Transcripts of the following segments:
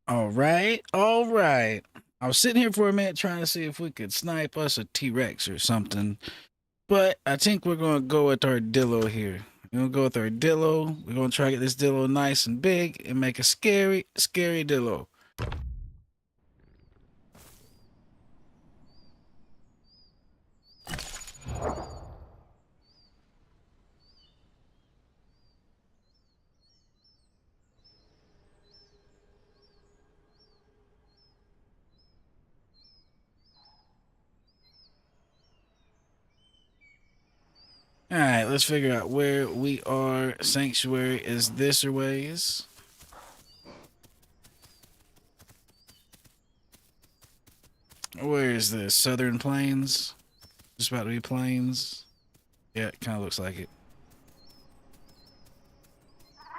All right, all right. I was sitting here for a minute trying to see if we could snipe us a T-Rex or something, but I think we're gonna go with our Dillo here. We're gonna go with our Dillo. We're gonna try to get this Dillo nice and big and make a scary, scary Dillo. All right, let's figure out where we are. Sanctuary is this or ways. Where is this? Southern Plains? Just about to be plains. Yeah, it kind of looks like it.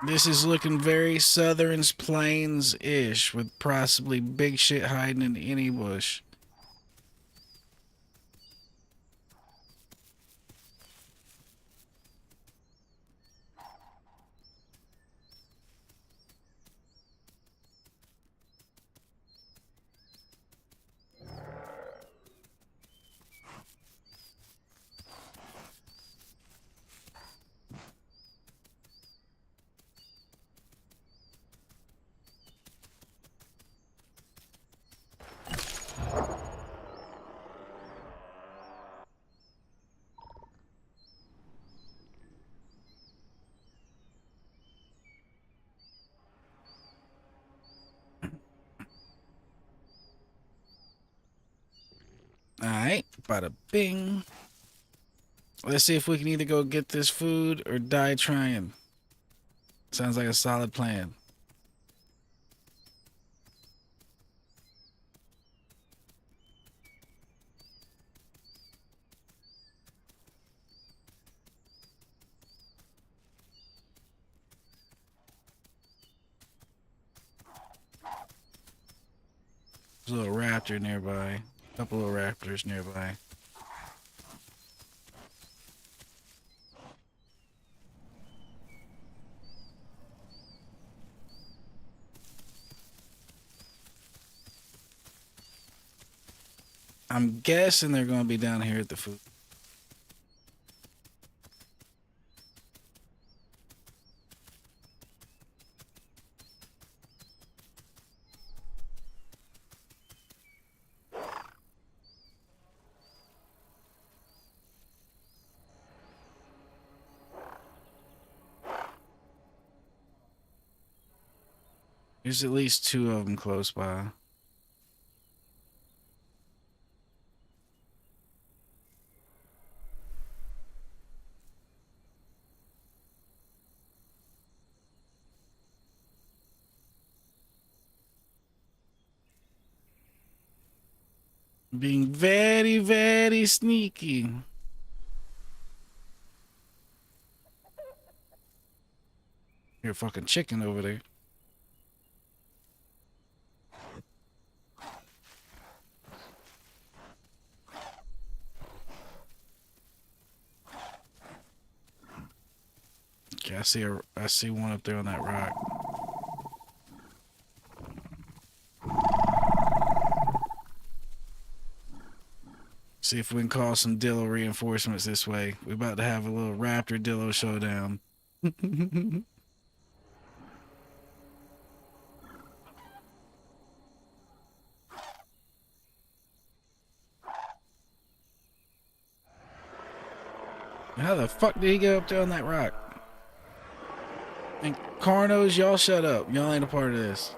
This is looking very Southern's Plains-ish, with possibly big shit hiding in any bush. Alright, bada bing. Let's see if we can either go get this food or die trying. Sounds like a solid plan. There's a little raptor nearby. A couple of raptors nearby. I'm guessing they're going to be down here at the food. There's at least two of them close by. Being very, very sneaky. You're a fucking chicken over there. Okay, I see one up there on that rock. See if we can call some Dillo reinforcements this way. We're about to have a little Raptor Dillo showdown. How the fuck did he get up there on that rock? And Carnos, y'all shut up. Y'all ain't a part of this.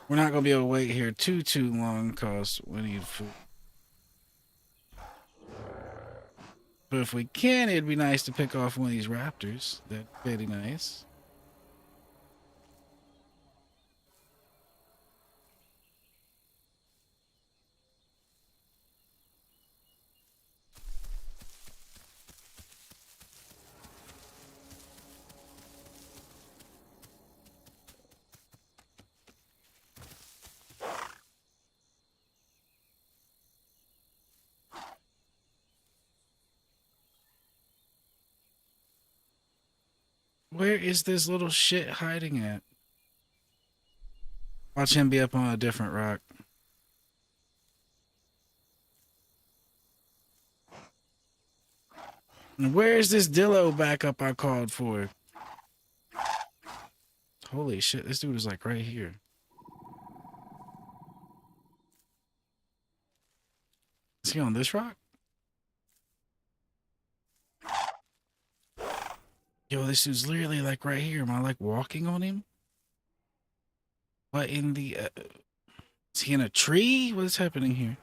We're not gonna be able to wait here too long because we need food. But if we can, it'd be nice to pick off one of these raptors. That'd be pretty nice. Where is this little shit hiding at? Watch him be up on a different rock. And where is this Dillo backup I called for? Holy shit, this dude is like right here. Is he on this rock? Yo, this dude's literally like right here. Am I like walking on him? What in the... is he in a tree? What's happening here?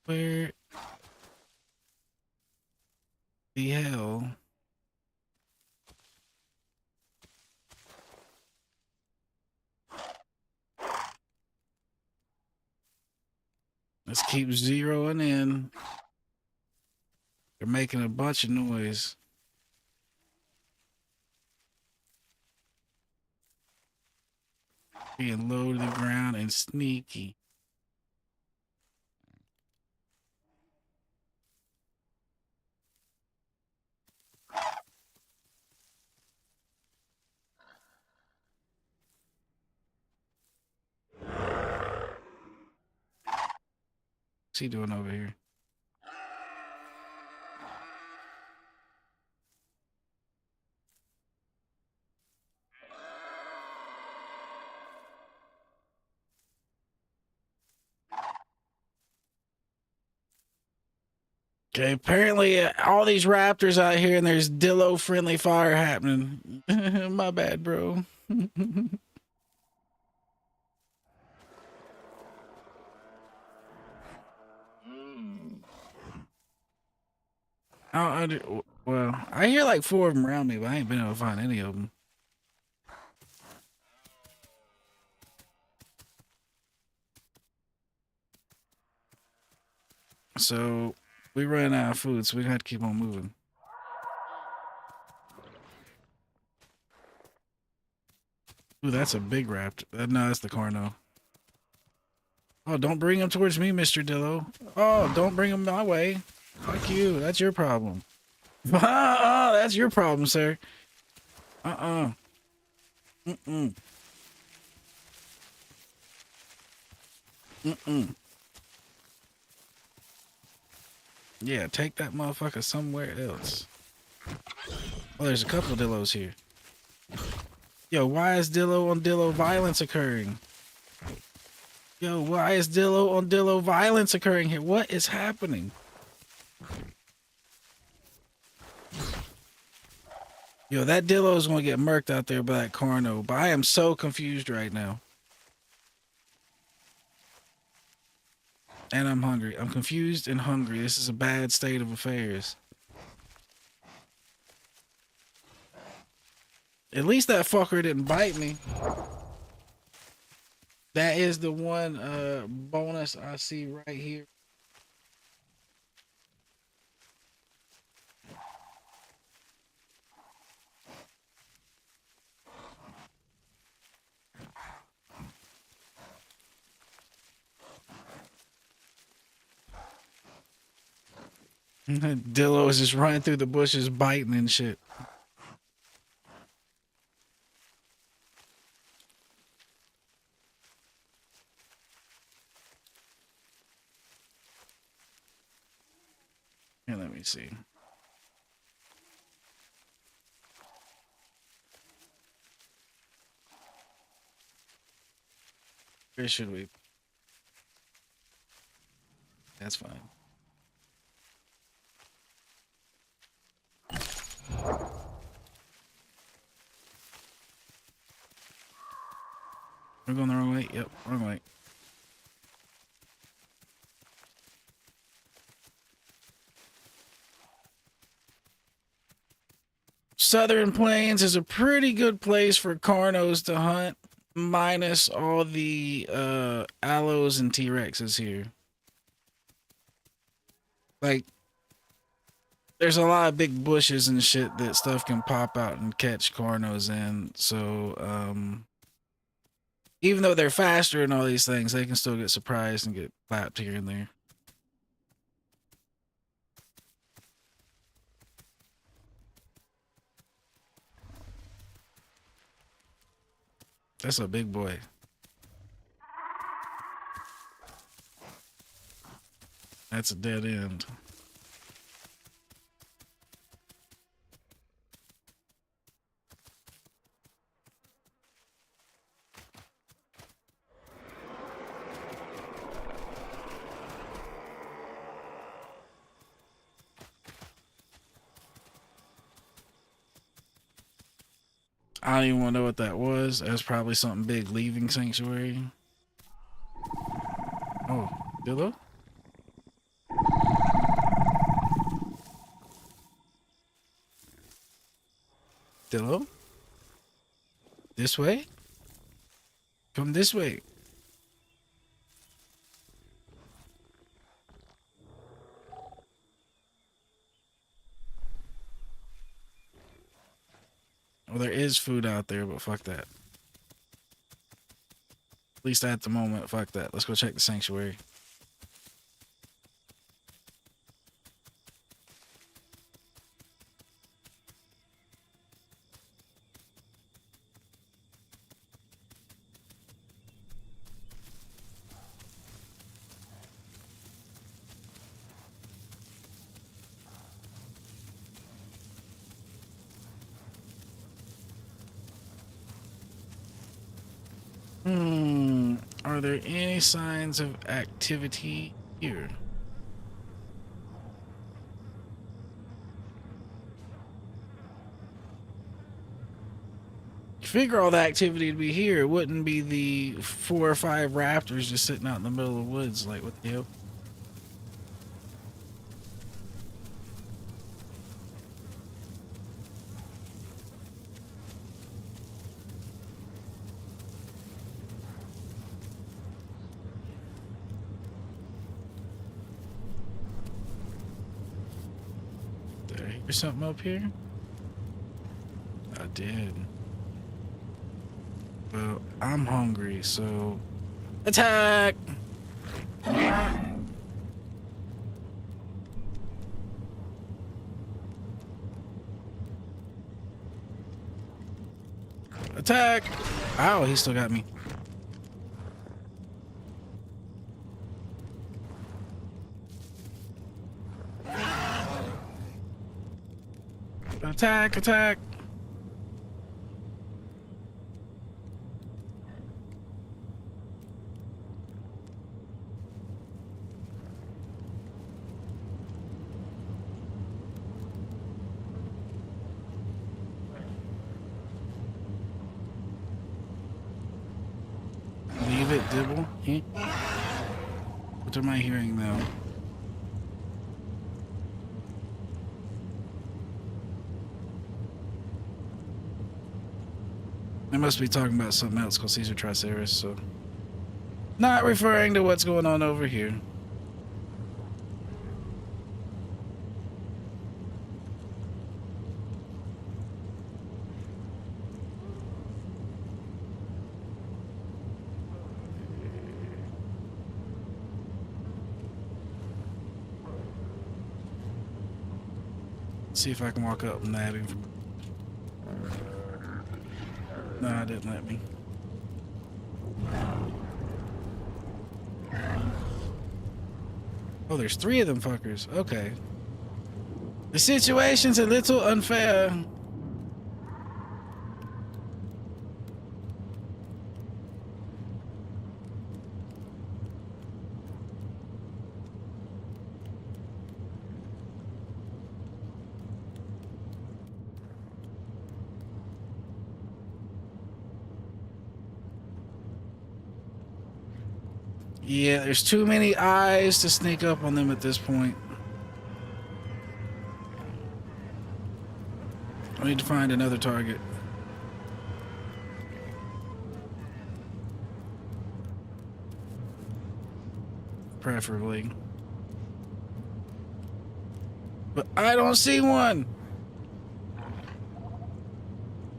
Where the hell? Let's keep zeroing in. They're making a bunch of noise. Being low to the ground and sneaky. What's he doing over here? Okay, apparently all these raptors out here and there's Dillo friendly fire happening. My bad, bro. Well, I hear like 4 of them around me, but I ain't been able to find any of them. So we run out of food, so we got to keep on moving. Ooh, that's a big raptor. No, that's the Corno. Oh, don't bring him towards me, Mr. Dillo. Oh, don't bring him my way. Fuck you. That's your problem. That's your problem, sir. Mm-mm. Yeah, take that motherfucker somewhere else. Oh, there's a couple Dillos here. Yo, why is Dillo on Dillo violence occurring? Yo, why is Dillo on Dillo violence occurring here? What is happening? Yo, that Dillo is gonna get murked out there by that Carno, but I am so confused right now. And I'm hungry. I'm confused and hungry. This is a bad state of affairs. At least that fucker didn't bite me. That is the one bonus I see right here. Dillo is just running through the bushes, biting and shit. Here, let me see. Where should we? That's fine. We're going the wrong way. Yep, wrong way. Southern Plains is a pretty good place for Carnos to hunt, minus all the aloes and T-Rexes here. Like, there's a lot of big bushes and shit that stuff can pop out and catch Carnos in. So, even though they're faster and all these things, they can still get surprised and get clapped here and there. That's a big boy. That's a dead end. I don't even want to know what that was. That's probably something big leaving Sanctuary. Oh, Dillo? Dillo? This way? Come this way. Well, there is food out there, but fuck that. At least at the moment, fuck that. Let's go check the Sanctuary. Are there any signs of activity here? Figure all the activity to be here. It wouldn't be the 4 or 5 raptors just sitting out in the middle of the woods. Like, what the hell? Did I hear something up here? I did. Well, I'm hungry, so attack! Attack! Ow, he still got me. Attack, attack! Leave it, Dibble. What am I hearing now? I must be talking about something else called Caesar Triceras, so not referring to what's going on over here. See if I can walk up and nab him. No, it didn't let me. Oh, there's 3 of them fuckers. Okay. The situation's a little unfair. Yeah, there's too many eyes to sneak up on them at this point. I need to find another target. Preferably. But I don't see one!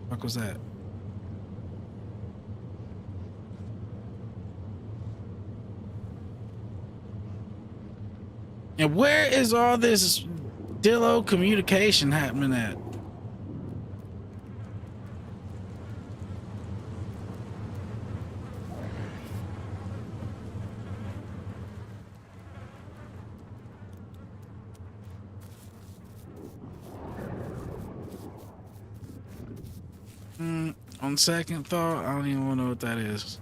What was that? And where is all this Dillo communication happening at? On second thought, I don't even want to know what that is.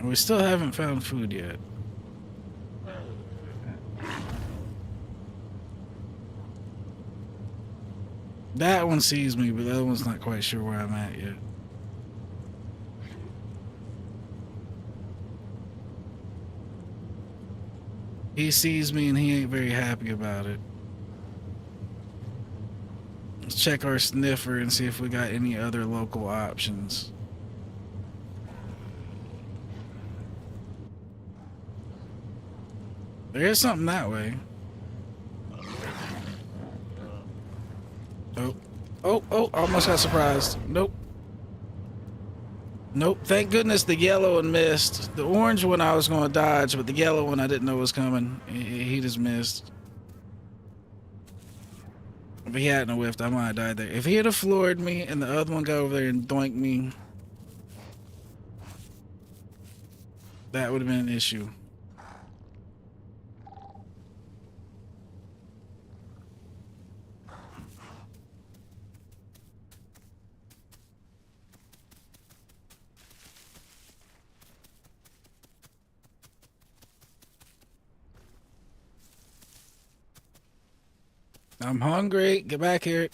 We still haven't found food yet. That one sees me, but the other one's not quite sure where I'm at yet. He sees me and he ain't very happy about it. Let's check our sniffer and see if we got any other local options. There is something that way. Oh, almost got surprised. Nope. Thank goodness the yellow one missed. The orange one I was going to dodge, but the yellow one I didn't know was coming. He just missed. If he hadn't whiffed, I might have died there. If he had floored me and the other one got over there and doinked me, that would have been an issue. I'm hungry. Get back here.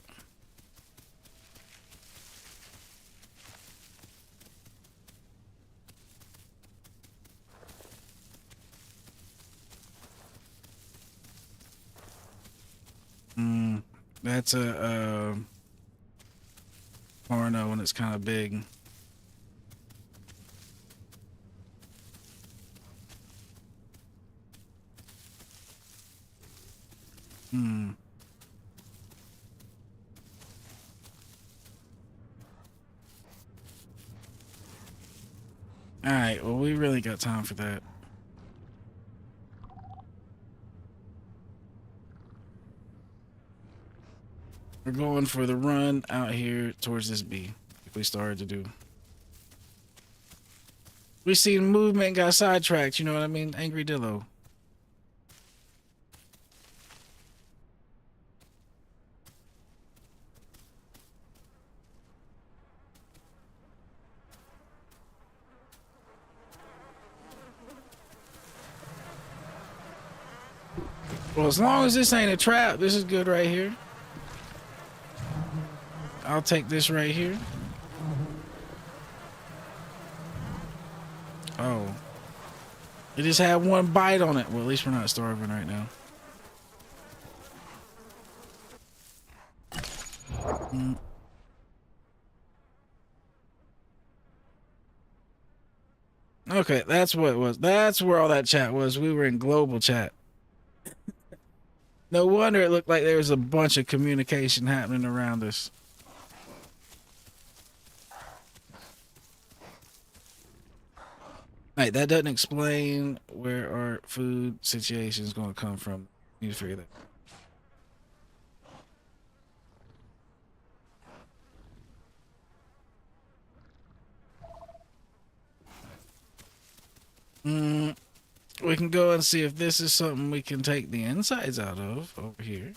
That's a porno when it's kind of big. Alright, well, we really got time for that. We're going for the run out here towards this B. Like we started to do. We seen movement and got sidetracked, you know what I mean? Angry Dillo. Well, as long as this ain't a trap, this is good right here. I'll take this right here. Oh. It just had one bite on it. Well, at least we're not starving right now. Okay, that's what it was. That's where all that chat was. We were in global chat. No wonder it looked like there was a bunch of communication happening around us. Right, that doesn't explain where our food situation is going to come from. Need to figure that out. We can go and see if this is something we can take the insides out of over here.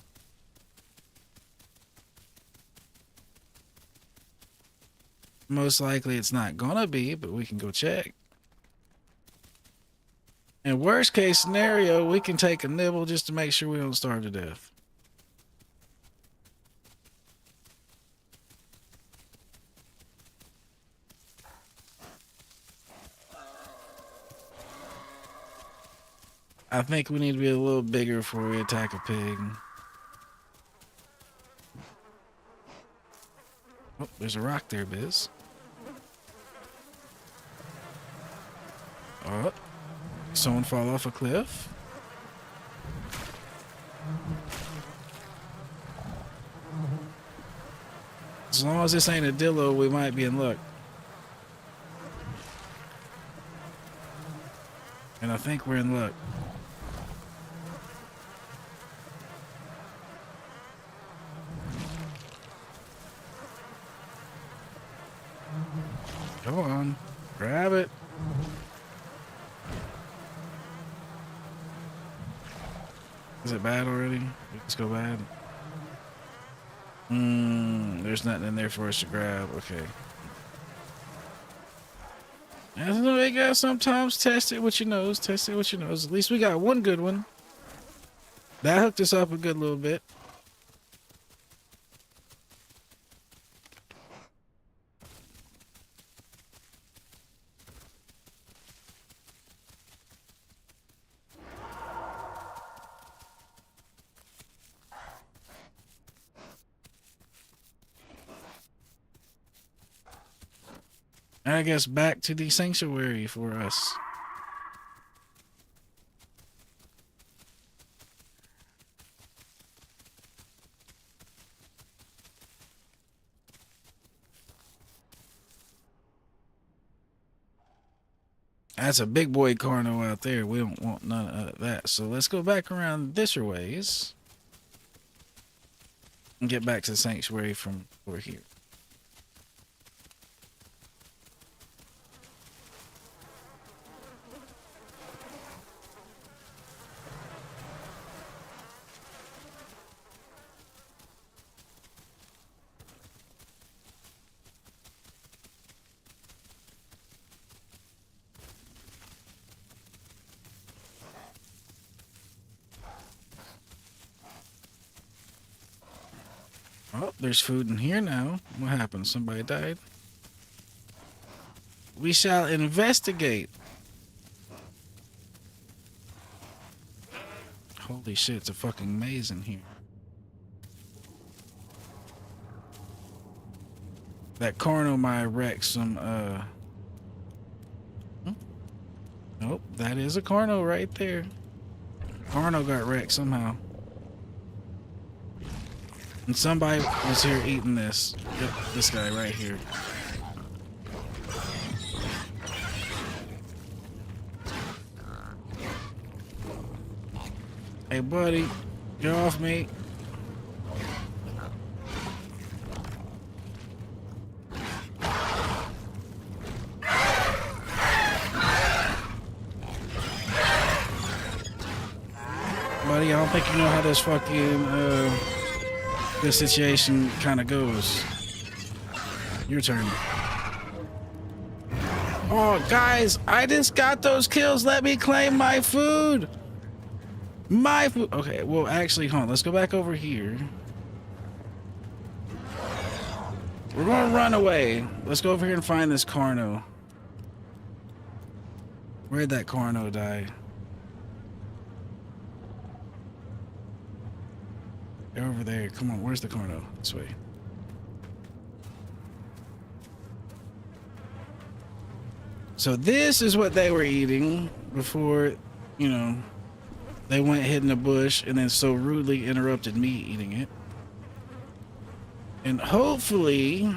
Most likely it's not gonna be, but we can go check. In worst case scenario, we can take a nibble just to make sure we don't starve to death. I think we need to be a little bigger before we attack a pig. Oh, there's a rock there, Biz. Oh, someone fall off a cliff. As long as this ain't a dillo, we might be in luck. And I think we're in luck. Come on, grab it. Is it bad already? Let's go bad. There's nothing in there for us to grab. Okay. That's the way you gotta sometimes test it with your nose. Test it with your nose. At least we got one good one. That hooked us up a good little bit. I guess back to the sanctuary for us. That's a big boy carno out there. We don't want none of that. So let's go back around this ways and get back to the sanctuary from over here. Oh, there's food in here now. What happened? Somebody died? We shall investigate. Holy shit, it's a fucking maze in here. That carno might wreck some, Nope, that is a carno right there. Carno got wrecked somehow. And somebody was here eating this. Yep, this guy right here. Hey, buddy, get off me. Buddy, I don't think you know how this fucking, this situation kind of goes. Your turn. Oh, guys, I just got those kills. Let me claim my food. My food. Okay, well, actually, hold on. Let's go back over here. We're going to run away. Let's go over here and find this carno. Where'd that carno die? They're over there. Come on, where's the carno? This way. So this is what they were eating before, you know, they went hid in the bush and then so rudely interrupted me eating it. And hopefully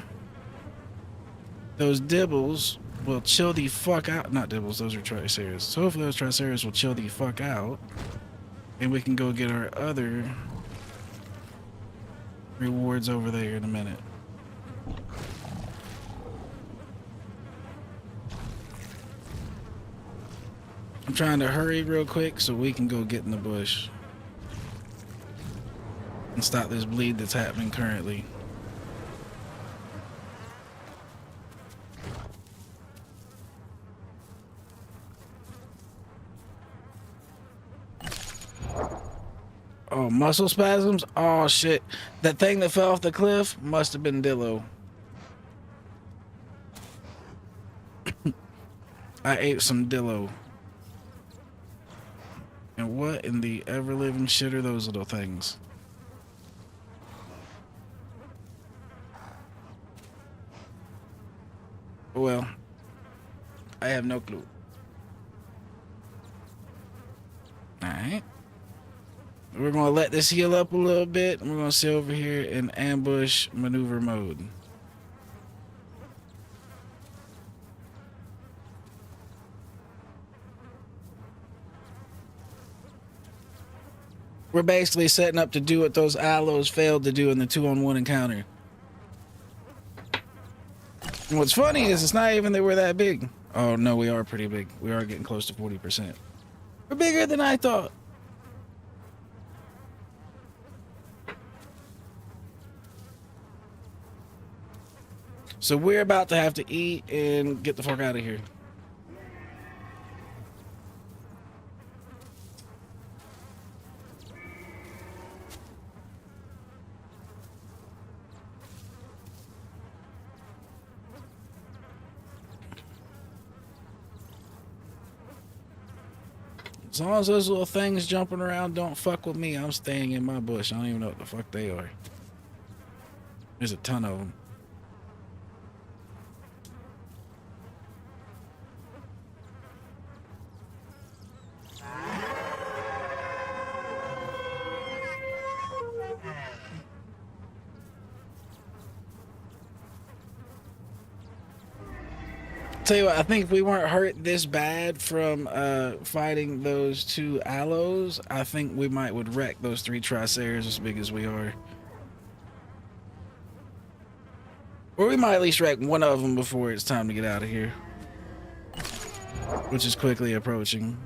those dibbles will chill the fuck out. Not dibbles, those are triceras. So hopefully those triceras will chill the fuck out and we can go get our other rewards over there in a minute. I'm trying to hurry real quick so we can go get in the bush and stop this bleed that's happening currently. Oh, muscle spasms? Oh shit. That thing that fell off the cliff must have been Dillo. I ate some Dillo. And what in the ever-living shit are those little things? Well, I have no clue. All right. We're going to let this heal up a little bit. And we're going to sit over here in ambush maneuver mode. We're basically setting up to do what those aloes failed to do in the 2-on-1 encounter. And what's funny is it's not even that we're that big. Oh, no, we are pretty big. We are getting close to 40%. We're bigger than I thought. So we're about to have to eat and get the fuck out of here. As long as those little things jumping around don't fuck with me, I'm staying in my bush. I don't even know what the fuck they are. There's a ton of them. Tell you what, I think if we weren't hurt this bad from fighting those 2 aloes, I think we would wreck those 3 triceras as big as we are. Or we might at least wreck one of them before it's time to get out of here, which is quickly approaching.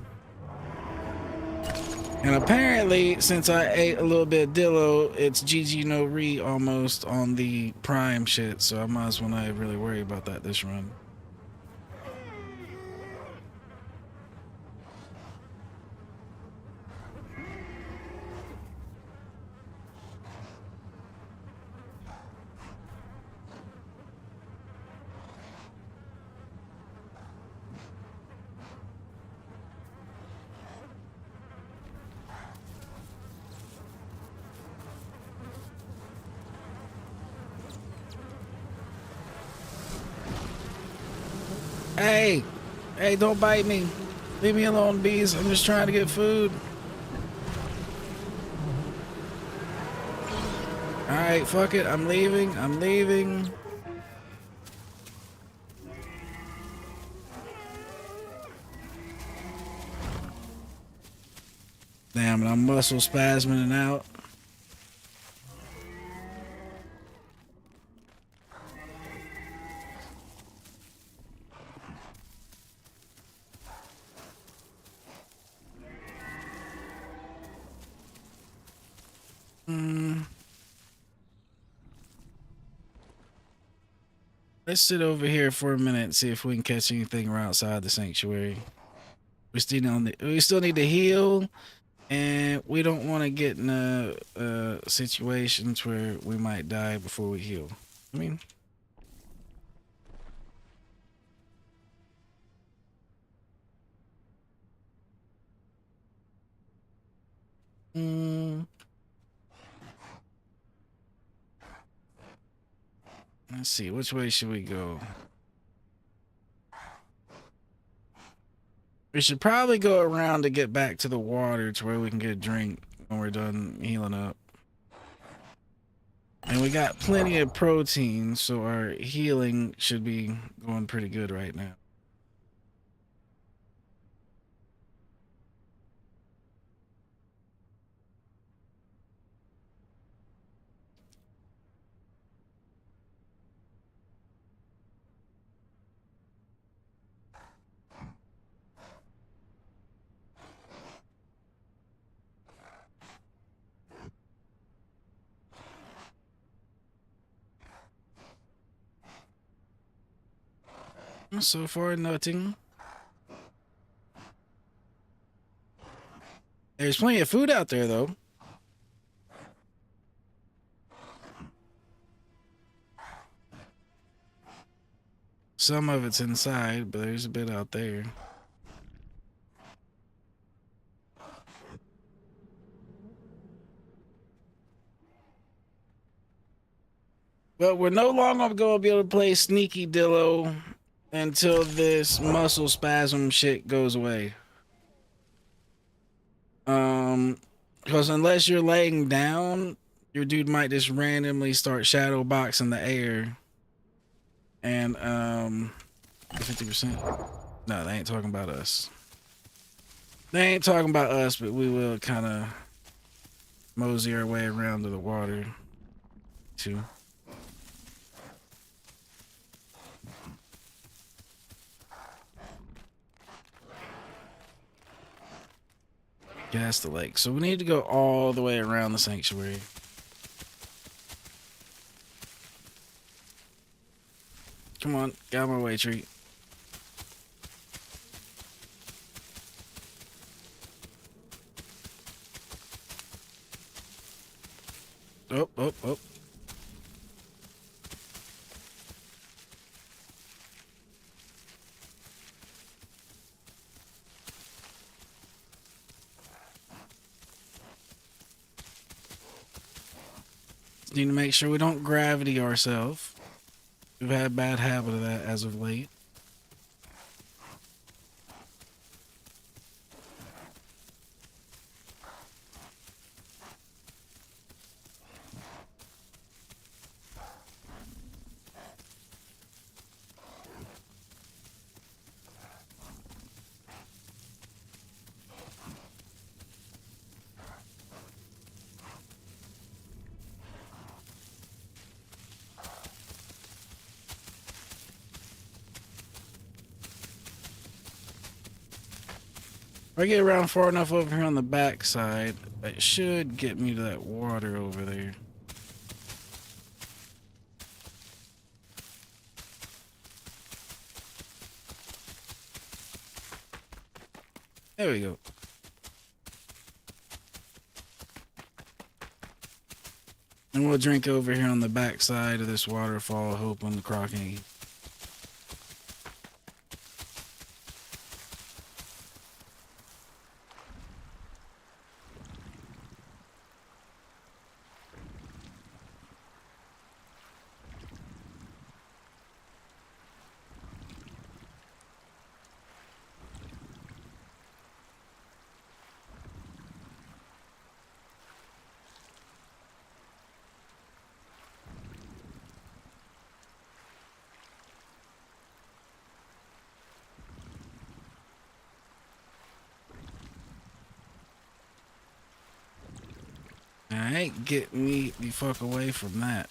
And apparently, since I ate a little bit of Dillo, it's GG no re almost on the prime shit, so I might as well not really worry about that this run. Hey, hey, don't bite me. Leave me alone, bees. I'm just trying to get food. All right, fuck it. I'm leaving. I'm leaving. Damn it, I'm muscle spasming out. Let's sit over here for a minute and see if we can catch anything around outside the sanctuary. We still need to heal, and we don't want to get in situations where we might die before we heal. I mean, let's see, which way should we go? We should probably go around to get back to the water to where we can get a drink when we're done healing up. And we got plenty of protein, so our healing should be going pretty good right now. So far, nothing. There's plenty of food out there, though. Some of it's inside, but there's a bit out there. But we're no longer going to be able to play Sneaky Dillo until this muscle spasm shit goes away. Because unless you're laying down, your dude might just randomly start shadow boxing the air. And 50%. No, they ain't talking about us. They ain't talking about us, but we will kind of mosey our way around to the water too. Gas the lake. So we need to go all the way around the sanctuary. Come on, get out of my way, tree. Oh, oh, oh. Need to make sure we don't gravity ourselves. We've had a bad habit of that as of late. If I get around far enough over here on the back side, it should get me to that water over there. There we go. And we'll drink over here on the back side of this waterfall, hoping the croc ain't. Alright, get me the fuck away from that.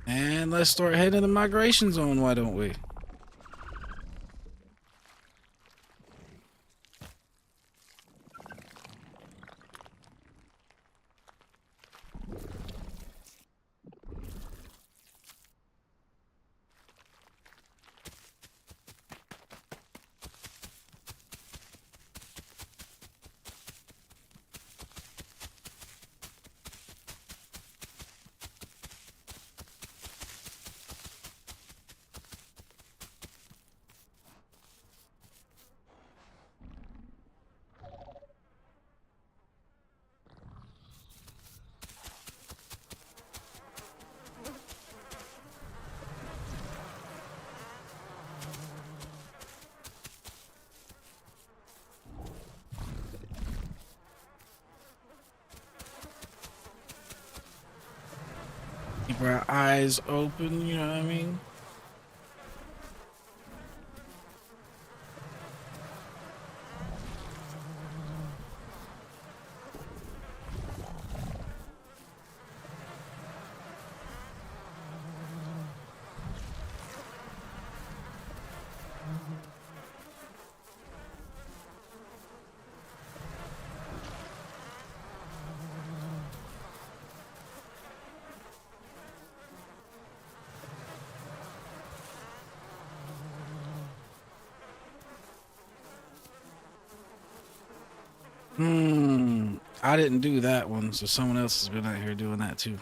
And let's start heading the migration zone, why don't we? Keep our eyes open, you know what I mean? I didn't do that one, so someone else has been out here doing that too.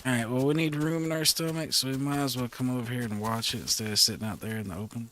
All right, well, we need room in our stomach, so we might as well come over here and watch it instead of sitting out there in the open.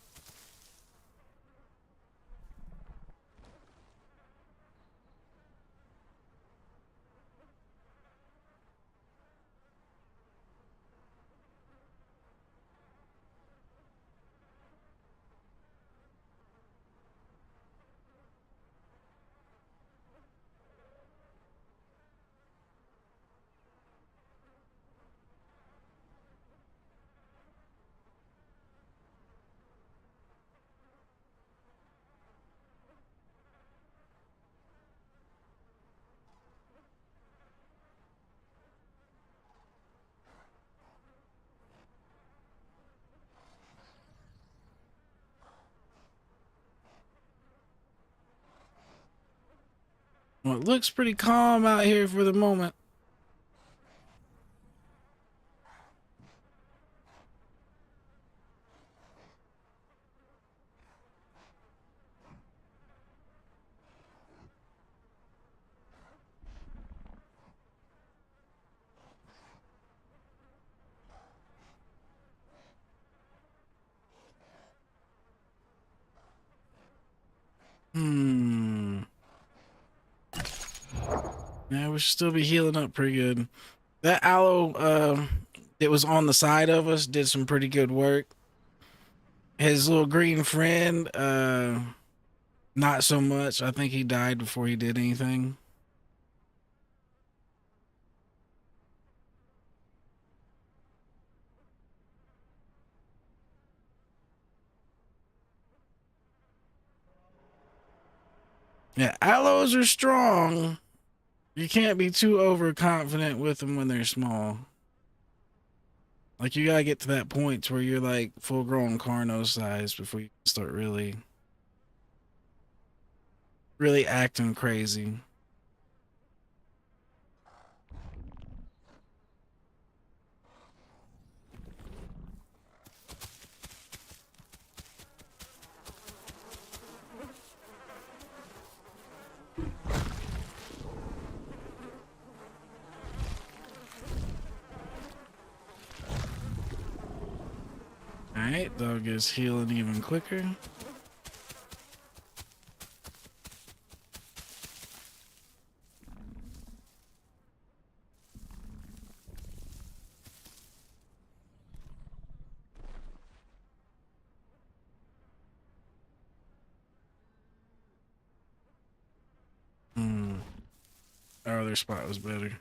Well, it looks pretty calm out here for the moment. Yeah, we should still be healing up pretty good. That aloe that was on the side of us did some pretty good work. His little green friend, not so much. I think he died before he did anything. Yeah, aloes are strong. You can't be too overconfident with them when they're small. Like, you gotta get to that point where you're like full grown Carno size before you start really acting crazy. Alright, dog is healing even quicker. Our other spot was better.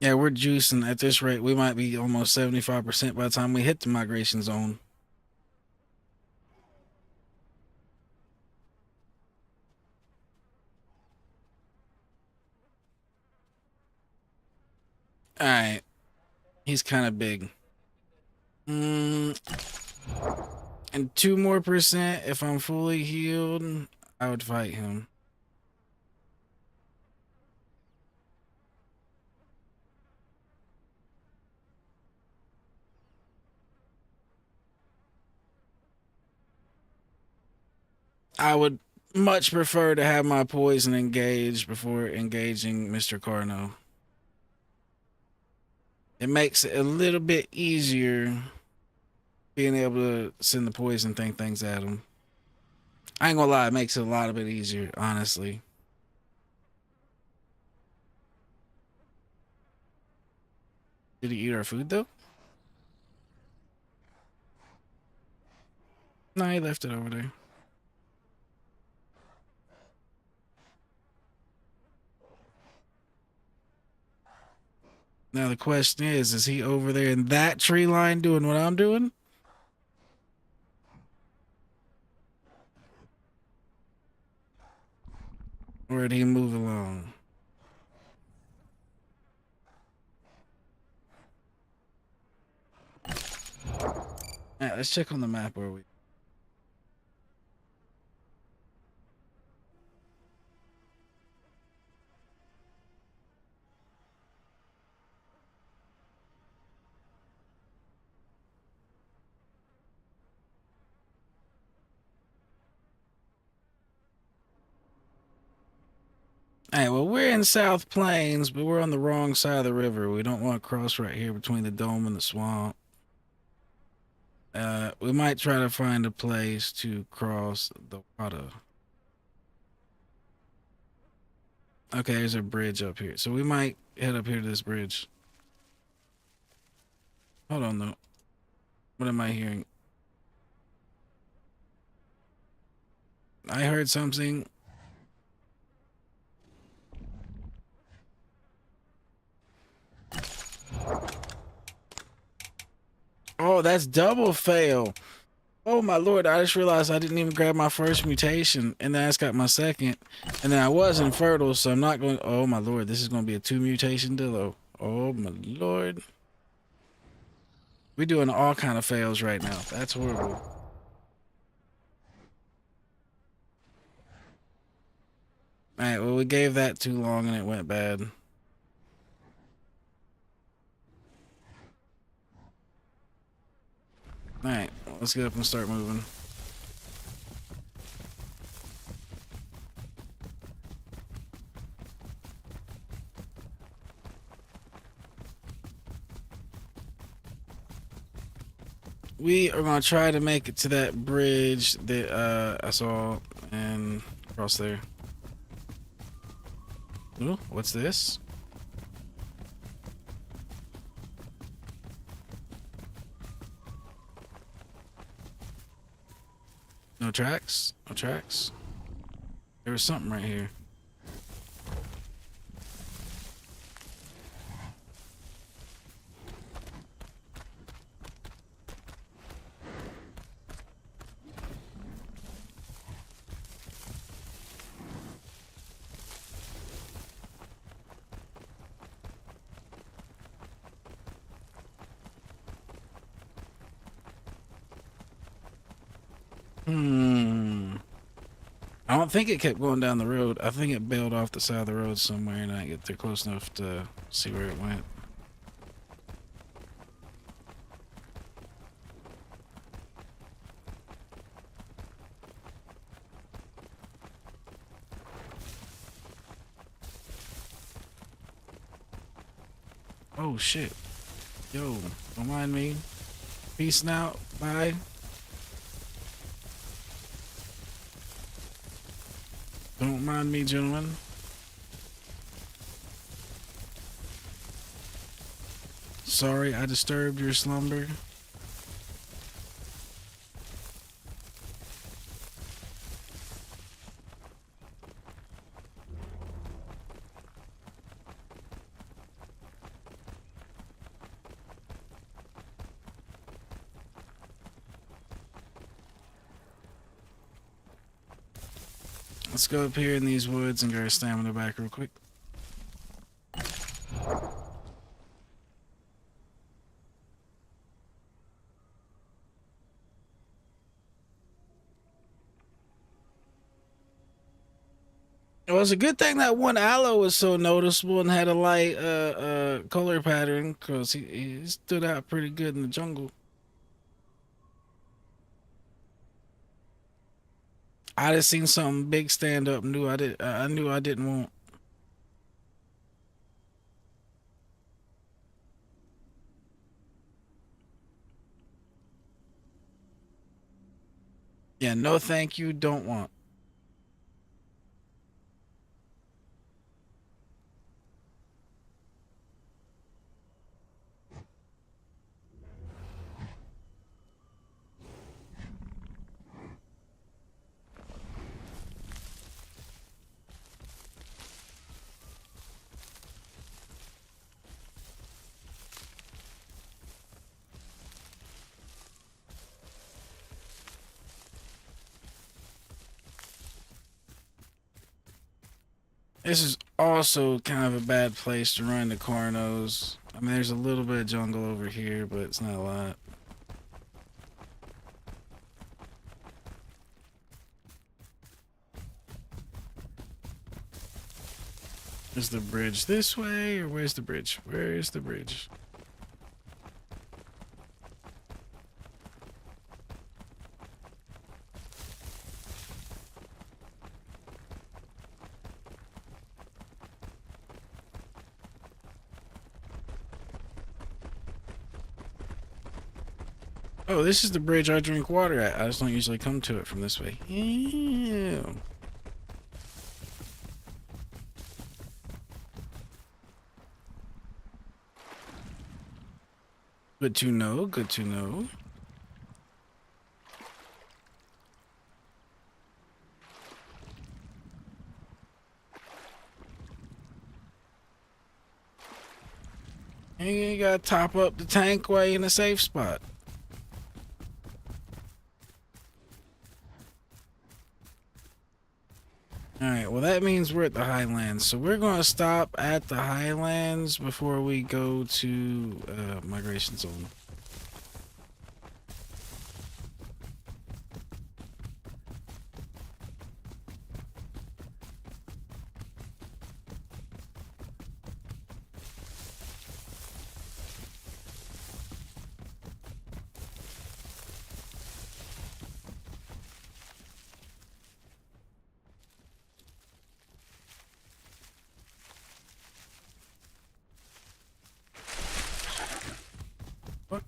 Yeah, we're juicing at this rate. We might be almost 75% by the time we hit the migration zone. All right, he's kind of big. And 2% more if I'm fully healed, I would fight him. I would much prefer to have my poison engaged before engaging Mr. Carno. It makes it a little bit easier being able to send the poison things at him. I ain't gonna lie, it makes it a lot of bit easier, honestly. Did he eat our food though? No, he left it over there. Now the question is he over there in that tree line doing what I'm doing? Or did he move along? All right, let's check on the map where we. All right, well, we're in South Plains, but we're on the wrong side of the river. We don't want to cross right here between the dome and the swamp. We might try to find a place to cross the water. Okay, there's a bridge up here. So we might head up here to this bridge. Hold on, though. What am I hearing? I heard something. Oh, that's double fail. Oh my lord, I just realized I didn't even grab my first mutation, and then I just got my second. And then I was infertile, so I'm not going. Oh my lord, this is going to be a 2 mutation Dillo. Oh my lord. We're doing all kind of fails right now. That's horrible. Alright, well, we gave that too long and it went bad. Alright, well, let's get up and start moving. We are gonna try to make it to that bridge that I saw and cross there. Ooh, what's this? No tracks? No tracks? There was something right here. I don't think it kept going down the road. I think it bailed off the side of the road somewhere and I didn't get there close enough to see where it went. Oh shit. Yo, don't mind me. Peace out. Bye. Don't mind me, gentlemen. Sorry I disturbed your slumber. Let's go up here in these woods and get our stamina back real quick. It was a good thing that one aloe was so noticeable and had a light color pattern because he stood out pretty good in the jungle. I just seen something big stand up. I knew I didn't want. Yeah, no thank you, don't want. This is also kind of a bad place to run the cornos. I mean, there's a little bit of jungle over here, but it's not a lot. Is the bridge this way, or where's the bridge? Where is the bridge? Oh, this is the bridge I drink water at. I just don't usually come to it from this way. Ew. Good to know, good to know. And you gotta top up the tankway in a safe spot. Alright, well that means we're at the Highlands. So we're gonna stop at the Highlands before we go to Migration Zone. What?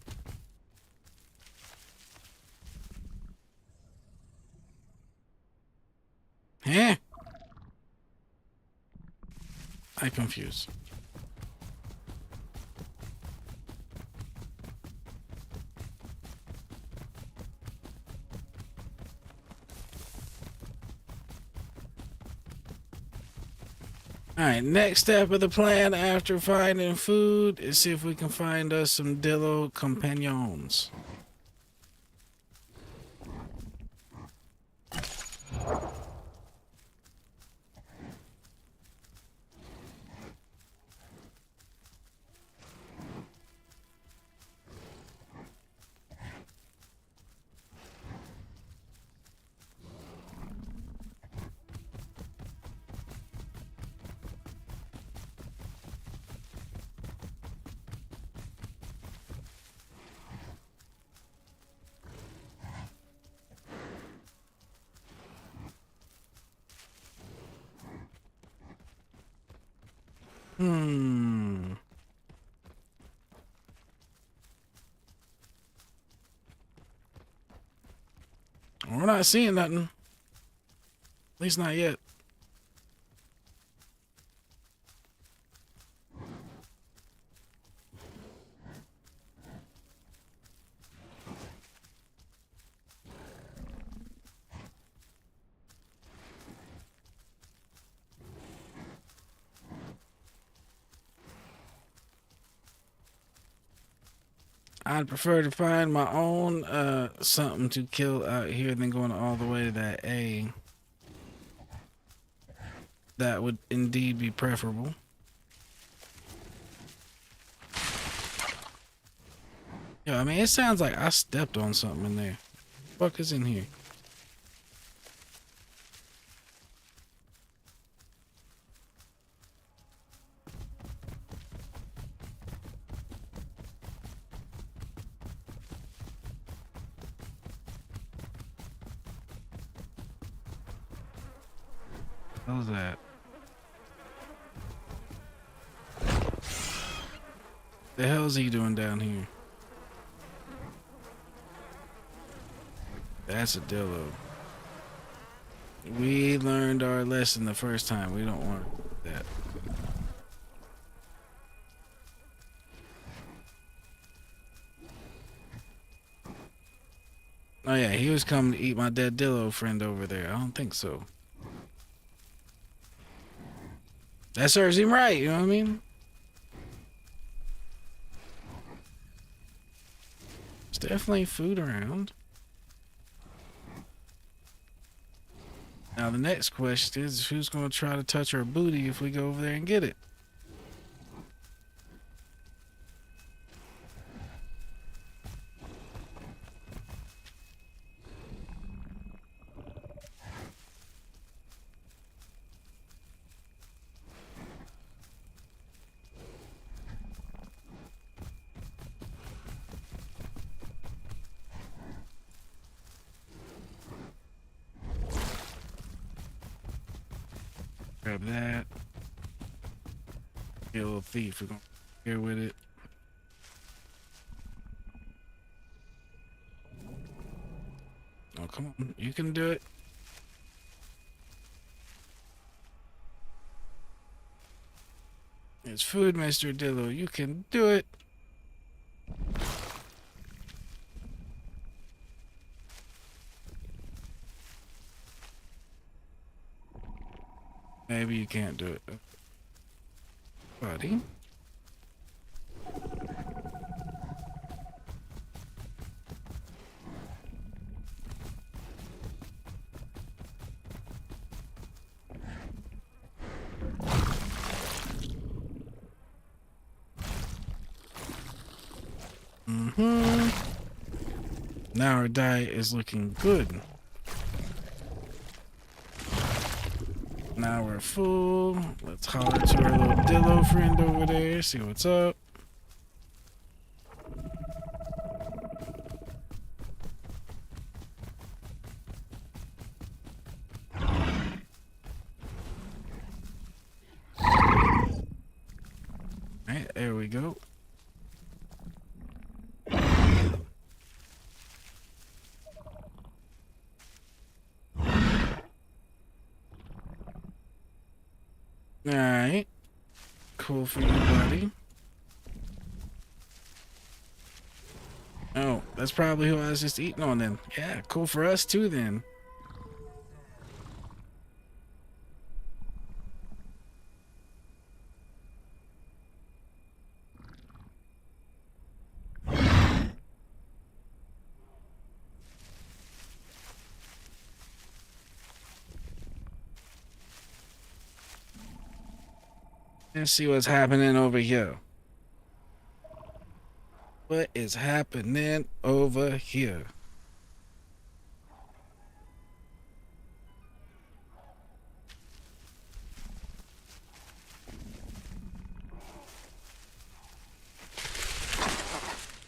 Huh? I confuse. Alright, next step of the plan after finding food is see if we can find us some Dillo companions. We're not seeing nothing. At least not yet. I'd prefer to find my own something to kill out here than going all the way to that A. That would indeed be preferable. Yeah, I mean, it sounds like I stepped on something in there. What the fuck is in here? What was that? The hell's he doing down here? That's a Dillo. We learned our lesson the first time. We don't want that. Oh yeah, he was coming to eat my dead Dillo friend over there. I don't think so. That serves him right, you know what I mean? There's definitely food around. Now the next question is who's going to try to touch our booty if we go over there and get it? grab that. Get a little thief. We're gonna here with it. Oh, come on. You can do it. It's food, Mr. Dillo. You can do it. Maybe you can't do it. Buddy. Now our diet is looking good. Now we're full. Let's holler to our little Dillo friend over there, see what's up. Alright, there we go. Alright. Cool for you, buddy. Oh, that's probably who I was just eating on then. Yeah, cool for us too then. Let's see what's happening over here. What is happening over here?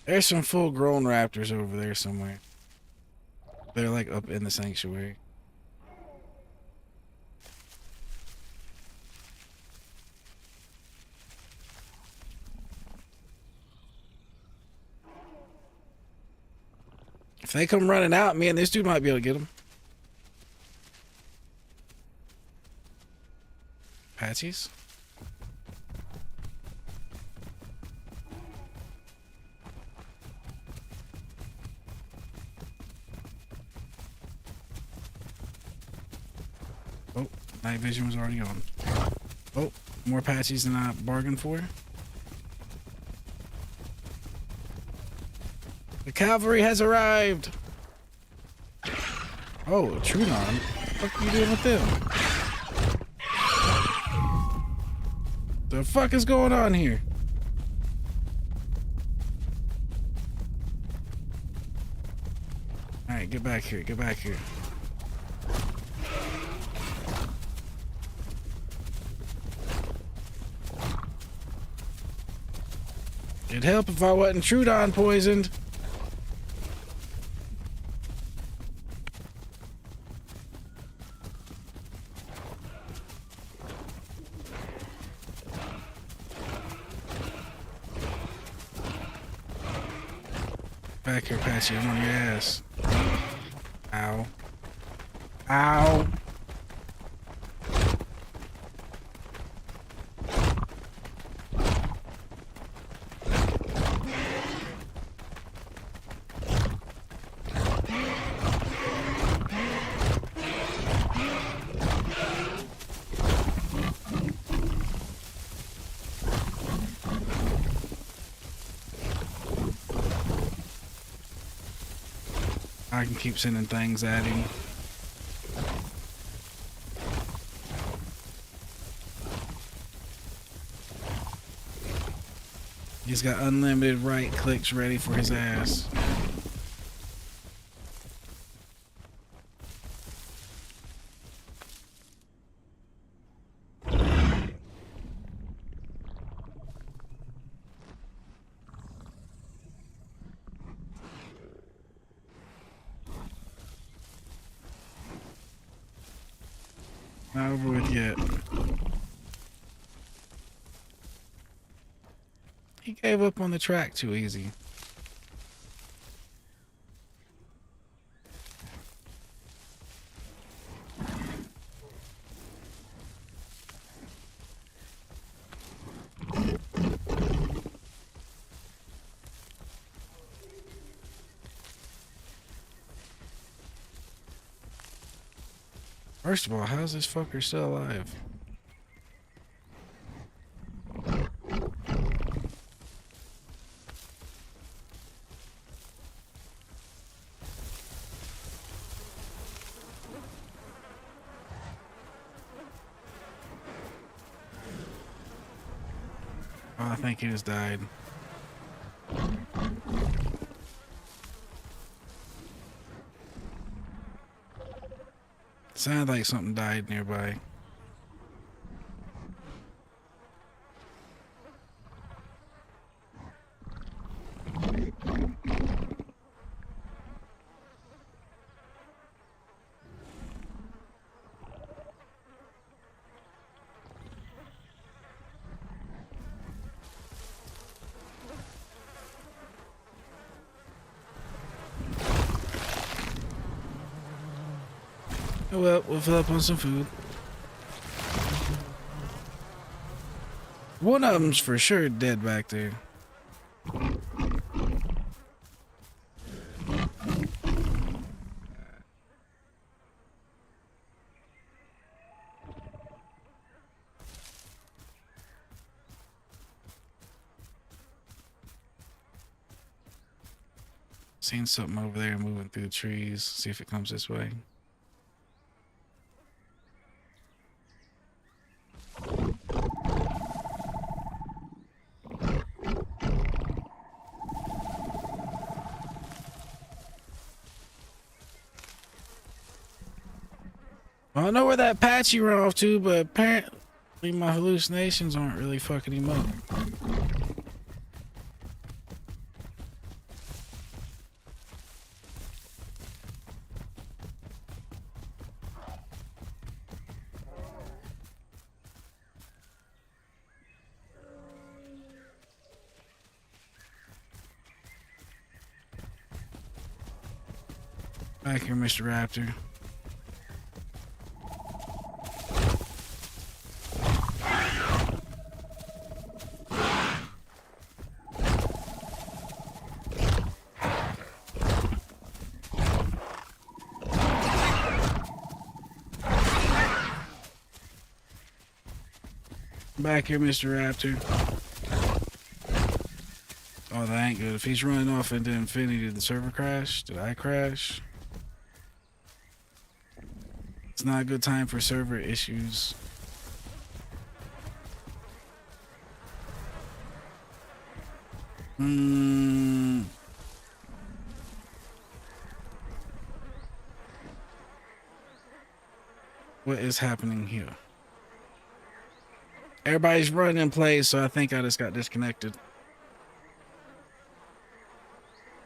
There's some full-grown raptors over there somewhere. They're like up in the sanctuary. If they come running out, me and this dude might be able to get them. Patches? Oh, night vision was already on. Oh, more patches than I bargained for. The cavalry has arrived. Oh, Trudon. What the fuck are you doing with them? The fuck is going on here? Alright, get back here. Get back here. It'd help if I wasn't Trudon poisoned. Back here, Patchy. I'm on your ass. Ow. Ow. I can keep sending things at him. He's got unlimited right clicks ready for his ass. Not over with yet. He gave up on the track too easy. First of all, how's this fucker still alive? Oh, I think he just died. Sounded like something died nearby. Oh well, we'll fill up on some food. One of them's for sure dead back there. Seen something over there moving through the trees. See if it comes this way. I don't know where that Apache ran off to, but apparently my hallucinations aren't really fucking him up. Back here, Mr. Raptor. Back here, Mr. Raptor. Oh, that ain't good. If he's running off into infinity, did the server crash? Did I crash? It's not a good time for server issues. What is happening here? Everybody's running in place, so I think I just got disconnected.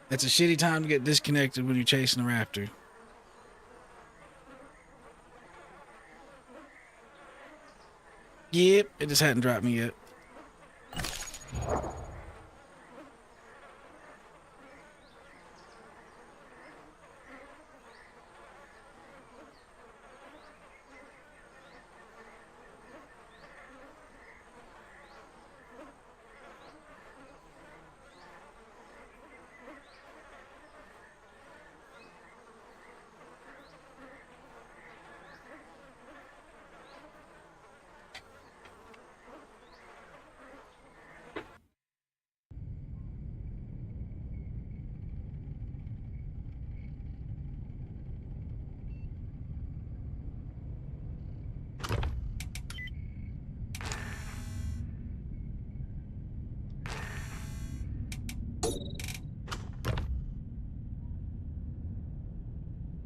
It's a shitty time to get disconnected when you're chasing a raptor. Yep, it just hadn't dropped me yet.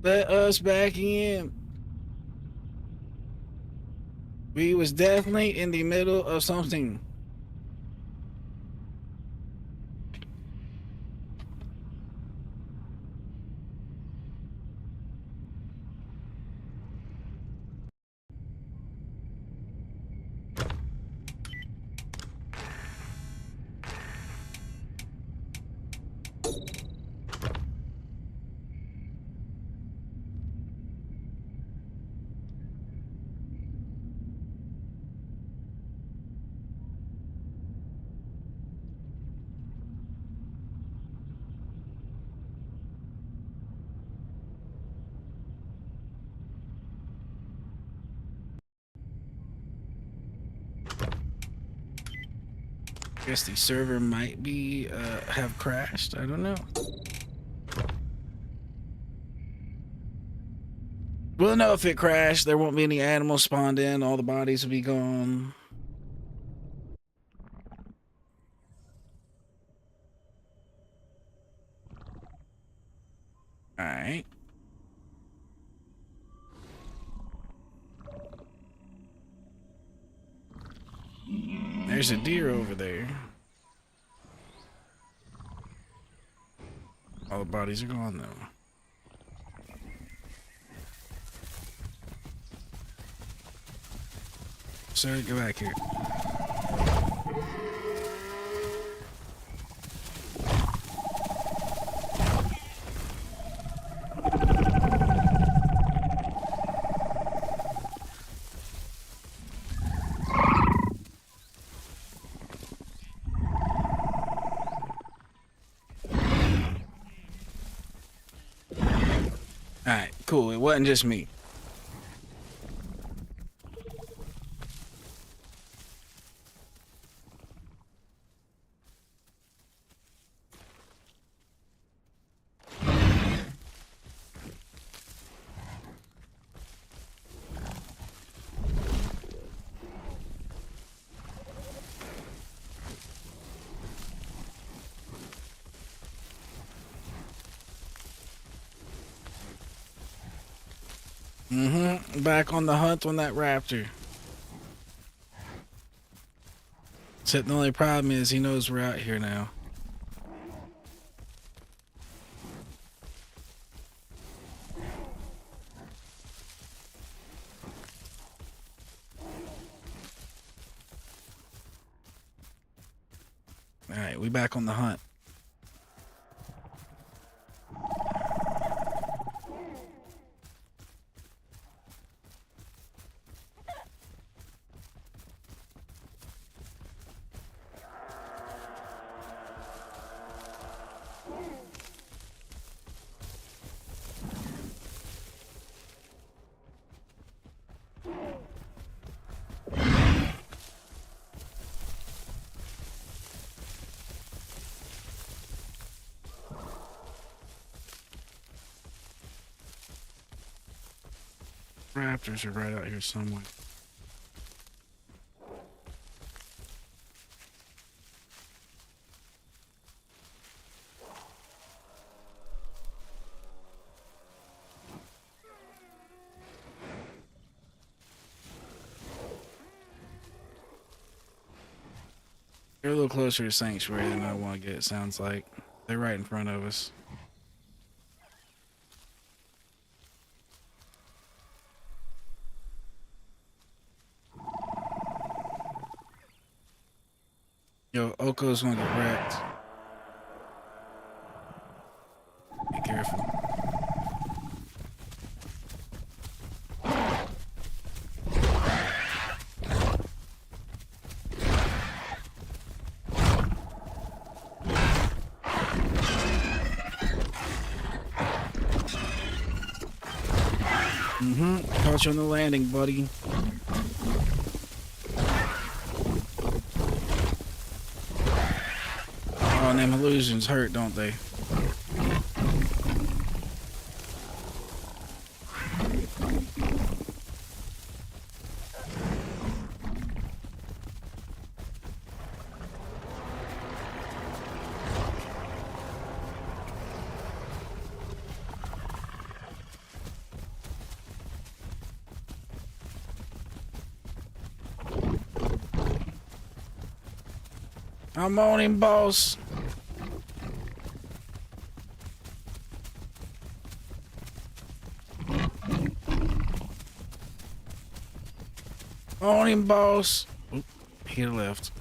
Let us back in. We was definitely in the middle of something. Guess the server might be have crashed. I don't know. We'll know if it crashed. There won't be any animals spawned in. All the bodies will be gone. All right. There's a deer over there. All the bodies are gone though. Sir, go back here. Alright, cool. It wasn't just me. Back on the hunt on that raptor. Except the only problem is he knows we're out here now. Alright, we back on the hunt. Raptors are right out here somewhere. They're a little closer to Sanctuary than I want to get, it sounds like. They're right in front of us. Yo, Oko's gonna get wrecked. Be careful. Caught you on the landing, buddy. Oh, and them illusions hurt, don't they? I'm on him, boss. On him, boss. Oop, he left.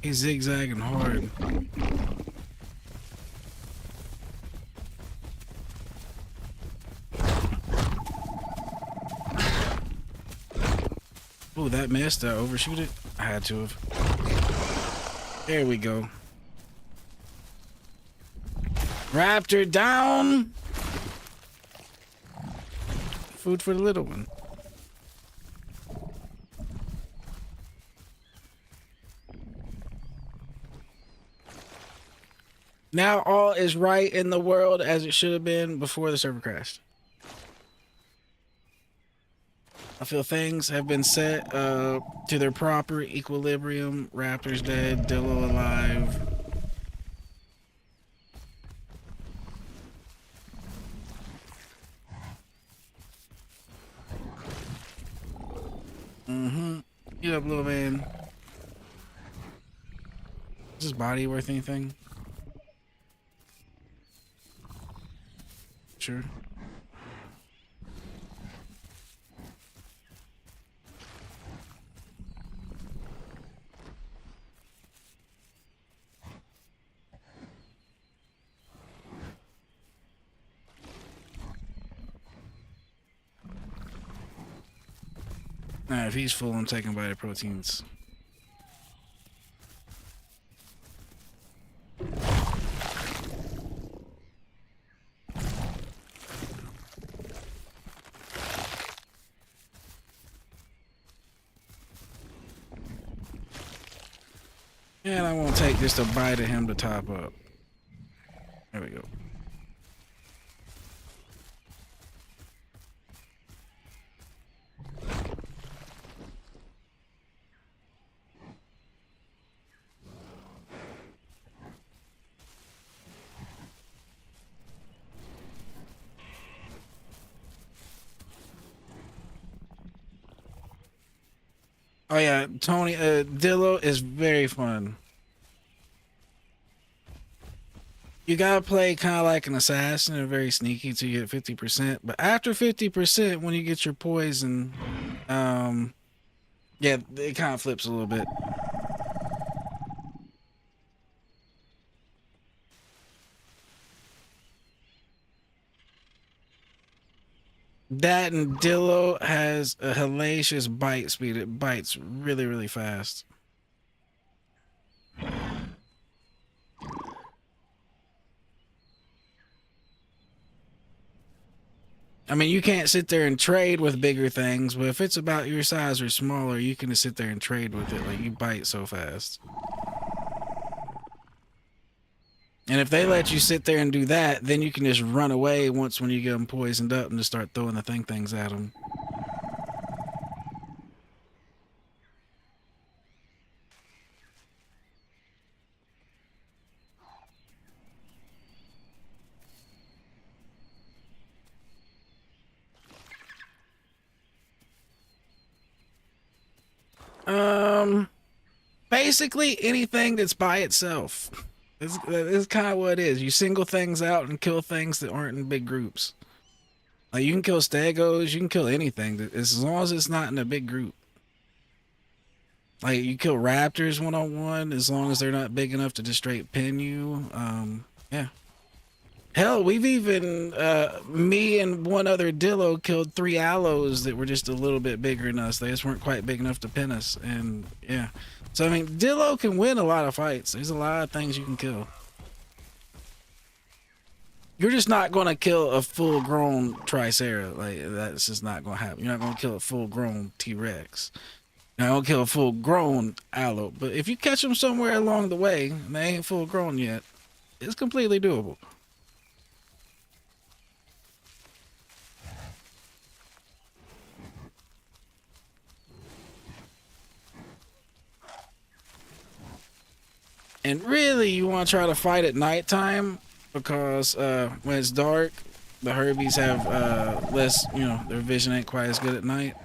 He's zigzagging hard. Oh, that missed. Did I overshoot it? I had to have. There we go. Raptor down. Food for the little one. Now all is right in the world as it should have been before the server crashed. I feel things have been set to their proper equilibrium. Raptor's dead, Dillo alive. Get up, little man. Is his body worth anything? Sure. Nah, if he's full, I'm taking Vita Proteins. And I won't take just a bite of him to top up. There we go. Oh yeah, Tony, Dillo is very fun. You gotta play kind of like an assassin and very sneaky till you get 50%. But after 50%, when you get your poison, yeah, it kind of flips a little bit. That and Dillo has a hellacious bite speed. It bites really, really fast. I mean, you can't sit there and trade with bigger things, but if it's about your size or smaller, you can just sit there and trade with it. Like, you bite so fast. And if they let you sit there and do that, then you can just run away once when you get them poisoned up and just start throwing the things at them. Basically anything that's by itself. It's kind of what it is. You single things out and kill things that aren't in big groups. Like, you can kill stegos, you can kill anything as long as it's not in a big group. Like, you kill raptors one-on-one as long as they're not big enough to just straight pin you. Yeah. Hell, we've even me and one other Dillo killed 3 aloes that were just a little bit bigger than us. They just weren't quite big enough to pin us. And yeah. So I mean, Dillo can win a lot of fights. There's a lot of things you can kill. You're just not going to kill a full-grown Tricera. Like, that's just not going to happen. You're not going to kill a full-grown T-Rex. You're not going to kill a full-grown aloe. But if you catch them somewhere along the way, and they ain't full-grown yet, it's completely doable. And really, you want to try to fight at nighttime because when it's dark, the Herbies have less, their vision ain't quite as good at night.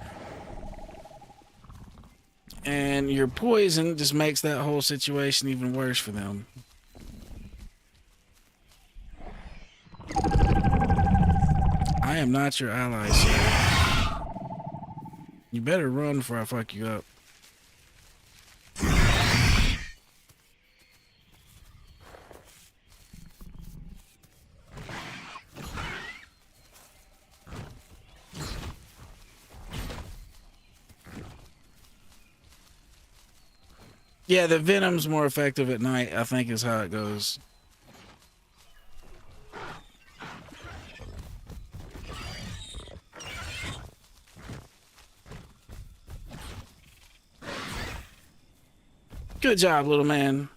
And your poison just makes that whole situation even worse for them. I am not your ally, sir. You better run before I fuck you up. Yeah, the venom's more effective at night, I think is how it goes. Good job, little man.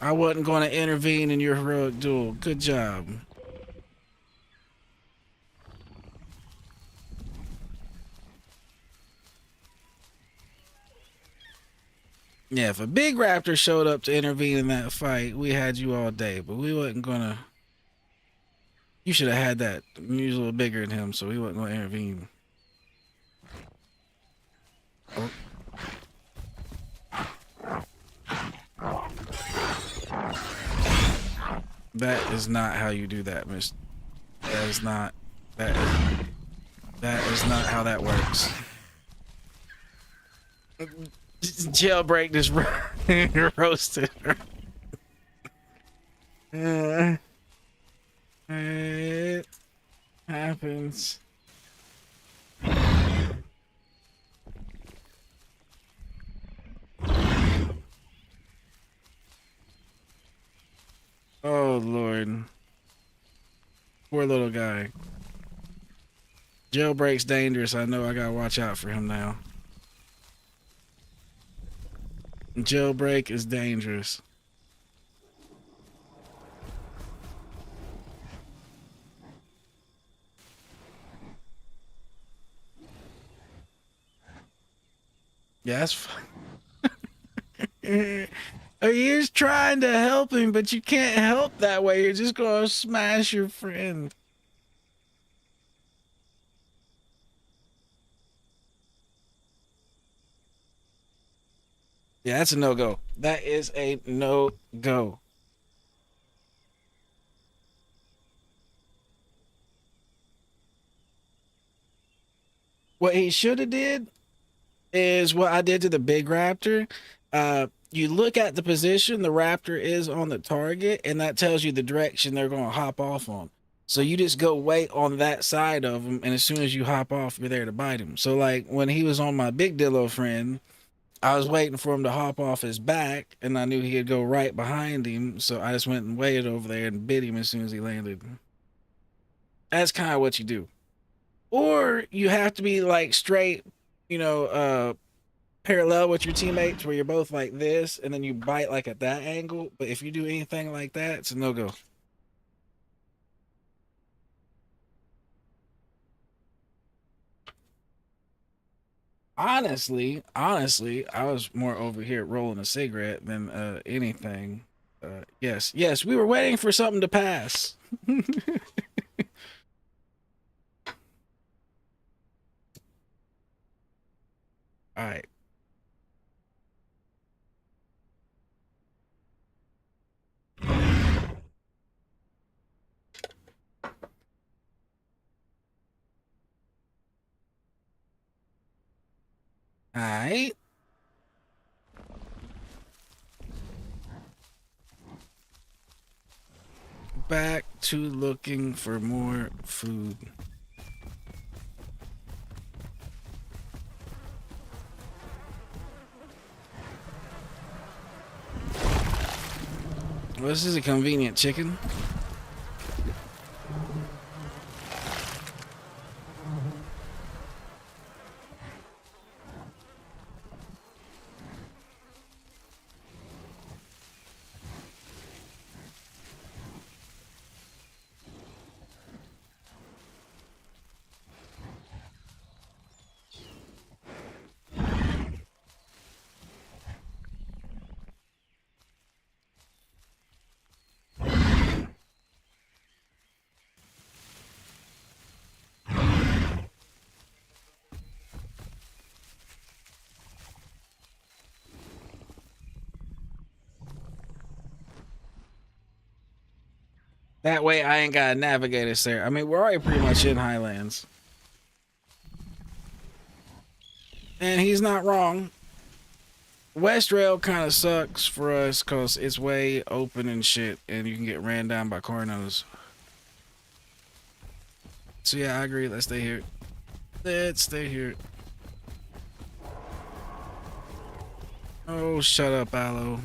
I wasn't going to intervene in your heroic duel. Good job. Yeah, if a big raptor showed up to intervene in that fight, we had you all day, but we wasn't gonna. You should have had that. He was a little bigger than him, so we wasn't gonna intervene. Oh. That is not how you do that, Miss. That is not. That is not how that works. Jailbreak this roasted. It happens. Oh Lord. Poor little guy. Jailbreak's dangerous. I know I gotta watch out for him now. Jailbreak is dangerous. Yeah, that's fine. You're just trying to help him, but you can't help that way. You're just gonna smash your friend. Yeah, that's a no-go. That is a no-go. What he should have did is what I did to the big raptor. You look at the position the raptor is on the target, and that tells you the direction they're going to hop off on. So you just go wait on that side of him, and as soon as you hop off, you're there to bite him. So like when he was on my big dillo friend, I was waiting for him to hop off his back, and I knew he'd go right behind him. So I just went and waited over there and bit him as soon as he landed. That's kind of what you do. Or you have to be like straight, you know, parallel with your teammates where you're both like this and then you bite like at that angle. But if you do anything like that, it's a no-go. Honestly, I was more over here rolling a cigarette than anything. Yes, we were waiting for something to pass. All right. All right. Back to looking for more food. Well, this is a convenient chicken. That way I ain't got to navigate us there. I mean, we're already pretty much in Highlands. And he's not wrong. West Rail kind of sucks for us because it's way open and shit, and you can get ran down by cornos. So yeah, I agree. Let's stay here. Let's stay here. Oh, shut up, Aloe.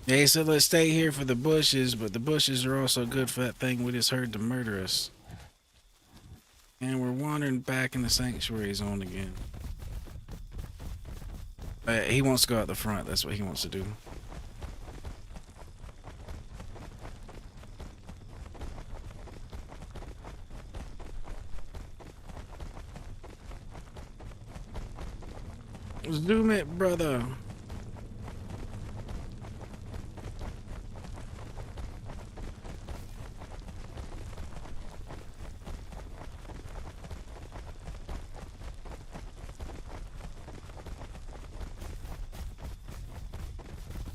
They said let's stay here for the bushes, but the bushes are also good for that thing we just heard to murder us. And we're wandering back in the sanctuary zone again. He wants to go out the front. That's what he wants to do. Zoom it, brother.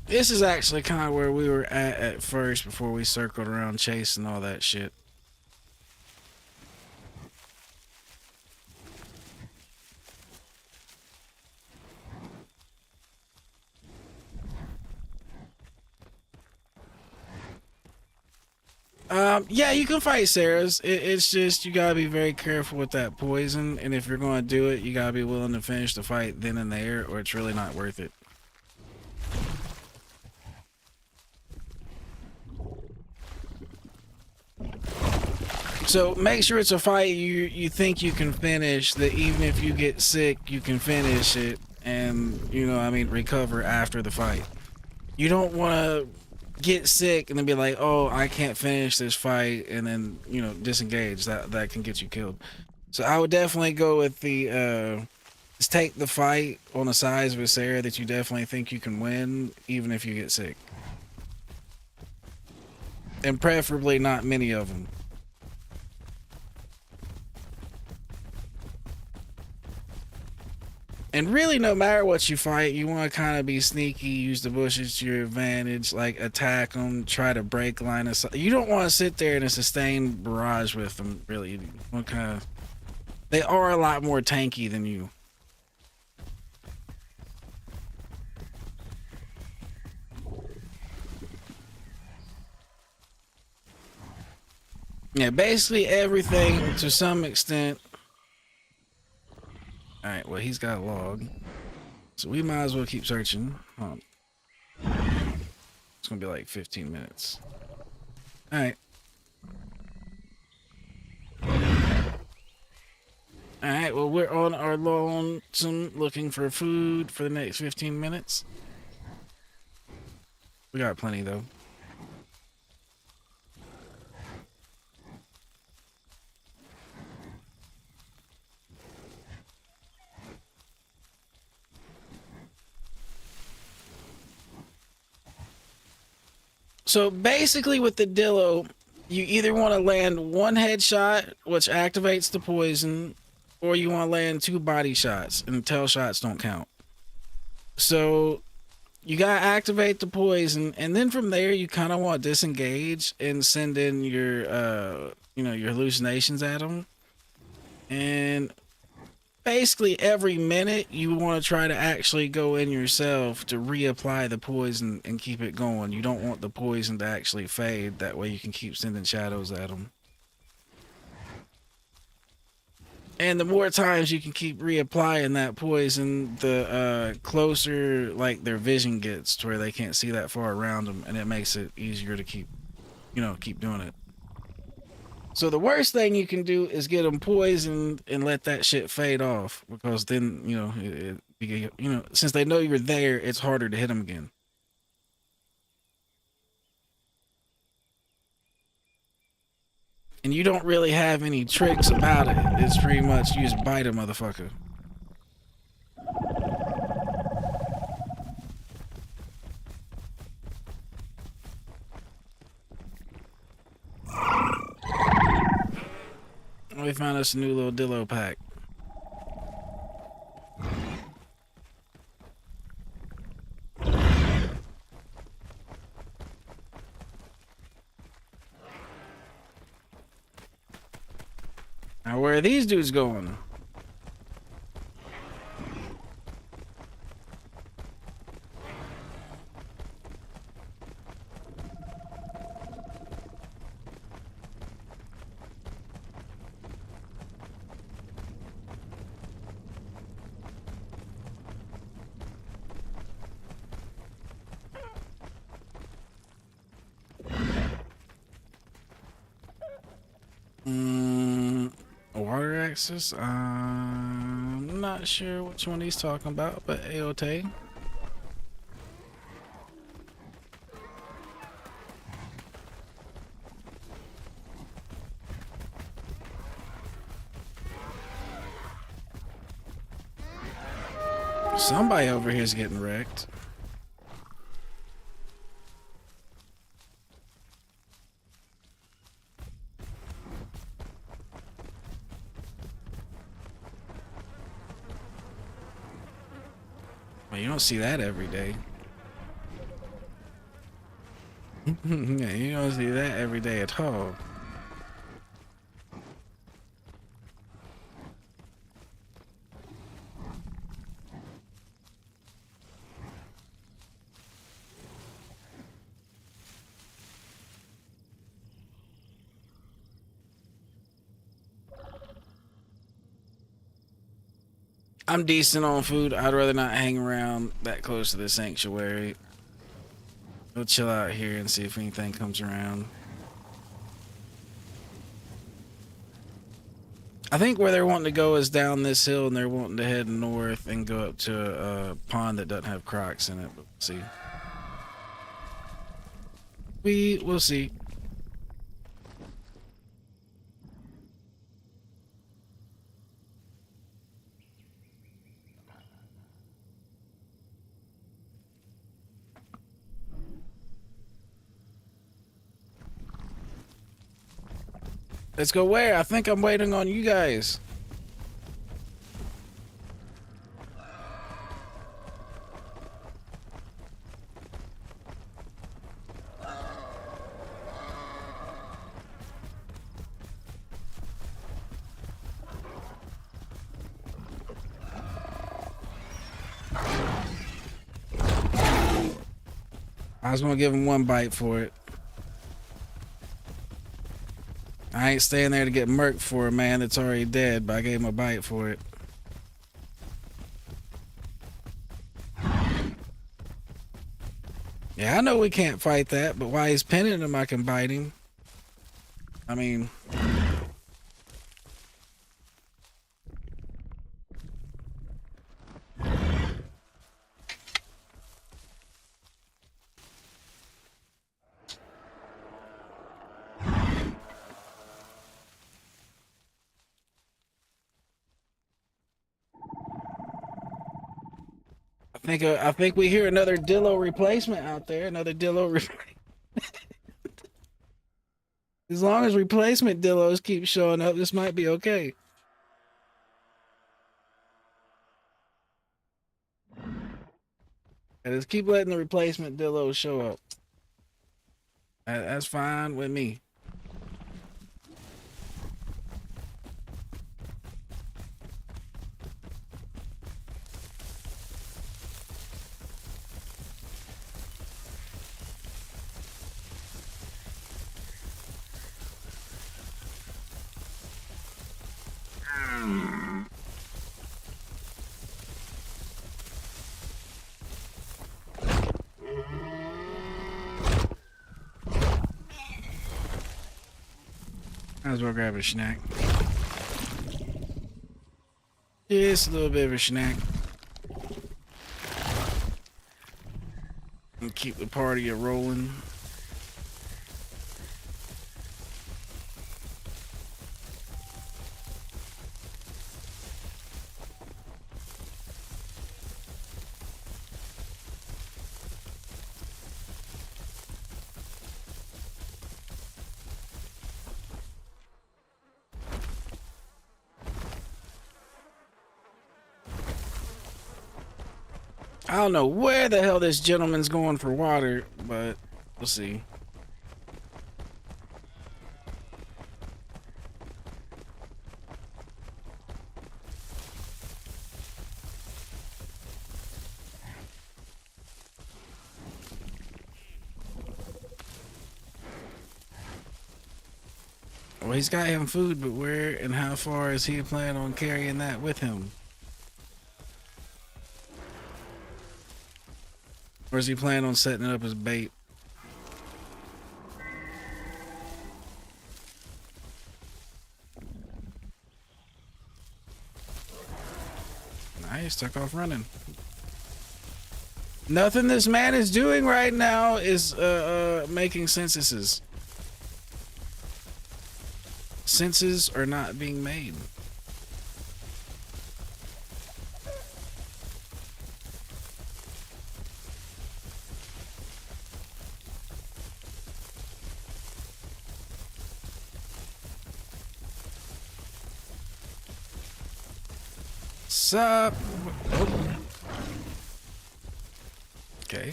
This is actually kind of where we were at first before we circled around chasing all that shit. Yeah, you can fight Sarah's. It's just you gotta be very careful with that poison, and if you're gonna do it, you gotta be willing to finish the fight then and there, or it's really not worth it. So make sure it's a fight you think you can finish. That even if you get sick, you can finish it, and recover after the fight. You don't want to get sick and then be like, oh, I can't finish this fight, and then disengage. That can get you killed. So I would definitely go with the just take the fight on the size of a Sarah that you definitely think you can win, even if you get sick, and preferably not many of them. And really, no matter what you fight, you want to kind of be sneaky, use the bushes to your advantage, like attack them, try to break line of sight. You don't want to sit there in a sustained barrage with them, really. You want kind of... They are a lot more tanky than you. Yeah, basically everything to some extent. Alright, well, he's got a log. So we might as well keep searching. It's gonna be like 15 minutes. Alright. Alright, well, we're on our lonesome looking for food for the next 15 minutes. We got plenty, though. So basically with the Dillo, you either want to land one headshot, which activates the poison, or you want to land 2 body shots, and tail shots don't count. So you gotta activate the poison, and then from there you kind of want to disengage and send in your your hallucinations at them. And basically every minute you want to try to actually go in yourself to reapply the poison and keep it going. You don't want the poison to actually fade. That way you can keep sending shadows at them. And the more times you can keep reapplying that poison, the closer like their vision gets to where they can't see that far around them, and it makes it easier to keep doing it. So the worst thing you can do is get them poisoned and let that shit fade off, because then since they know you're there, it's harder to hit them again. And you don't really have any tricks about it. It's pretty much you just bite a motherfucker. We found us a new little Dillo pack. Now where are these dudes going? Water access? I'm not sure which one he's talking about, but AOT. Somebody over here is getting wrecked. Well, you don't see that every day. Yeah, you don't see that every day at all. I'm decent on food. I'd rather not hang around that close to the sanctuary. We'll chill out here and see if anything comes around. I think where they're wanting to go is down this hill, and they're wanting to head north and go up to a pond that doesn't have crocs in it, but we'll see. We will see. Let's go where? I think I'm waiting on you guys. I was gonna give him one bite for it. I ain't staying there to get murked for a man that's already dead, but I gave him a bite for it. Yeah, I know we can't fight that, but while he's pinning him, I can bite him. I mean... I think we hear another Dillo replacement out there. Another Dillo replacement. As long as replacement Dillos keep showing up, this might be okay. And just keep letting the replacement Dillos show up. That's fine with me. Might as well grab a snack. Just a little bit of a snack. And keep the party rolling. I don't know where the hell this gentleman's going for water, but we'll see. Well, he's got him food, but where and how far is he planning on carrying that with him? Or is he planning on setting it up as bait? Nice, took off running. Nothing this man is doing right now is making censuses. Censuses are not being made. Sup? Oh. Okay.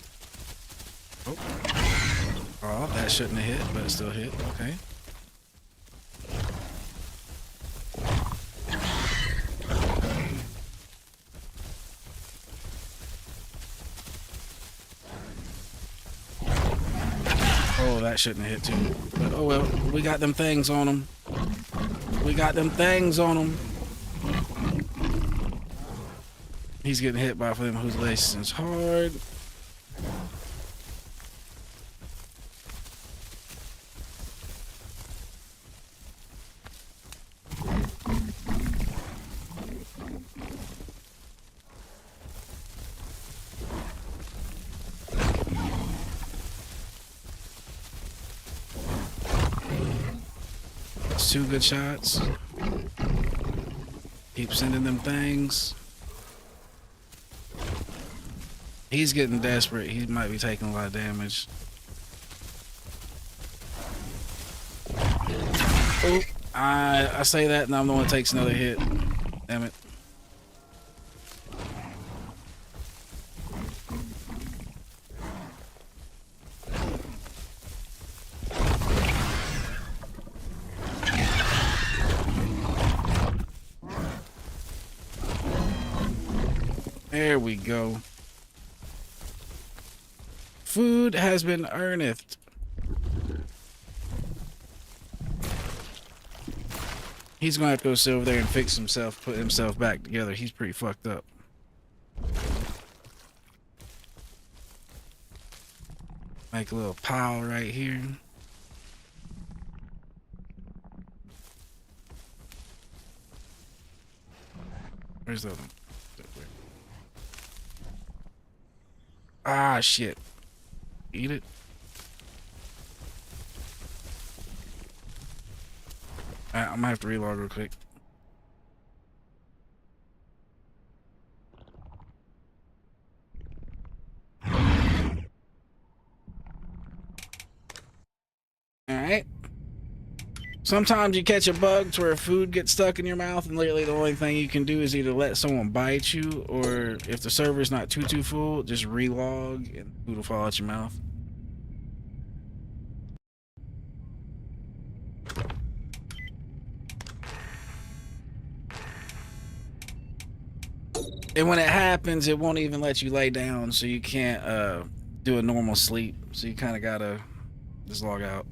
Oh. Oh, that shouldn't have hit, but it still hit. Okay. Oh, that shouldn't have hit too. But oh well, we got them things on them. We got them things on them. He's getting hit by them whose license hard. It's 2 good shots. Keep sending them things. He's getting desperate. He might be taking a lot of damage. Oh, I say that and I'm the one that takes another hit. Damn it. There we go. Food has been earned. He's gonna have to go sit over there and fix himself, put himself back together. He's pretty fucked up. Make a little pile right here. Where's the other one? Ah, shit. Eat it. Alright, I'm gonna have to reload real quick. Alright. Sometimes you catch a bug to where food gets stuck in your mouth, and literally the only thing you can do is either let someone bite you, or if the server's not too full, just relog and food will fall out your mouth. And when it happens, it won't even let you lay down, so you can't do a normal sleep. So you kind of gotta just log out.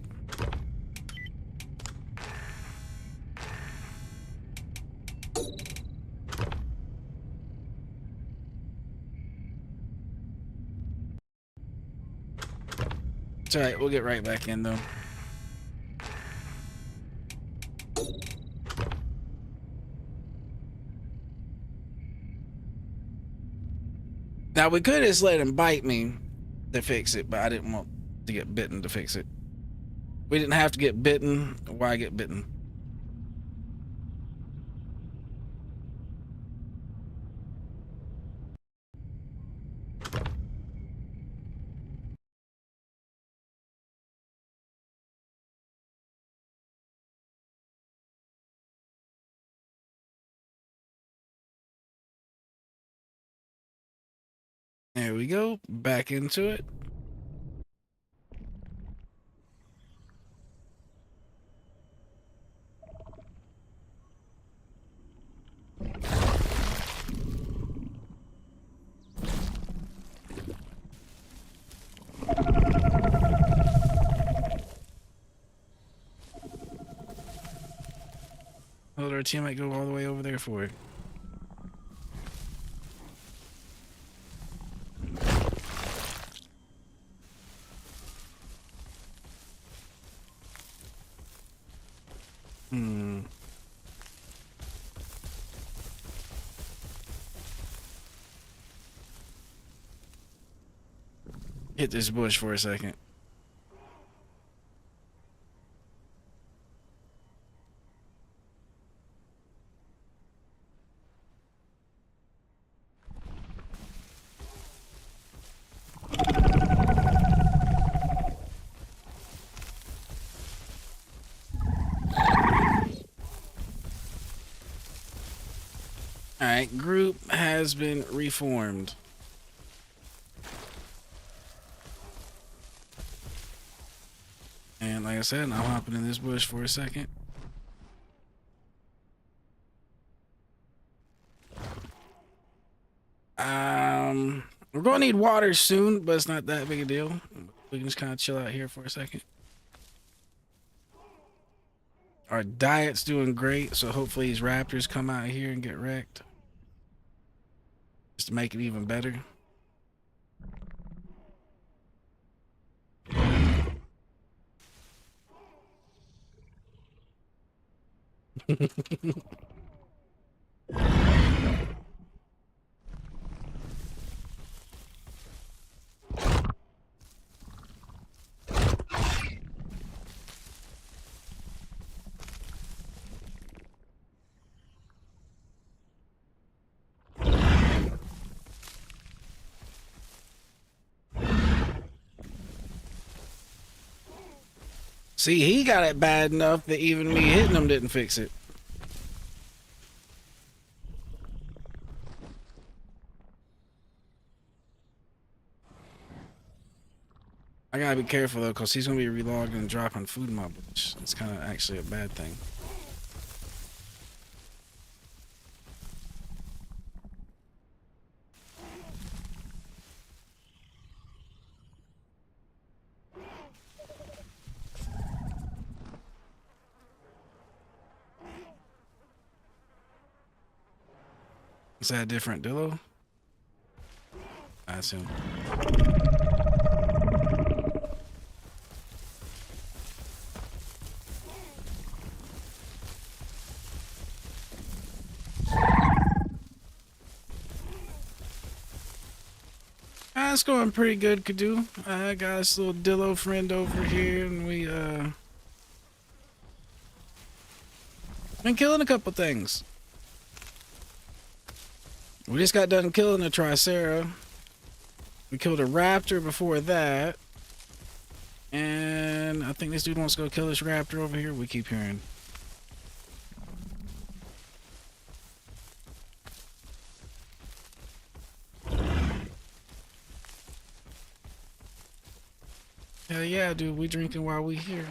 It's alright, we'll get right back in though. Now we could just let him bite me to fix it, but I didn't want to get bitten to fix it. We didn't have to get bitten. Why get bitten? There we go. Back into it. Well, our team might go all the way over there for it. hit this bush for a second. Alright, group has been reformed. And like I said, I'm hopping in this bush for a second. We're gonna need water soon, but it's not that big a deal. We can just kind of chill out here for a second. Our diet's doing great, so hopefully these raptors come out here and get wrecked. Just to make it even better. See, he got it bad enough that even me hitting him didn't fix it. I gotta be careful though, because he's gonna be relogging and dropping food in my bush. It's kind of actually a bad thing. Is that a different Dillo? I assume. It's going pretty good, Kadu. I got this little Dillo friend over here, and we been killing a couple things. We just got done killing a Tricera. We killed a raptor before that. And I think this dude wants to go kill this raptor over here. We keep hearing. Hell yeah, dude. We drinking while we here.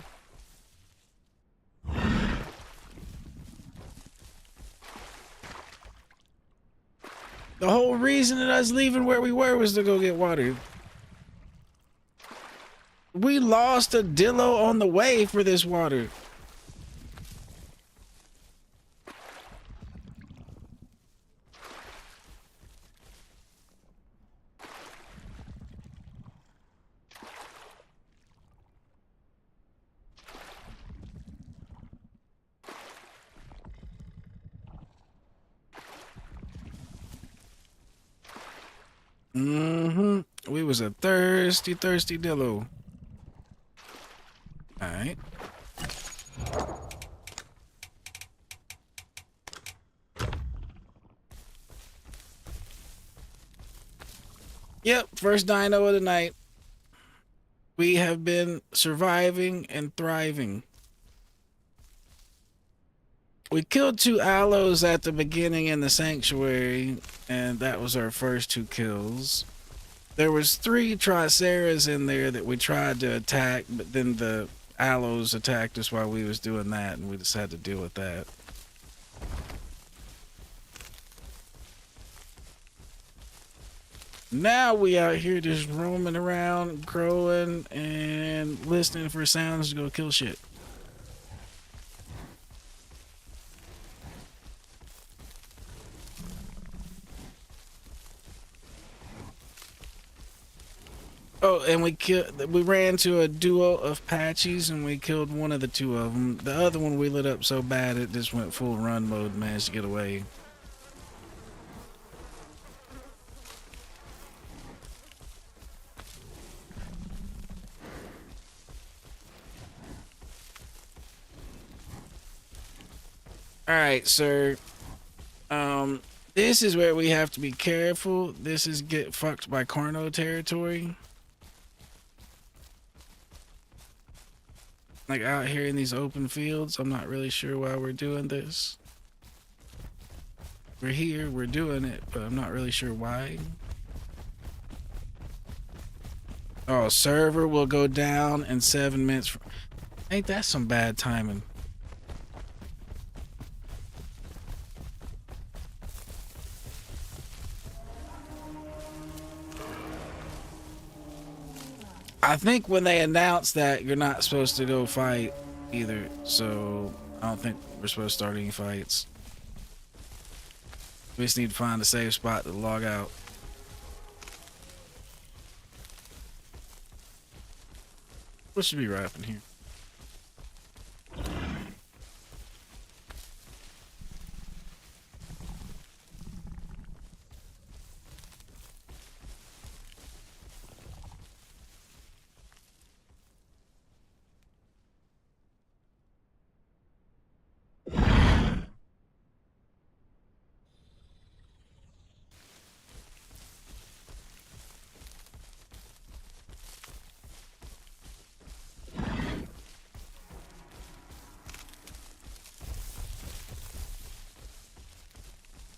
The whole reason of us leaving where we were was to go get water. We lost a Dillo on the way for this water. We was a thirsty Dillo. Alright. Yep, first dino of the night. We have been surviving and thriving. We killed 2 aloes at the beginning in the sanctuary, and that was our first 2 kills. There was 3 Triceras in there that we tried to attack, but then the aloes attacked us while we was doing that, and we just had to deal with that. Now we out here just roaming around, growing, and listening for sounds to go kill shit. Oh, and we ran to a duo of Patchies, and we killed one of the 2 of them. The other one we lit up so bad it just went full run mode and managed to get away. All right, sir. This is where we have to be careful. This is get fucked by Carno territory. Like out here in these open fields, I'm not really sure why we're doing this. We're here, we're doing it, but I'm not really sure why. Oh, server will go down in 7 minutes. Ain't that some bad timing? I think when they announced that, you're not supposed to go fight either, so I don't think we're supposed to start any fights. We just need to find a safe spot to log out. What should be right up in here?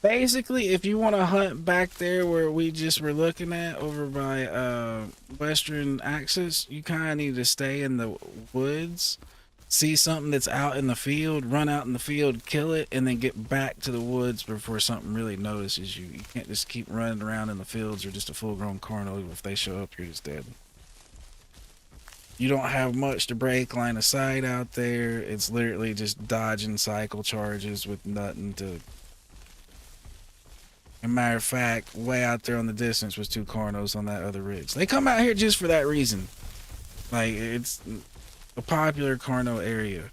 Basically, if you want to hunt back there where we just were looking at over by Western Axis, you kind of need to stay in the woods, see something that's out in the field, run out in the field, kill it, and then get back to the woods before something really notices you. You can't just keep running around in the fields or just a full-grown Carno. If they show up, you're just dead. You don't have much to break line of sight out there. It's literally just dodging cycle charges with nothing to... As a matter of fact, way out there on the distance was 2 Carnos on that other ridge. They come out here just for that reason. Like, it's a popular Carno area.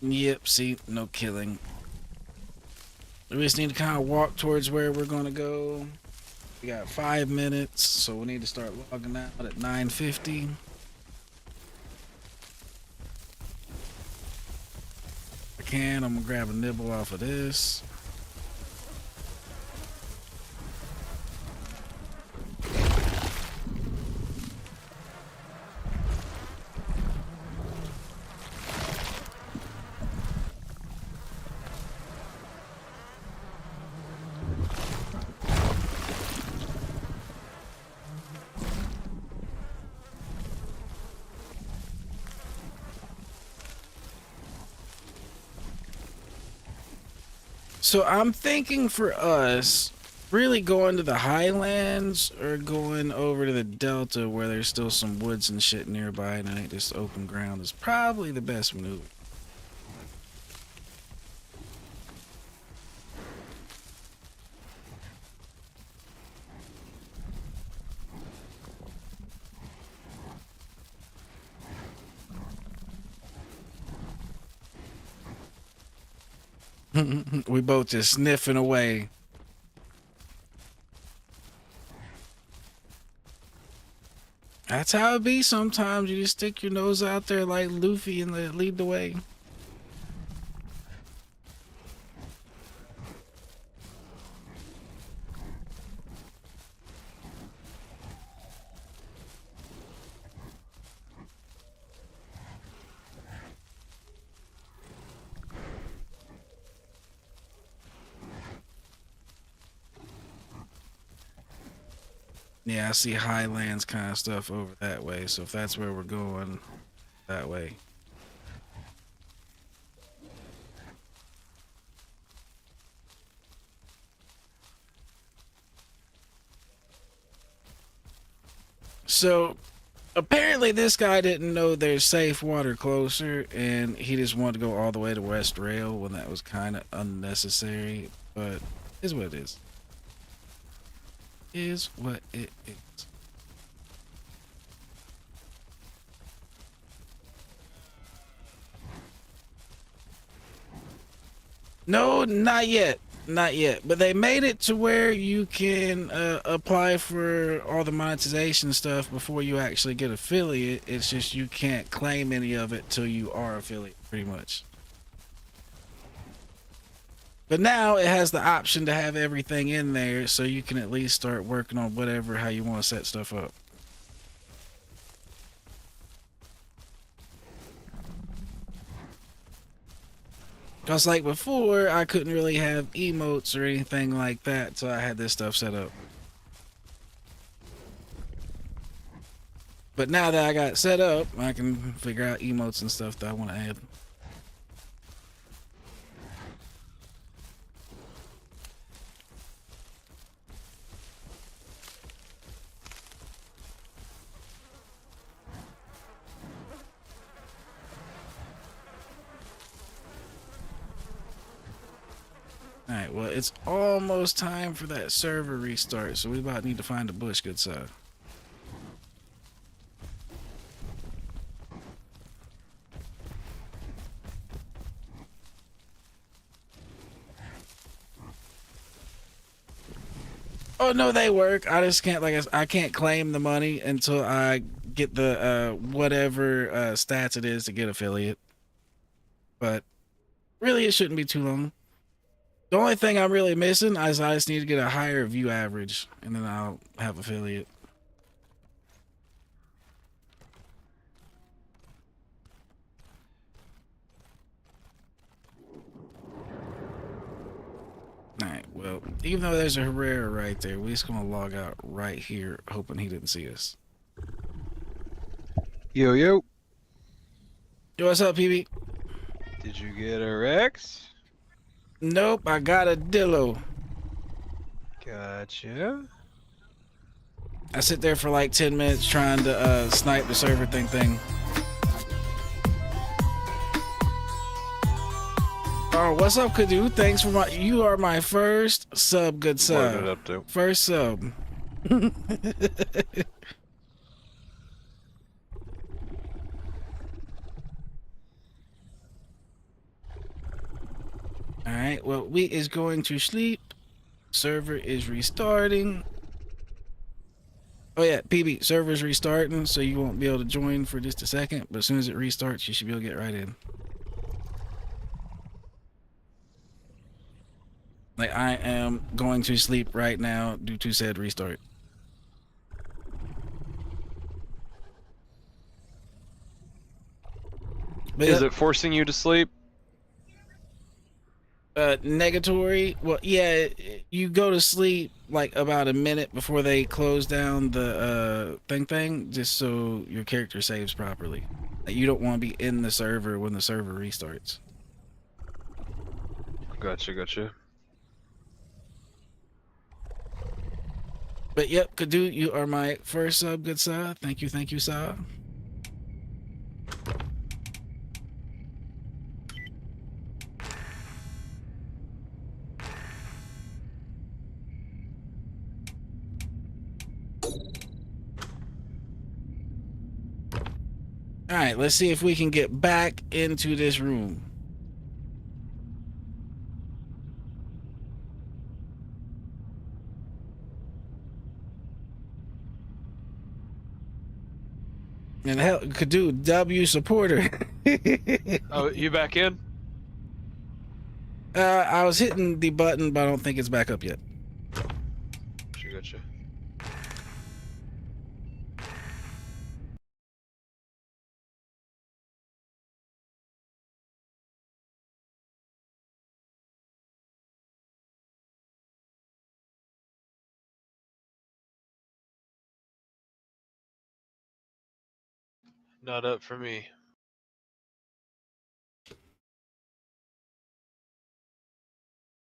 Yep, see, no killing. We just need to kind of walk towards where we're going to go. We got 5 minutes, so we need to start logging out at 9:50. If I can, I'm going to grab a nibble off of this. So I'm thinking for us, really going to the highlands or going over to the delta where there's still some woods and shit nearby and it ain't just open ground is probably the best maneuver. We both just sniffing away. That's how it be sometimes. You just stick your nose out there like Luffy and lead the way. Yeah, I see highlands kind of stuff over that way. So if that's where we're going, that way. So apparently this guy didn't know there's safe water closer and he just wanted to go all the way to West Rail when that was kind of unnecessary, but it is what it is. Is what it is. No, not yet. Not yet. But they made it to where you can apply for all the monetization stuff before you actually get affiliate. It's just you can't claim any of it till you are affiliate, pretty much. But now it has the option to have everything in there so you can at least start working on whatever, how you want to set stuff up. Because like before, I couldn't really have emotes or anything like that until I had this stuff set up. But now that I got it set up, I can figure out emotes and stuff that I want to add. Alright, well, it's almost time for that server restart, so we about need to find a bush, good sir. Oh no, they work. I just can't I can't claim the money until I get the whatever stats it is to get affiliate. But really, it shouldn't be too long. The only thing I'm really missing is I just need to get a higher view average, and then I'll have affiliate. Alright, well, even though there's a Herrera right there, we're just gonna log out right here, hoping he didn't see us. Yo, yo. Yo, what's up, PB? Did you get a Rex? Nope, I got a Dillo. Gotcha. I sit there for like 10 minutes trying to snipe the server thing. Oh, what's up, Kadu? Thanks for you are my first sub, good sub. What it up to? First sub. Alright, well, we is going to sleep. Server is restarting. Oh yeah, PB, server's restarting, so you won't be able to join for just a second, but as soon as it restarts, you should be able to get right in. Like, I am going to sleep right now due to said restart. But Is it forcing you to sleep? Negatory. Well, yeah, you go to sleep like about a minute before they close down the thing, just so your character saves properly. Like, you don't want to be in the server when the server restarts. Gotcha, gotcha. But yep, Kadu, you are my first sub, good sir. Thank you, sir. All right, let's see if we can get back into this room. And hell, Kadu, W supporter. Oh, you back in? I was hitting the button, but I don't think it's back up yet. Gotcha. Not up for me.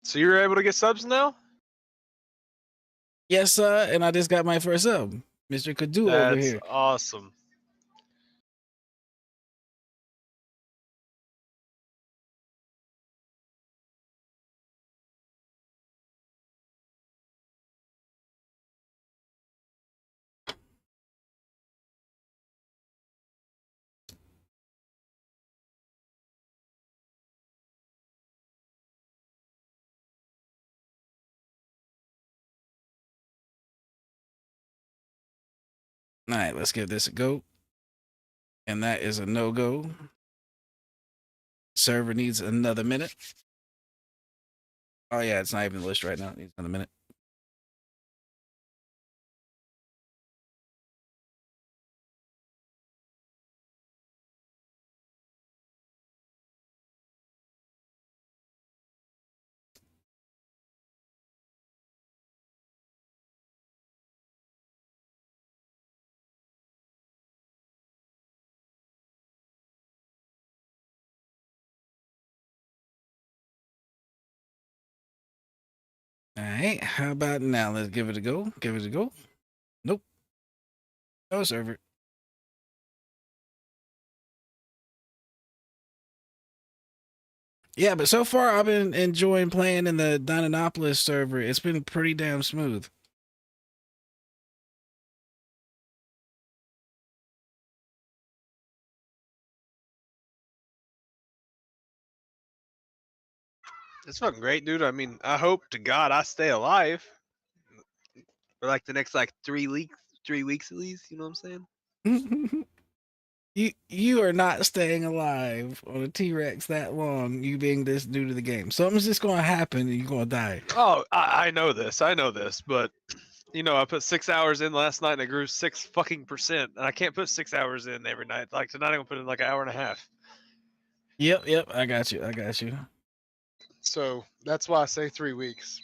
So you're able to get subs now? Yes, sir, and I just got my first sub, Mr. Kadu over That's here. awesome. All right, let's give this a go. And that is a no-go. Server needs another minute. Oh yeah, it's not even the list right now. It needs another minute. All right, how about now? Let's give it a go. Give it a go. Nope. No server. Yeah, but so far I've been enjoying playing in the Dinonopolis server. It's been pretty damn smooth. It's fucking great, dude. I mean, I hope to God I stay alive for like the next like 3 weeks, 3 weeks at least. You know what I'm saying? You are not staying alive on a T-Rex that long, you being this new to the game. Something's just gonna happen and you're gonna die. Oh, I know this. I know this, but you know, I put 6 hours in last night and it grew 6% and I can't put 6 hours in every night. Like tonight, I'm gonna put in like an hour and a half. Yep, I got you. I got you. So that's why I say 3 weeks.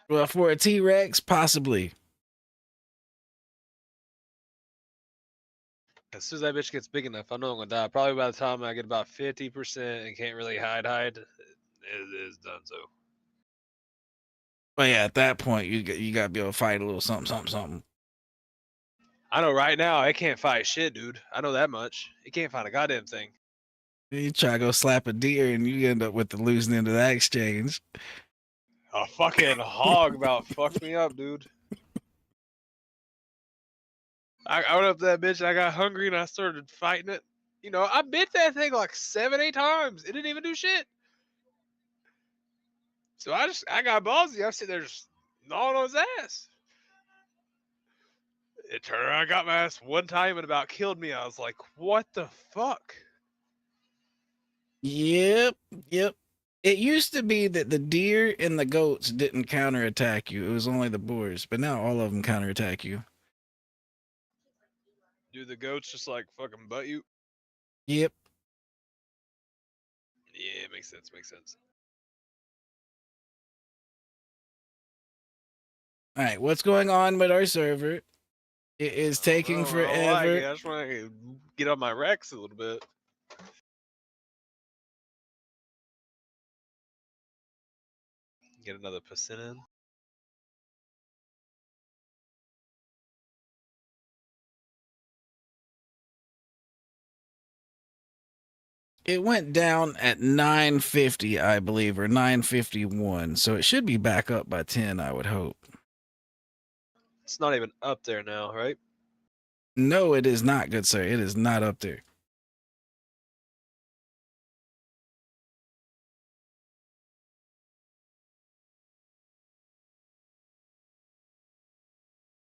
Well, for a T-Rex, possibly. As soon as that bitch gets big enough, I know I'm gonna die. Probably by the time I get about 50% and can't really hide, it is done. So But yeah, at that point, you gotta be able to fight a little something. I know right now it can't fight shit, dude. I know that much. It can't fight a goddamn thing. You try to go slap a deer and you end up with the losing end of that exchange. A fucking hog about fucked me up, dude. I went up to that bitch and I got hungry and I started fighting it. You know, I bit that thing like 7, 8 times. It didn't even do shit. So I got ballsy. I was sitting there just gnawing on his ass. It turned around, got my ass one time and about killed me. I was like, what the fuck? Yep. It used to be that the deer and the goats didn't counterattack you. It was only the boars, but now all of them counterattack you. Do the goats just like fucking butt you? Yep. Yeah, it makes sense. Makes sense. All right, what's going on with our server? It is taking I don't like forever. it. I just want to get on my Rex a little bit. Get another percent in. It went down at 950, I believe, or 951. So it should be back up by 10, I would hope. It's not even up there now, right? No, it is not, good sir. It is not up there.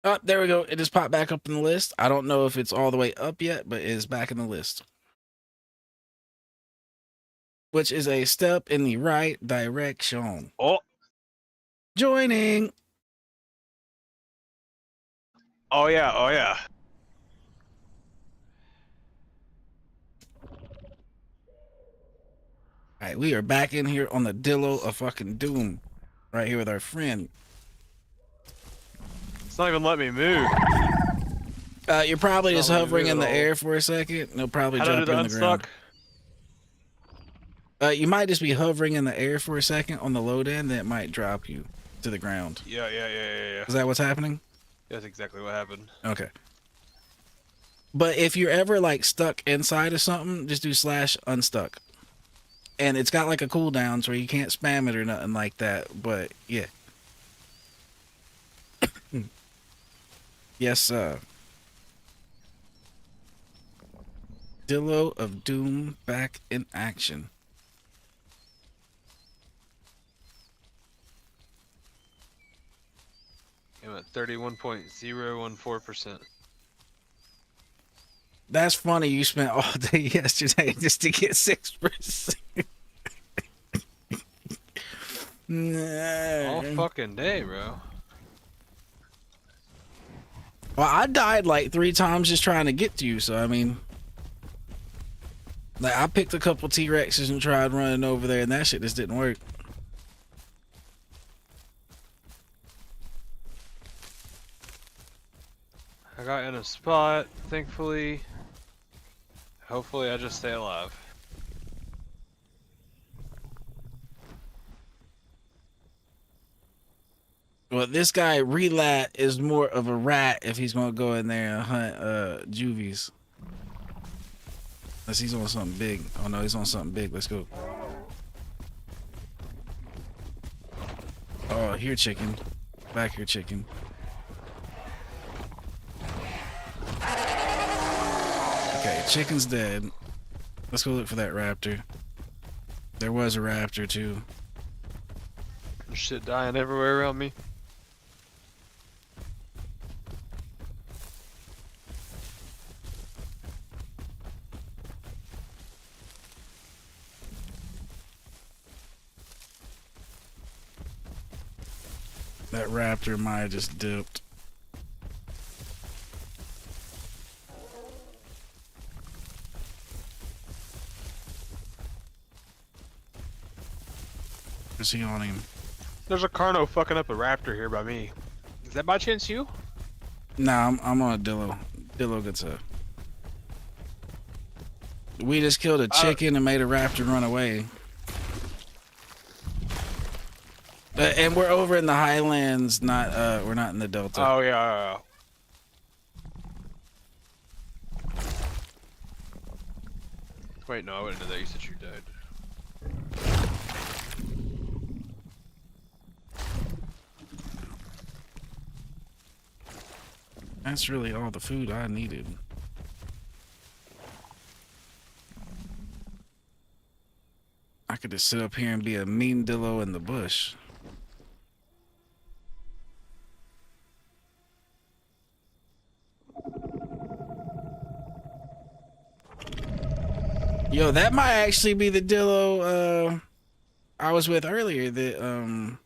Oh, there we go. It just popped back up in the list. I don't know if it's all the way up yet, but it is back in the list. Which is a step in the right direction. Oh, Joining. oh yeah, oh yeah. All right, we are back in here on the Dillo of fucking Doom. Right here with our friend. It's not even letting me move. You're probably It's just not letting me hovering move in the at all. air for a second. They'll probably How do I drop do you the on the ground. unstuck? You might just be hovering in the air for a second on the load end. That might drop you to the ground. Yeah. Is that what's happening? That's exactly what happened. Okay. But if you're ever like stuck inside of something, just do /unstuck. And it's got like a cooldown so you can't spam it or nothing like that. But yeah. Yes, Dillo of Doom back in action. Damn at 31.014%. That's funny. You spent all day yesterday just to get 6%. All Nah. fucking day, bro. Well, I died like 3 times just trying to get to you. So I mean, like I picked a couple T-Rexes and tried running over there, and that shit just didn't work. I got in a spot, thankfully. Hopefully I just stay alive. Well, this guy Relat is more of a rat if he's gonna go in there and hunt juvies. Unless he's on something big. Oh no, he's on something big. Let's go. Oh, here, chicken. Back here, chicken. Okay, chicken's dead. Let's go look for that raptor. There was a raptor too. There's shit dying everywhere around me. That raptor might have just dipped. Is he on him? There's a Carno fucking up a raptor here by me. Is that by chance you? Nah, I'm on a Dillo. Dillo gets up. We just killed a chicken and made a raptor run away. And we're over in the highlands, not we're not in the delta. Oh yeah. Wait, no, I wouldn't know that. You said you died. That's really all the food I needed. I could just sit up here and be a mean Dillo in the bush. Yo, that might actually be the Dillo I was with earlier that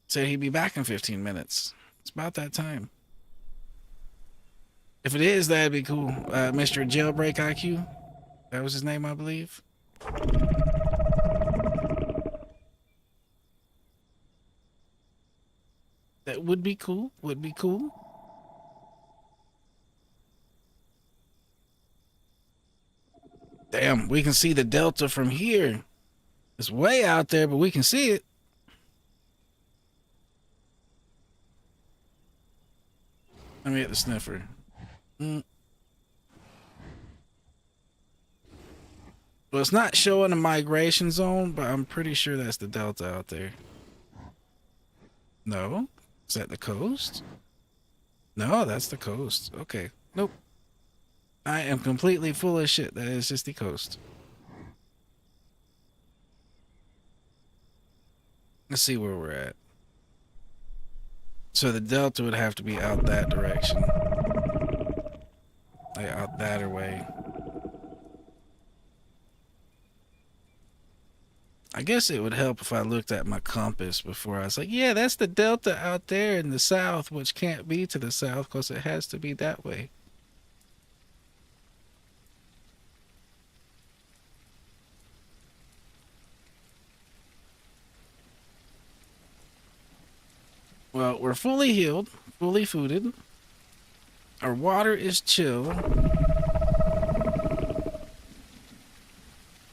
said he'd be back in 15 minutes. It's about that time. If it is, that'd be cool. Mr. Jailbreak IQ. That was his name, I believe. That would be cool. Would be cool. Damn, we can see the delta from here. It's way out there, but we can see it. Let me get the sniffer. Well, it's not showing a migration zone, but I'm pretty sure that's the delta out there. No? Is that the coast? No, that's the coast. Okay. Nope. I am completely full of shit. That is just the coast. Let's see where we're at. So the delta would have to be out that direction. Like out that way. I guess it would help if I looked at my compass before I was like, yeah, that's the delta out there in the south, which can't be to the south because it has to be that way. Well, we're fully healed, fully fooded. Our water is chill.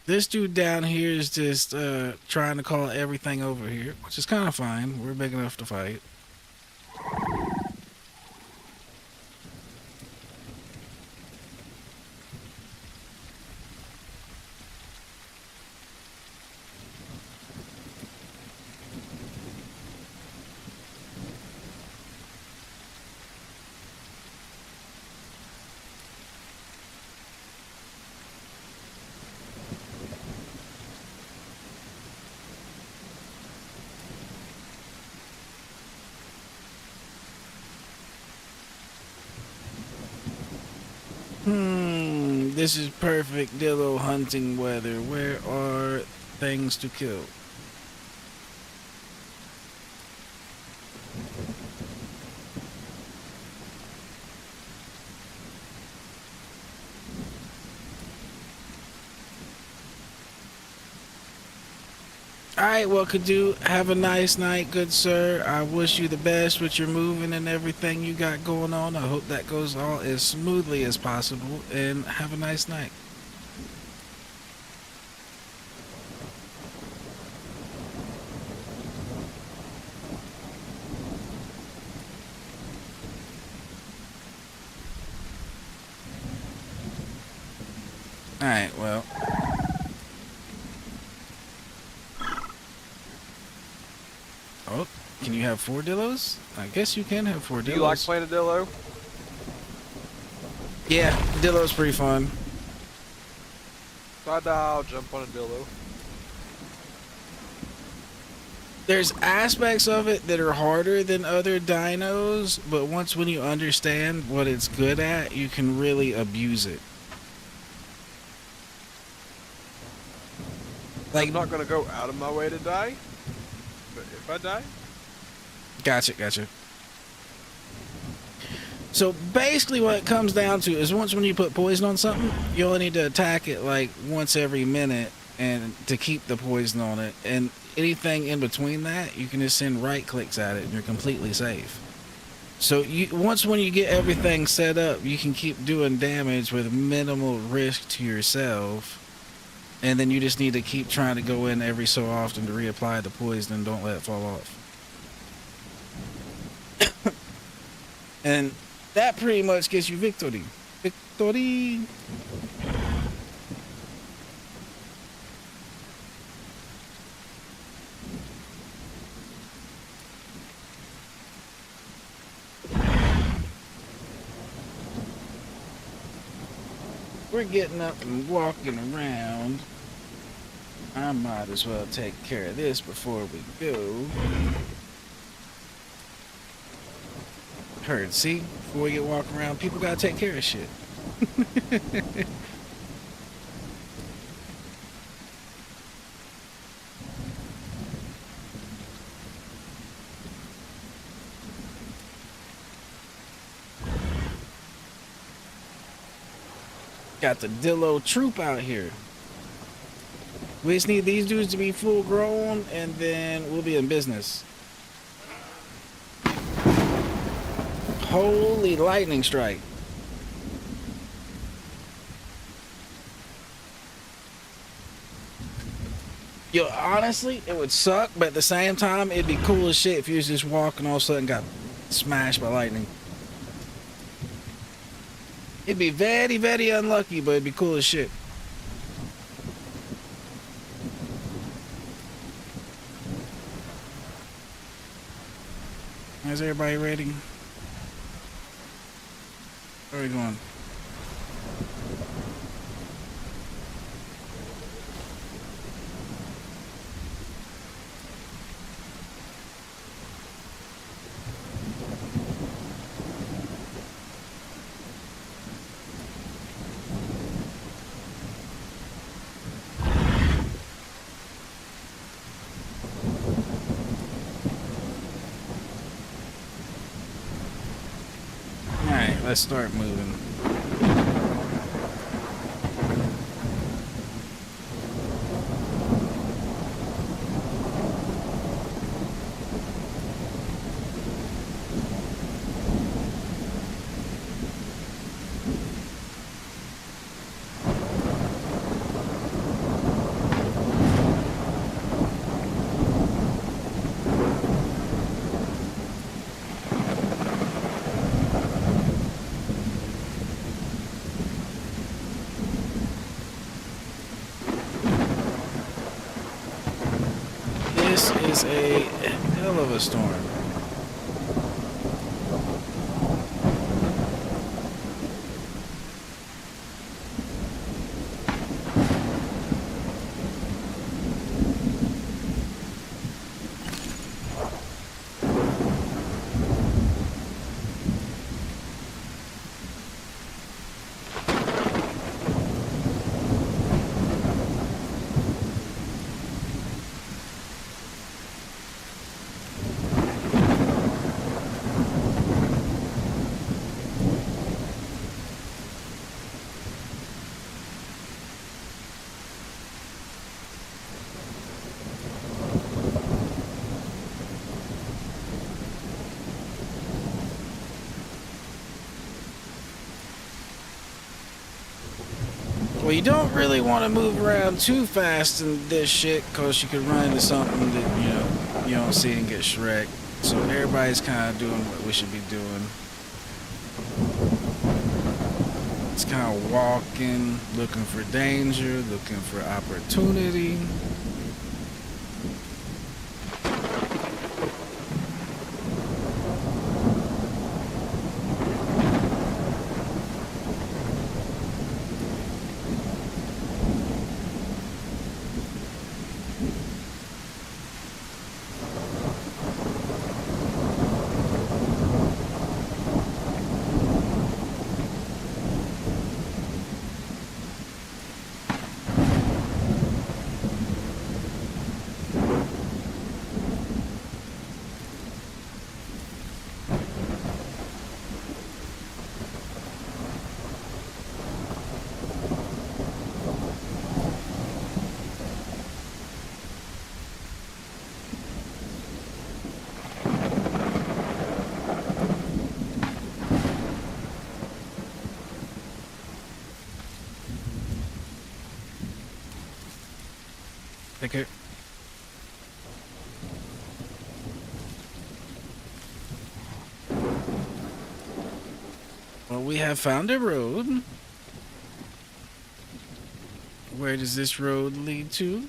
This dude down here is just trying to call everything over here, which is kind of fine. We're big enough to fight. This is perfect dillo hunting weather. Where are things to kill? Alright, well, Kadu, have a nice night, good sir. I wish you the best with your moving and everything you got going on. I hope that goes all as smoothly as possible, and have a nice night. Alright, well. Oh, can you have 4 dillos? I guess you can have 4 dillos. Do you like playing a dillo? Yeah, dillo's pretty fun. If I die, I'll jump on a dillo. There's aspects of it that are harder than other dinos, but when you understand what it's good at, you can really abuse it. Like, I'm not gonna go out of my way to die, but if I die, Gotcha. So basically what it comes down to is when you put poison on something, you only need to attack it like once every minute and to keep the poison on it. And anything in between that, you can just send right clicks at it and you're completely safe. So when you get everything set up, you can keep doing damage with minimal risk to yourself. And then you just need to keep trying to go in every so often to reapply the poison and don't let it fall off. And that pretty much gets you victory. Victory! We're getting up and walking around. I might as well take care of this before we go. Heard, see? Before we get walking around, people gotta take care of shit. Got the Dillo troop out here. We just need these dudes to be full grown and then we'll be in business. Holy lightning strike. Yo, honestly, it would suck, but at the same time, it'd be cool as shit if you was just walking all of a sudden got smashed by lightning. It'd be very, very unlucky, but it'd be cool as shit. Is everybody ready? Where are we going? Alright, let's start moving. This is a hell of a storm. Well, you don't really want to move around too fast in this shit, cause you could run into something that you don't see and get shreked. So everybody's kind of doing what we should be doing. It's kind of walking, looking for danger, looking for opportunity. Okay. Well, we have found a road. Where does this road lead to?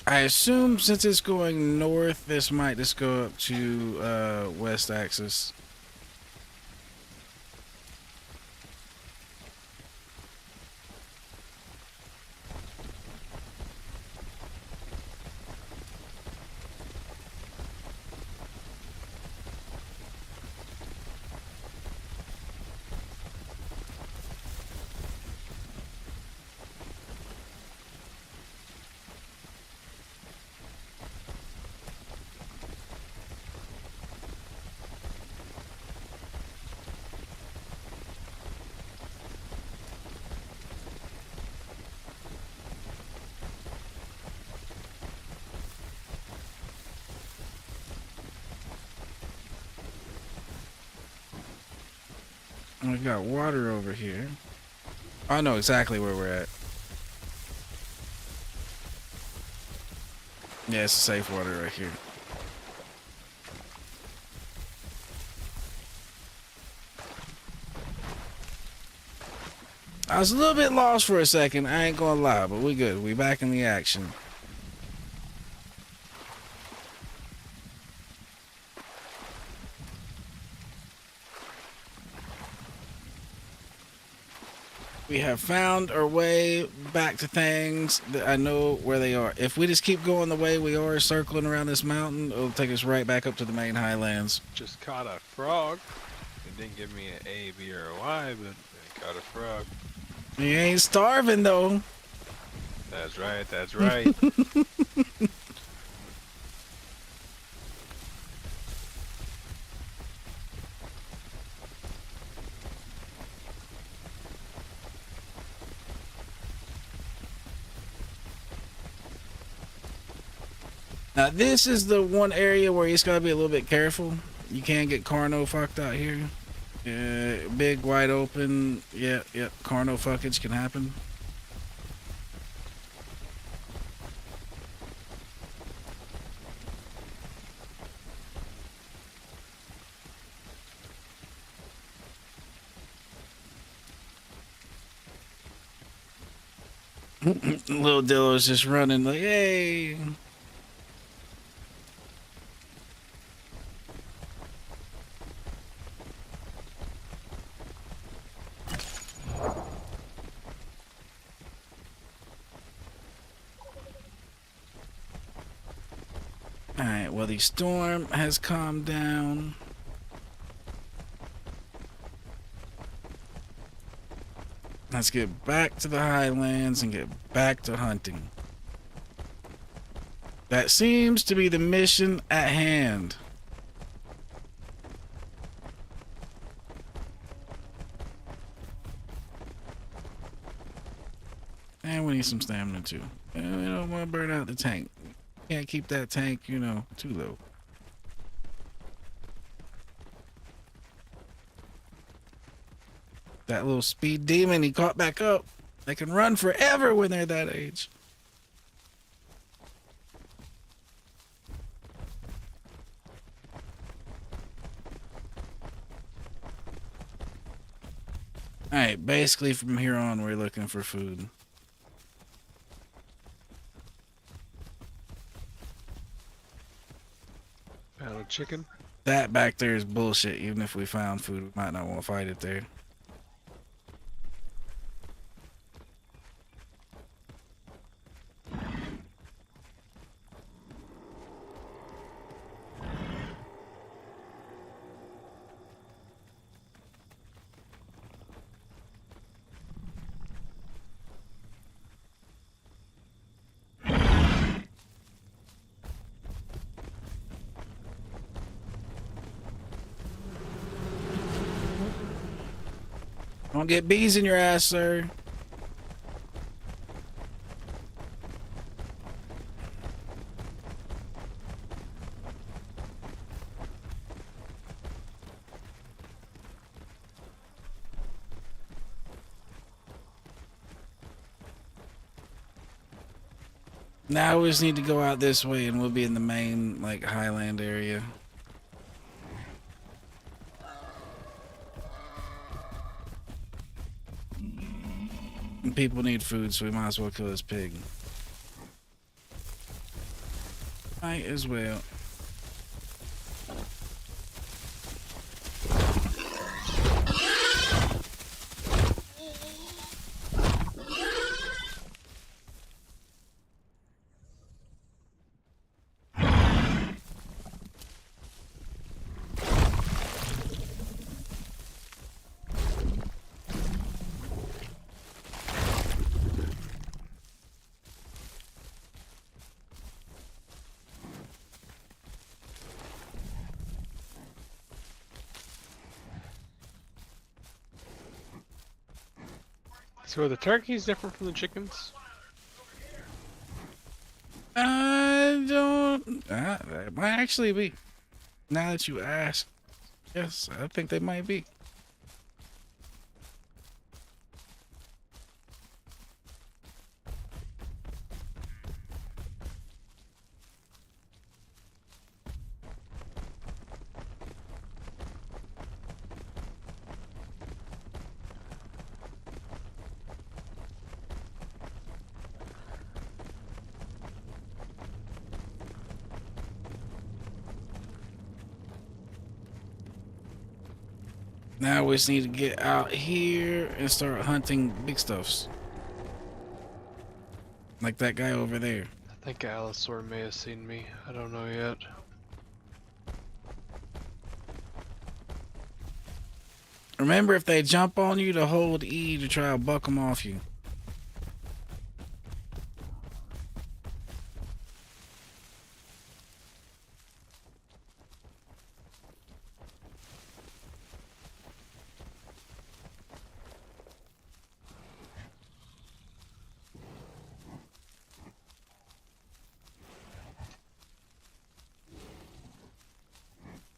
I assume since it's going north, this might just go up to west axis. We got water over here. I know exactly where we're at. Yeah, it's safe water right here. I was a little bit lost for a second, I ain't gonna lie, but we good. We back in the action. We have found our way back to things that I know where they are. If we just keep going the way we are, circling around this mountain, it'll take us right back up to the main highlands. Just caught a frog. It didn't give me an A, B, or a Y, but I caught a frog. You ain't starving though. That's right, that's right. Now this is the one area where you just gotta be a little bit careful. You can't get carno fucked out here. Big wide open. Yeah, carno fuckage can happen. Little Dillo's just running like, hey. Alright, well, the storm has calmed down. Let's get back to the highlands and get back to hunting. That seems to be the mission at hand. And we need some stamina too. And we don't want to burn out the tank. Can't keep that tank, you know, too low. That little speed demon, he caught back up. They can run forever when they're that age. Alright, basically from here on, we're looking for food. Pound of chicken. That back there is bullshit. Even if we found food, we might not want to fight it there. Don't get bees in your ass, sir. Now we just need to go out this way and we'll be in the main, like, highland area. And people need food, so we might as well kill this pig. Might as well. So are the turkeys different from the chickens? I don't. That might actually be. Now that you ask, yes, I think they might be. Now we just need to get out here and start hunting big stuffs. Like that guy over there. I think Allosaur may have seen me. I don't know yet. Remember, if they jump on you, to hold E to try to buck them off you.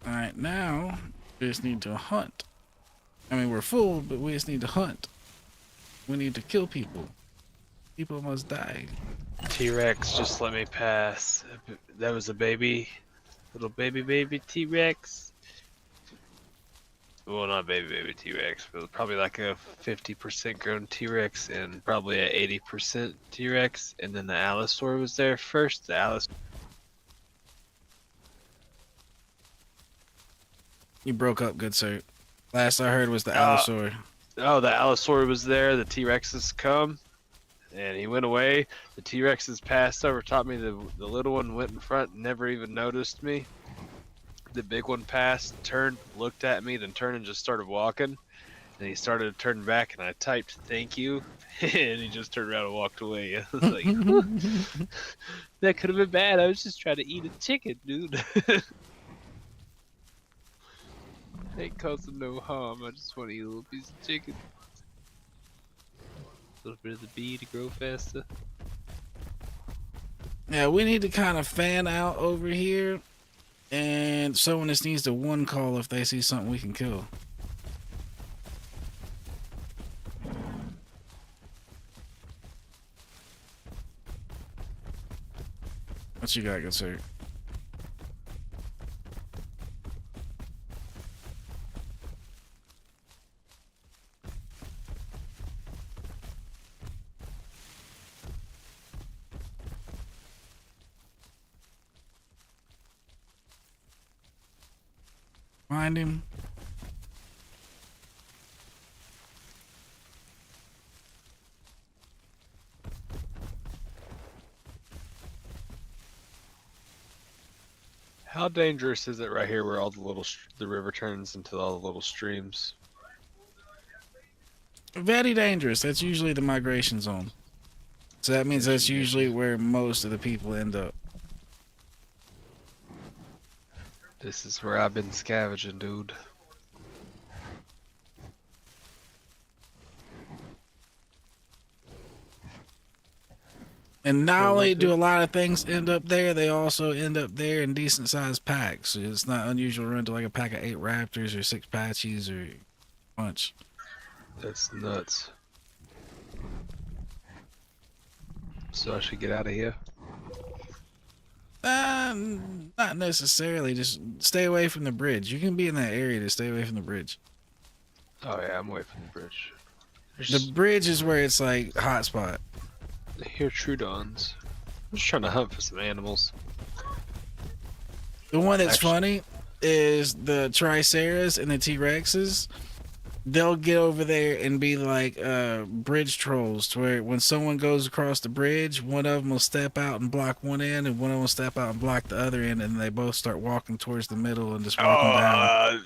Alright, now we just need to hunt. I mean, we're full, but we just need to hunt. We need to kill people. People must die. T-Rex, just let me pass. That was a baby. Little baby T-Rex. Well, not baby T-Rex, but probably like a 50% grown T-Rex and probably a 80% T-Rex. And then the Allosaur was there first. The Allosaur. You broke up, good sir. Last I heard was the Allosaur. Oh, the Allosaur was there. The T-Rexes come. And he went away. The T-Rexes passed over, taught me the little one went in front, never even noticed me. The big one passed, turned, looked at me, then turned and just started walking. And he started to turn back, and I typed "thank you," and he just turned around and walked away. I was like, that could have been bad. I was just trying to eat a chicken, dude. Ain't causing no harm. I just want to eat a little piece of chicken. a little bit of the bee to grow faster. Yeah, we need to kind of fan out over here, and someone just needs to one call if they see something we can kill. What you got, good sir? Find him. How dangerous is it right here where all the river turns into all the little streams? Very dangerous. That's usually the migration zone. So that means that's usually where most of the people end up. This is where I've been scavenging, dude. And not only do a lot of things end up there, they also end up there in decent sized packs. So it's not unusual to run to like a pack of 8 raptors or 6 patchies or a bunch. That's nuts. So I should get out of here? Not necessarily. Just stay away from the bridge. You can be in that area to stay away from the bridge. Oh yeah, I'm away from the bridge. The bridge is where it's like hotspot. I hear Trudons. I'm just trying to hunt for some animals. The one that's Actually- funny is the Triceras and the T-Rexes. They'll get over there and be like bridge trolls, to where when someone goes across the bridge, one of them will step out and block one end, and one of them will step out and block the other end, and they both start walking towards the middle and just walking down.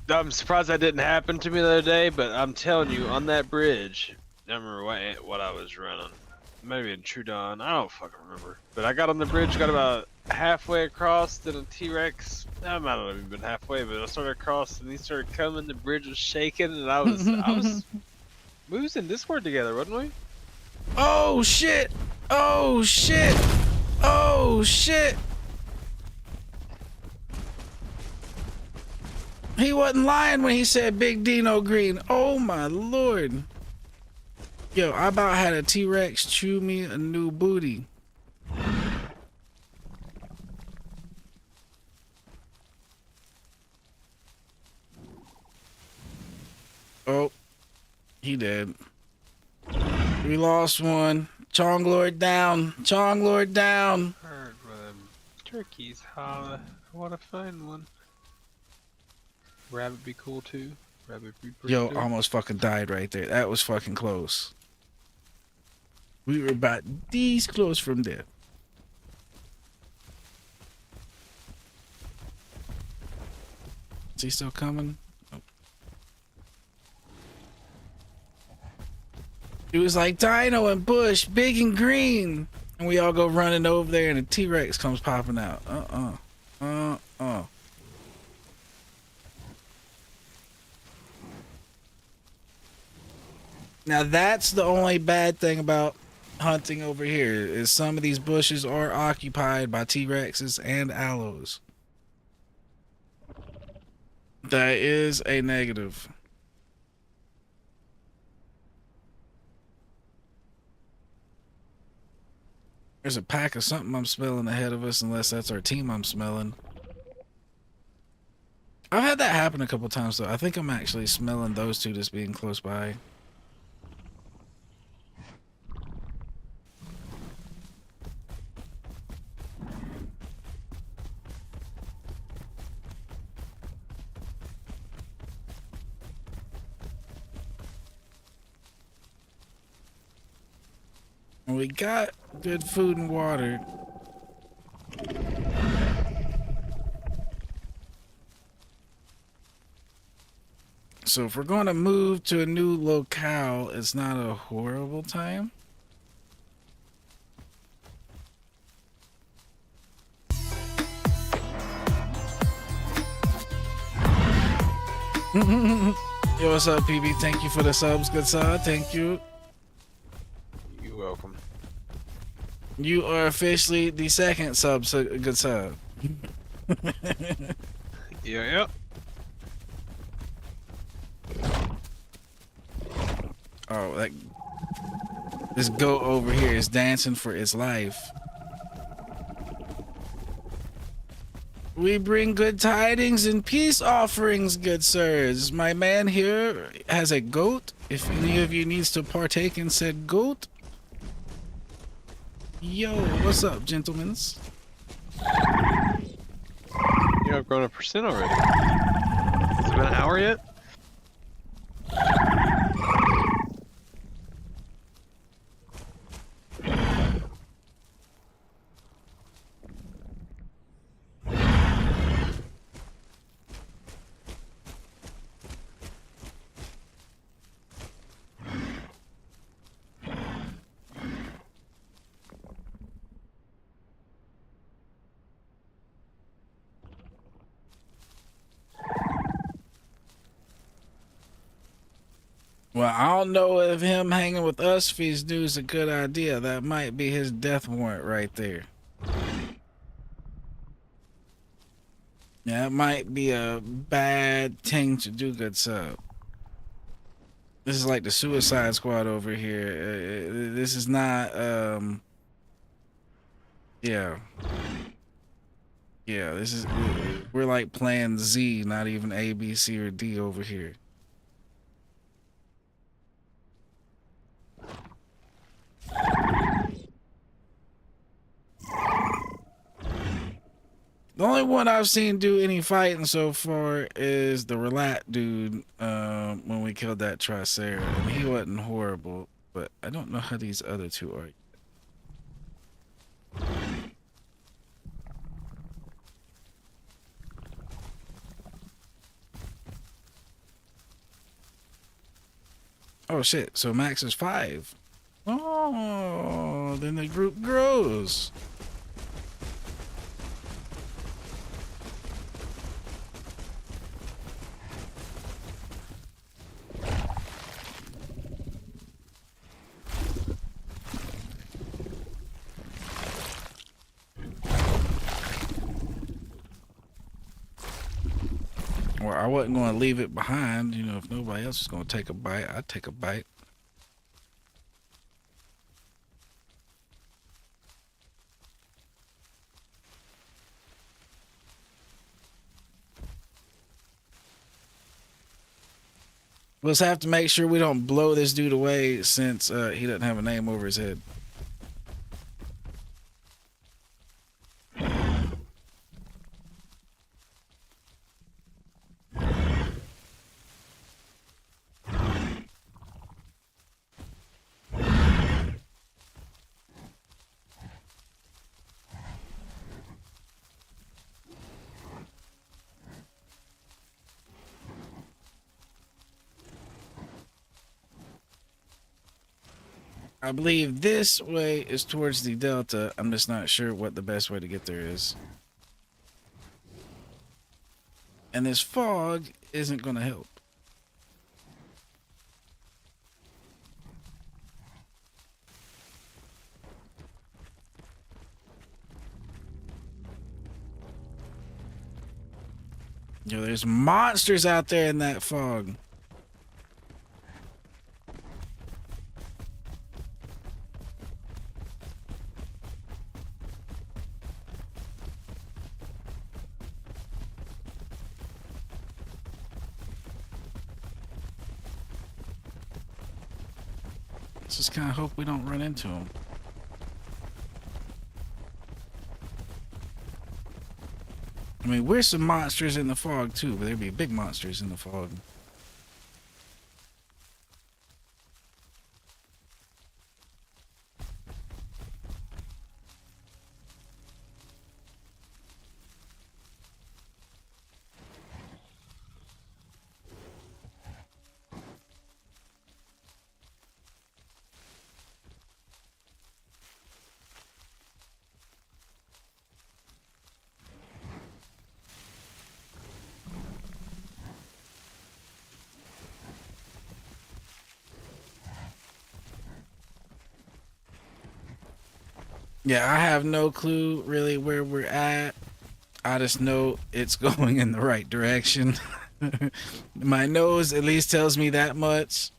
I'm surprised that didn't happen to me the other day, but I'm telling you, on that bridge, I remember what I was running. Maybe in Trudon, I don't fucking remember. But I got on the bridge, got about halfway across, then a T-Rex. I might not have even been halfway, but I started across, and he started coming. The bridge was shaking, and I was we was in Discord together, wasn't we? Oh shit! Oh shit! Oh shit! He wasn't lying when he said Big Dino Green. Oh my lord! Yo, I about had a T-Rex chew me a new booty. Oh, he dead. We lost one. Chong Lord down. Chong Lord down. Heard one. Turkeys holla. I wanna find one. Rabbit be cool too. Rabbit be pretty Yo, dope. almost fucking died right there. That was fucking close. We were about these close from death. Is he still coming? Oh. It was like Dino and Bush, big and green. And we all go running over there and a T-Rex comes popping out. Now that's the only bad thing about hunting over here, is some of these bushes are occupied by T-Rexes and aloes. That is a negative. There's a pack of something I'm smelling ahead of us, unless that's our team I'm smelling. I've had that happen a couple times though. I think I'm actually smelling those two just being close by. We got good food and water. So if we're going to move to a new locale, it's not a horrible time. Yo, what's up, PB? Thank you for the subs, good sub. Thank you. You are officially the second good sub. Yeah. Oh, like this goat over here is dancing for its life. We bring good tidings and peace offerings, good sirs. My man here has a goat. If any of you needs to partake in said goat, yo, what's up, gentlemen? You have grown 1% already. Has it been an hour yet? Well, I don't know if him hanging with us if he's new is a good idea. That might be his death warrant right there. Yeah, it might be a bad thing to do, good sub. This is like the Suicide Squad over here. This is not, yeah. Yeah, this is, we're like Plan Z, not even A, B, C, or D over here. The only one I've seen do any fighting so far is the Relat dude when we killed that Tricera. And he wasn't horrible, but I don't know how these other two are. Oh shit, so Max is 5. Oh, then the group grows. Well, I wasn't going to leave it behind. You know, if nobody else is going to take a bite, I'd take a bite. We'll just have to make sure we don't blow this dude away since he doesn't have a name over his head. I believe this way is towards the Delta. I'm just not sure what the best way to get there is. And this fog isn't going to help. Yo, there's monsters out there in that fog. Let's just kind of hope we don't run into them. I mean, we're some monsters in the fog too, but there'd be big monsters in the fog. Yeah, I have no clue really where we're at. I just know it's going in the right direction. My nose at least tells me that much.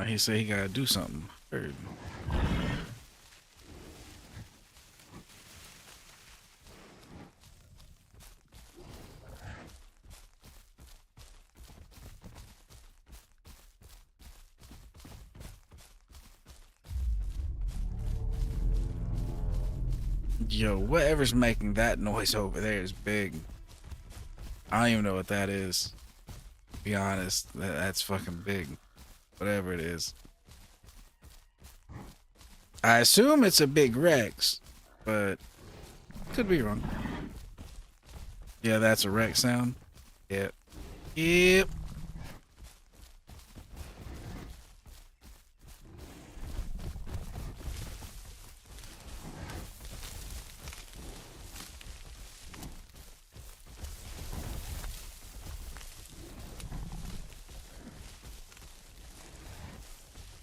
He said he gotta do something. Heard. Yo, whatever's making that noise over there is big. I don't even know what that is. To be honest, that's fucking big. Whatever it is. I assume it's a big Rex, but could be wrong. Yeah, that's a Rex sound. Yep. Yep.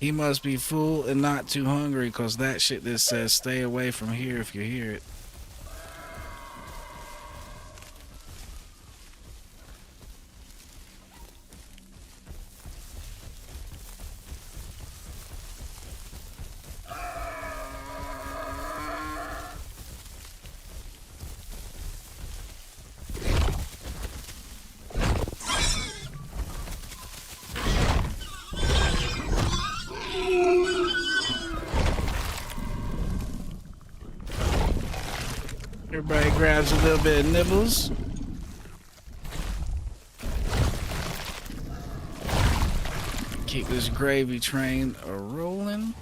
He must be full and not too hungry, because that shit just says stay away from here if you hear it. Everybody grabs a little bit of nibbles. Keep this gravy train a-rolling.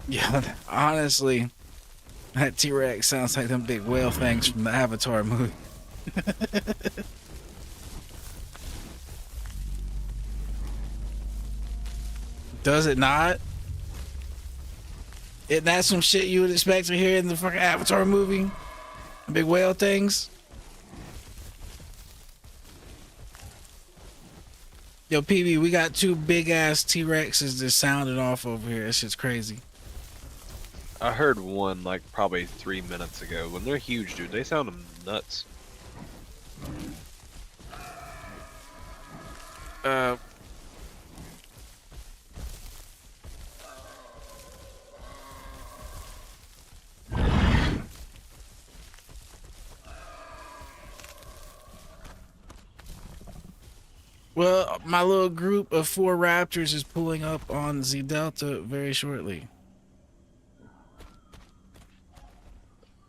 Yeah, honestly, that T-Rex sounds like them big whale things from the Avatar movie. Does it not? Isn't that some shit you would expect to hear in the fucking Avatar movie? Big whale things? Yo, PB, we got two big ass T-Rexes just sounded off over here. That shit's crazy. I heard one like probably 3 minutes ago. When they're huge, dude, they sound nuts. Well, my little group of 4 raptors is pulling up on Z Delta very shortly.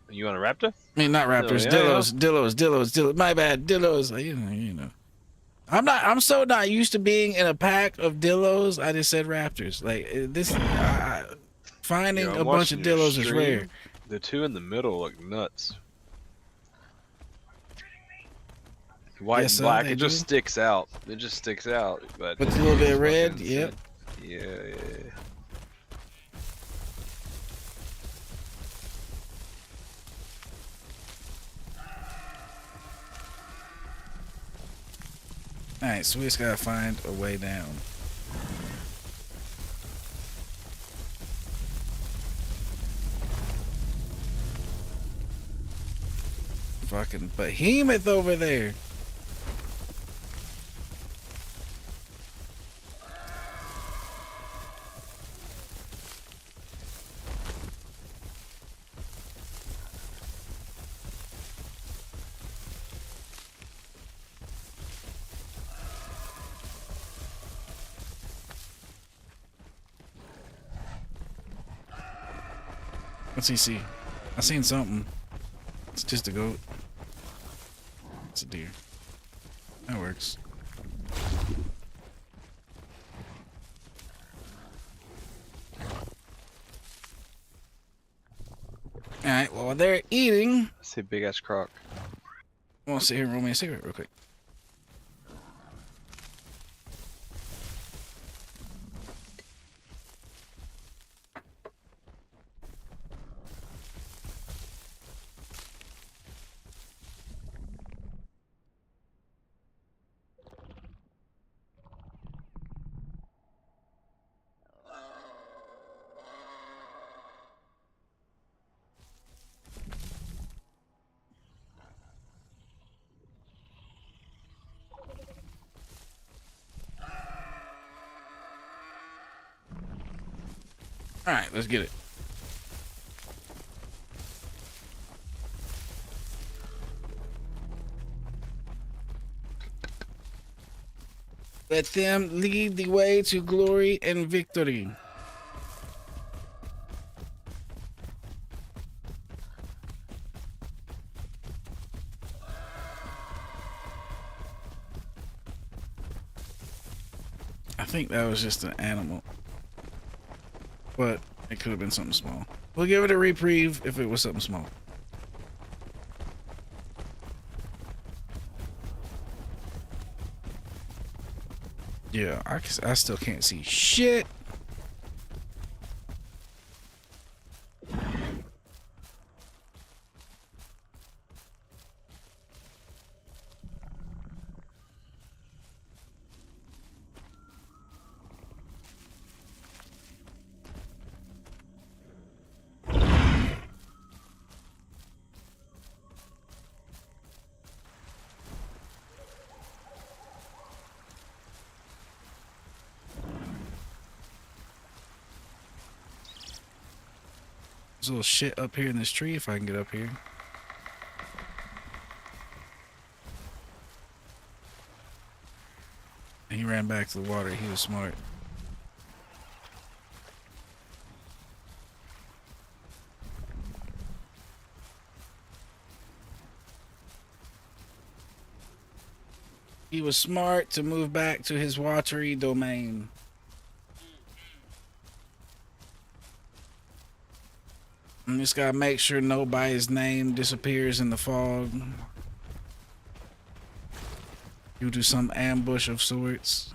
You want a raptor? I mean, not raptors, yeah, Dillos. My bad, Dillos. You know. I'm so not used to being in a pack of Dillos. I just said raptors. Like this, finding Yo, a bunch of Dillos is rare. The two in the middle look nuts. White Yes, and black, they it just do. sticks out. It just sticks out. But With a little bit of it's red, fucking yep. insane. Yeah. Alright, so we just gotta find a way down. Fucking behemoth over there. What's he see? I seen something. It's just a goat. It's a deer. That works. Alright, well, while they're eating, I see a big ass croc. I want to sit here and roll me a cigarette real quick. Alright, let's get it. Let them lead the way to glory and victory. I think that was just an animal. But it could have been something small. We'll give it a reprieve if it was something small. Yeah, I still can't see shit. There's a little shit up here in this tree if I can get up here. And he ran back to the water. He was smart. He was smart to move back to his watery domain. I'm just gotta make sure nobody's name disappears in the fog due to some ambush of sorts.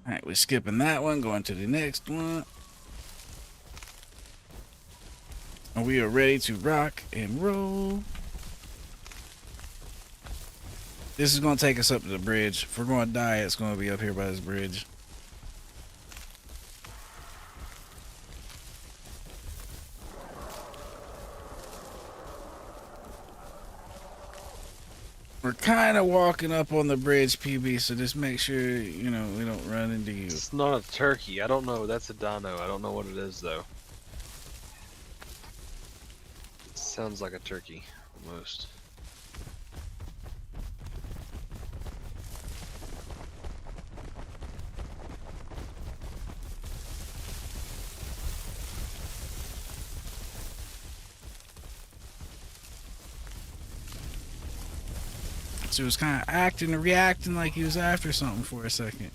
Alright, we're skipping that one, going to the next one. And we are ready to rock and roll. This is going to take us up to the bridge. If we're going to die, it's going to be up here by this bridge. We're kind of walking up on the bridge, PB, so just make sure, you know, we don't run into you. It's not a turkey. I don't know. That's a dino. I don't know what it is, though. It sounds like a turkey, almost. So he was kind of acting and reacting like he was after something for a second.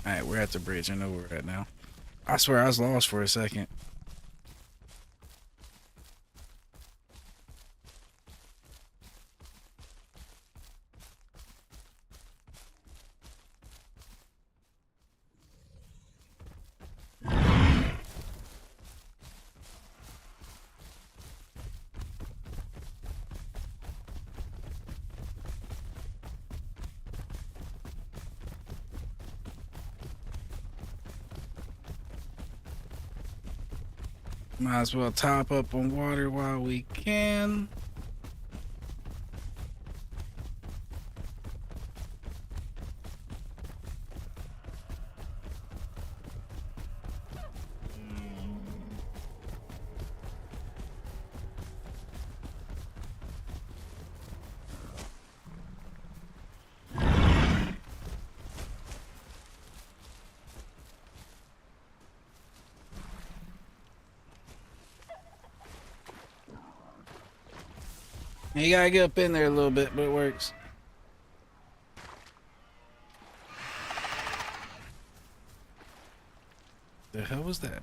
Alright, we're at the bridge. I know where we're at now. I swear I was lost for a second. Might as well top up on water while we can. You gotta get up in there a little bit, but it works. The hell was that?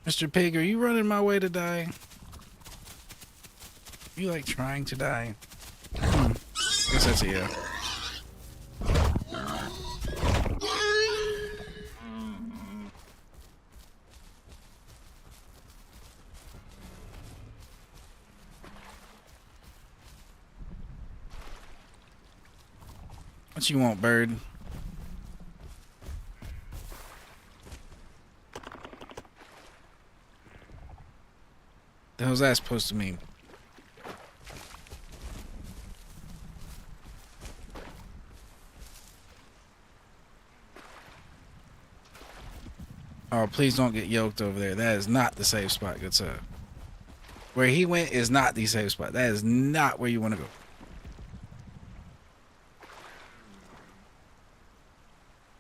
Mr. Pig, are you running my way to die? You like trying to die? Guess that's a yeah. What you want, bird? The hell's that supposed to mean? Oh, please don't get yoked over there. That is not the safe spot, good sir. Where he went is not the safe spot. That is not where you want to go.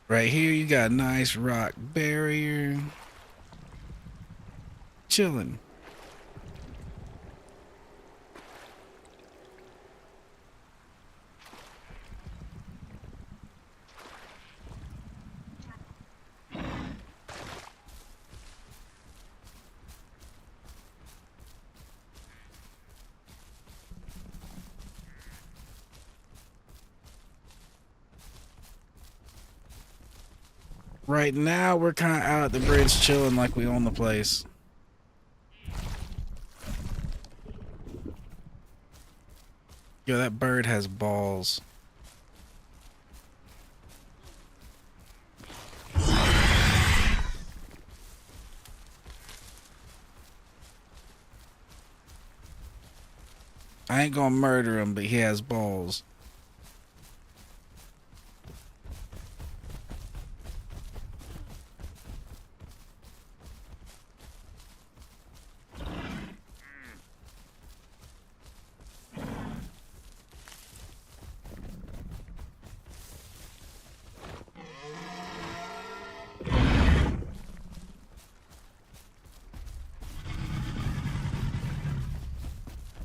Right here, you got a nice rock barrier. Chilling. Right now, we're kind of out at the bridge chilling like we own the place. Yo, that bird has balls. I ain't gonna murder him, but he has balls.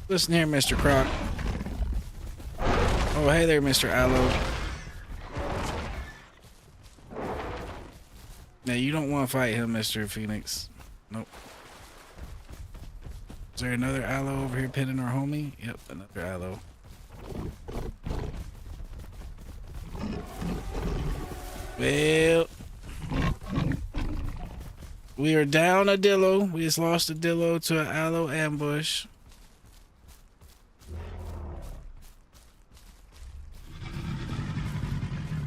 Listen here, Mr. Croc. Oh, hey there, Mr. Aloe. Now, you don't want to fight him, Mr. Phoenix. Nope. Is there another Aloe over here pinning our homie? Yep, another Aloe. Well, we are down a Dillo. We just lost a Dillo to an Aloe ambush.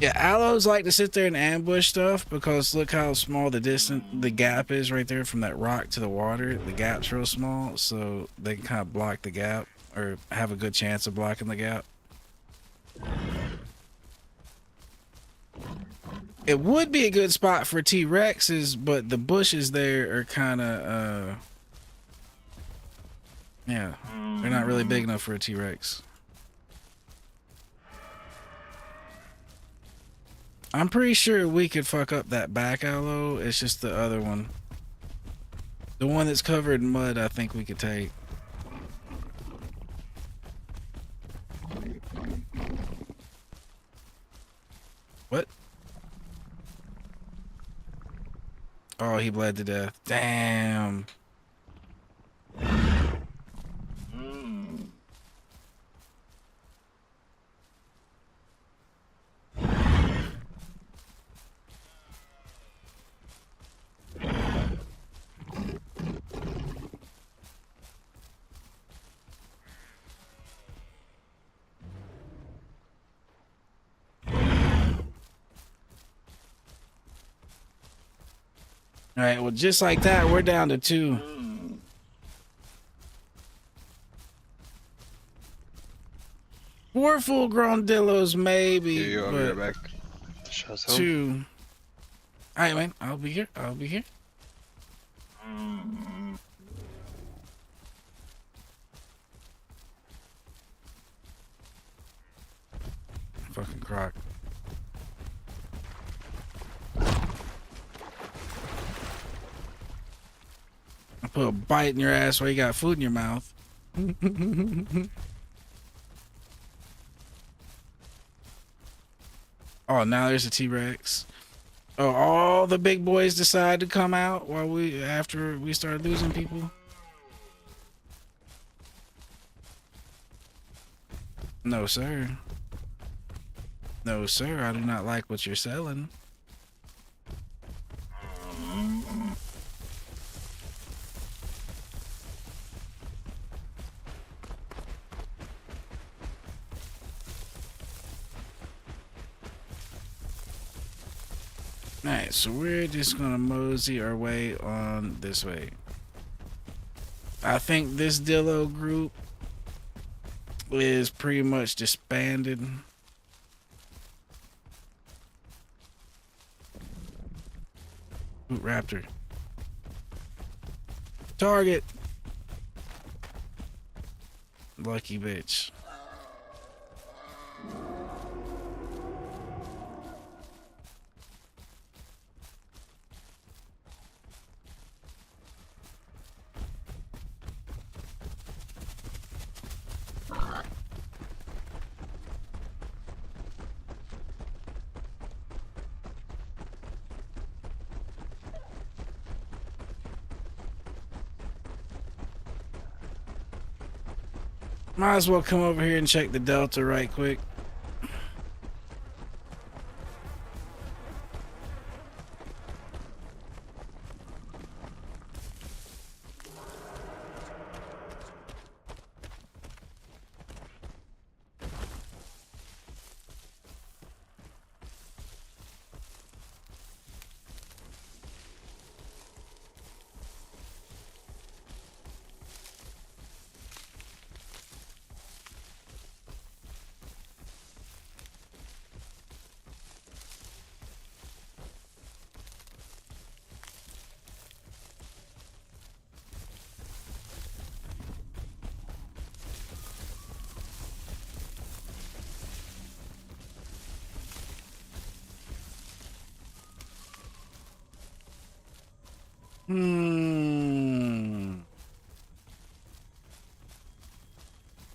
Yeah, aloes like to sit there and ambush stuff because look how small the gap is right there from that rock to the water. The gap's real small, so they can kind of block the gap or have a good chance of blocking the gap. It would be a good spot for T-Rexes, but the bushes there are kind of, yeah, they're not really big enough for a T-Rex. I'm pretty sure we could fuck up that back aloe. It's just the other one. The one that's covered in mud, I think we could take. What? Oh, he bled to death. Damn. All right, well, just like that, we're down to 2. 4 full-grown dillos, maybe, Here you go. I'll be but right back. Show's home. 2. All right, man. I'll be here. I'll be here. Fucking croc. I put a bite in your ass while you got food in your mouth. Oh, now there's a T-Rex. Oh, all the big boys decide to come out after we start losing people. No, sir. No, sir. I do not like what you're selling. Alright, so we're just gonna mosey our way on this way. I think this Dillo group is pretty much disbanded. Ooh, Raptor. Target. Lucky bitch. Might as well come over here and check the Delta right quick.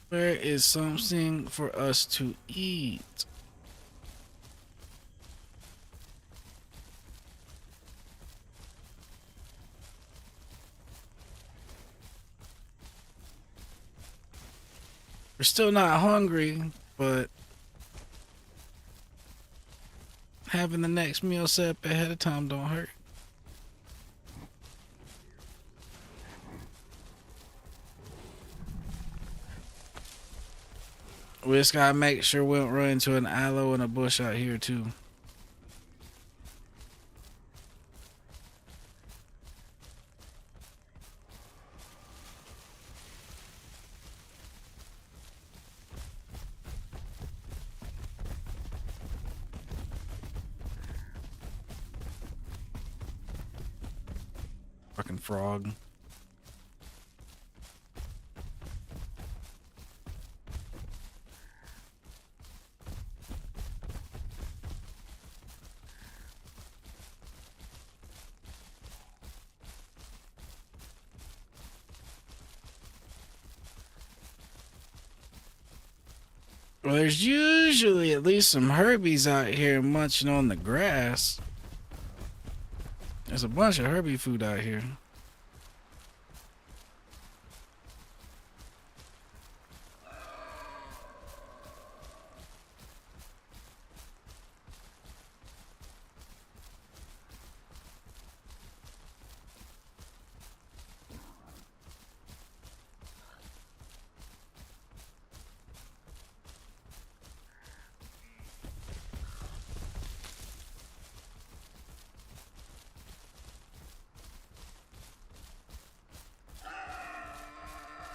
Where is something for us to eat? We're still not hungry, but having the next meal set up ahead of time don't hurt. We just gotta make sure we don't run into an aloe and a bush out here too. Fucking frog. Well, there's usually at least some herbies out here munching on the grass. There's a bunch of Herbie food out here.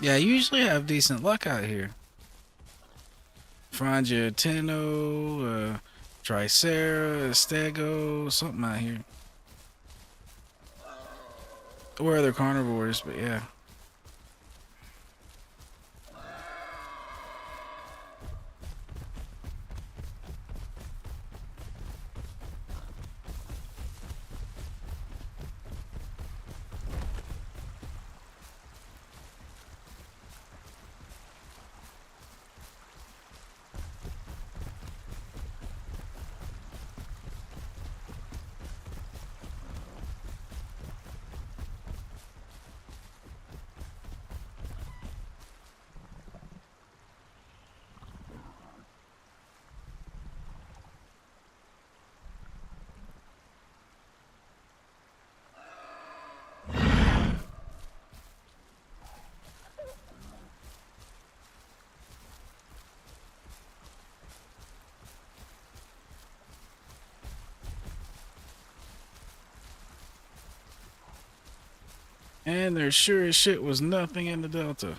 Yeah, I usually have decent luck out here. Find you a Tenno, Tricera, Stego, something out here. Or other carnivores, but yeah. And there sure as shit was nothing in the Delta.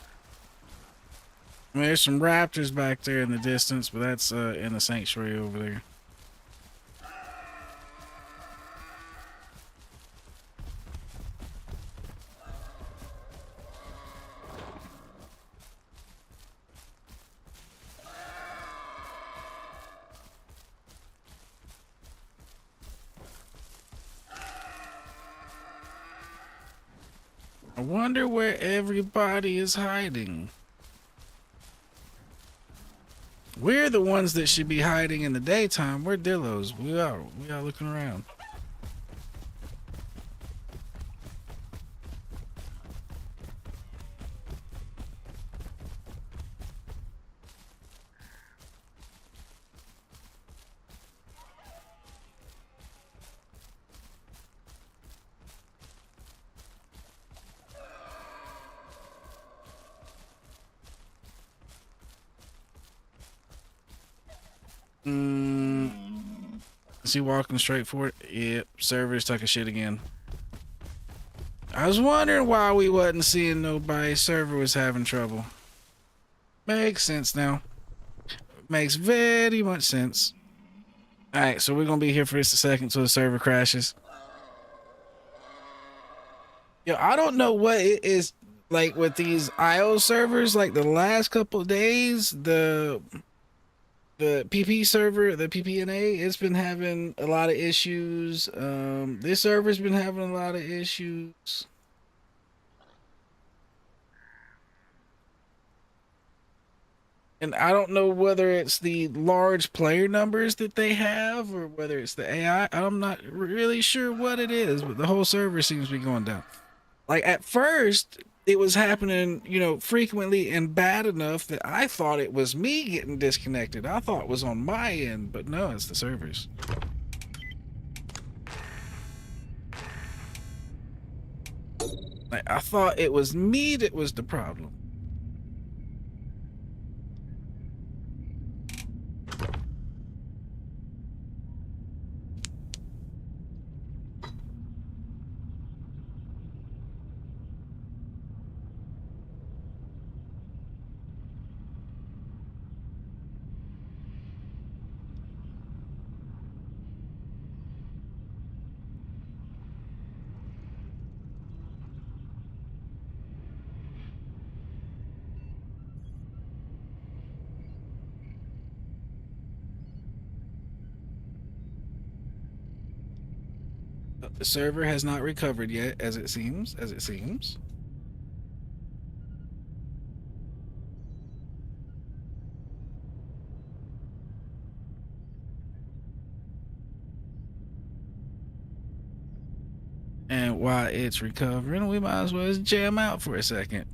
I mean, there's some raptors back there in the distance, but that's in the sanctuary over there. I wonder where everybody is hiding. We're the ones that should be hiding in the daytime. We're Dillos. We are looking around. Is he walking straight for it? Yep, server's took a shit again. I was wondering why we wasn't seeing nobody. Server was having trouble. Makes sense now. Makes very much sense. Alright, so we're gonna be here for just a second till the server crashes. Yo, I don't know what it is like with these IO servers, like the last couple of days, the PP server, the PPNA, it's been having a lot of issues. This server's been having a lot of issues. And I don't know whether it's the large player numbers that they have or whether it's the AI. I'm not really sure what it is, but the whole server seems to be going down. Like at first, it was happening, frequently and bad enough that I thought it was me getting disconnected. I thought it was on my end, but no, it's the servers. Like I thought it was me that was the problem. The server has not recovered yet, as it seems. And while it's recovering, we might as well just jam out for a second.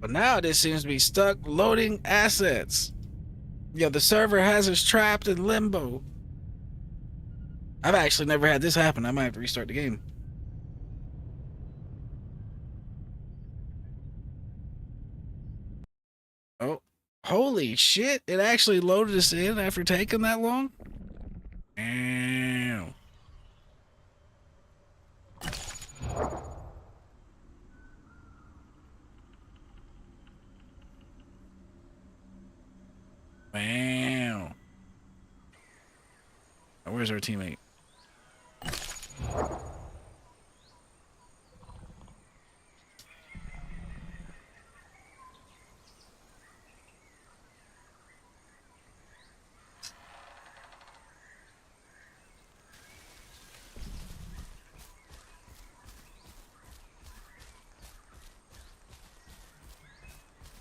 But now this seems to be stuck loading assets. Yeah, the server has us trapped in limbo. I've actually never had this happen. I might have to restart the game. Oh, holy shit. It actually loaded us in after taking that long? Ow. Wow. Oh, where's our teammate?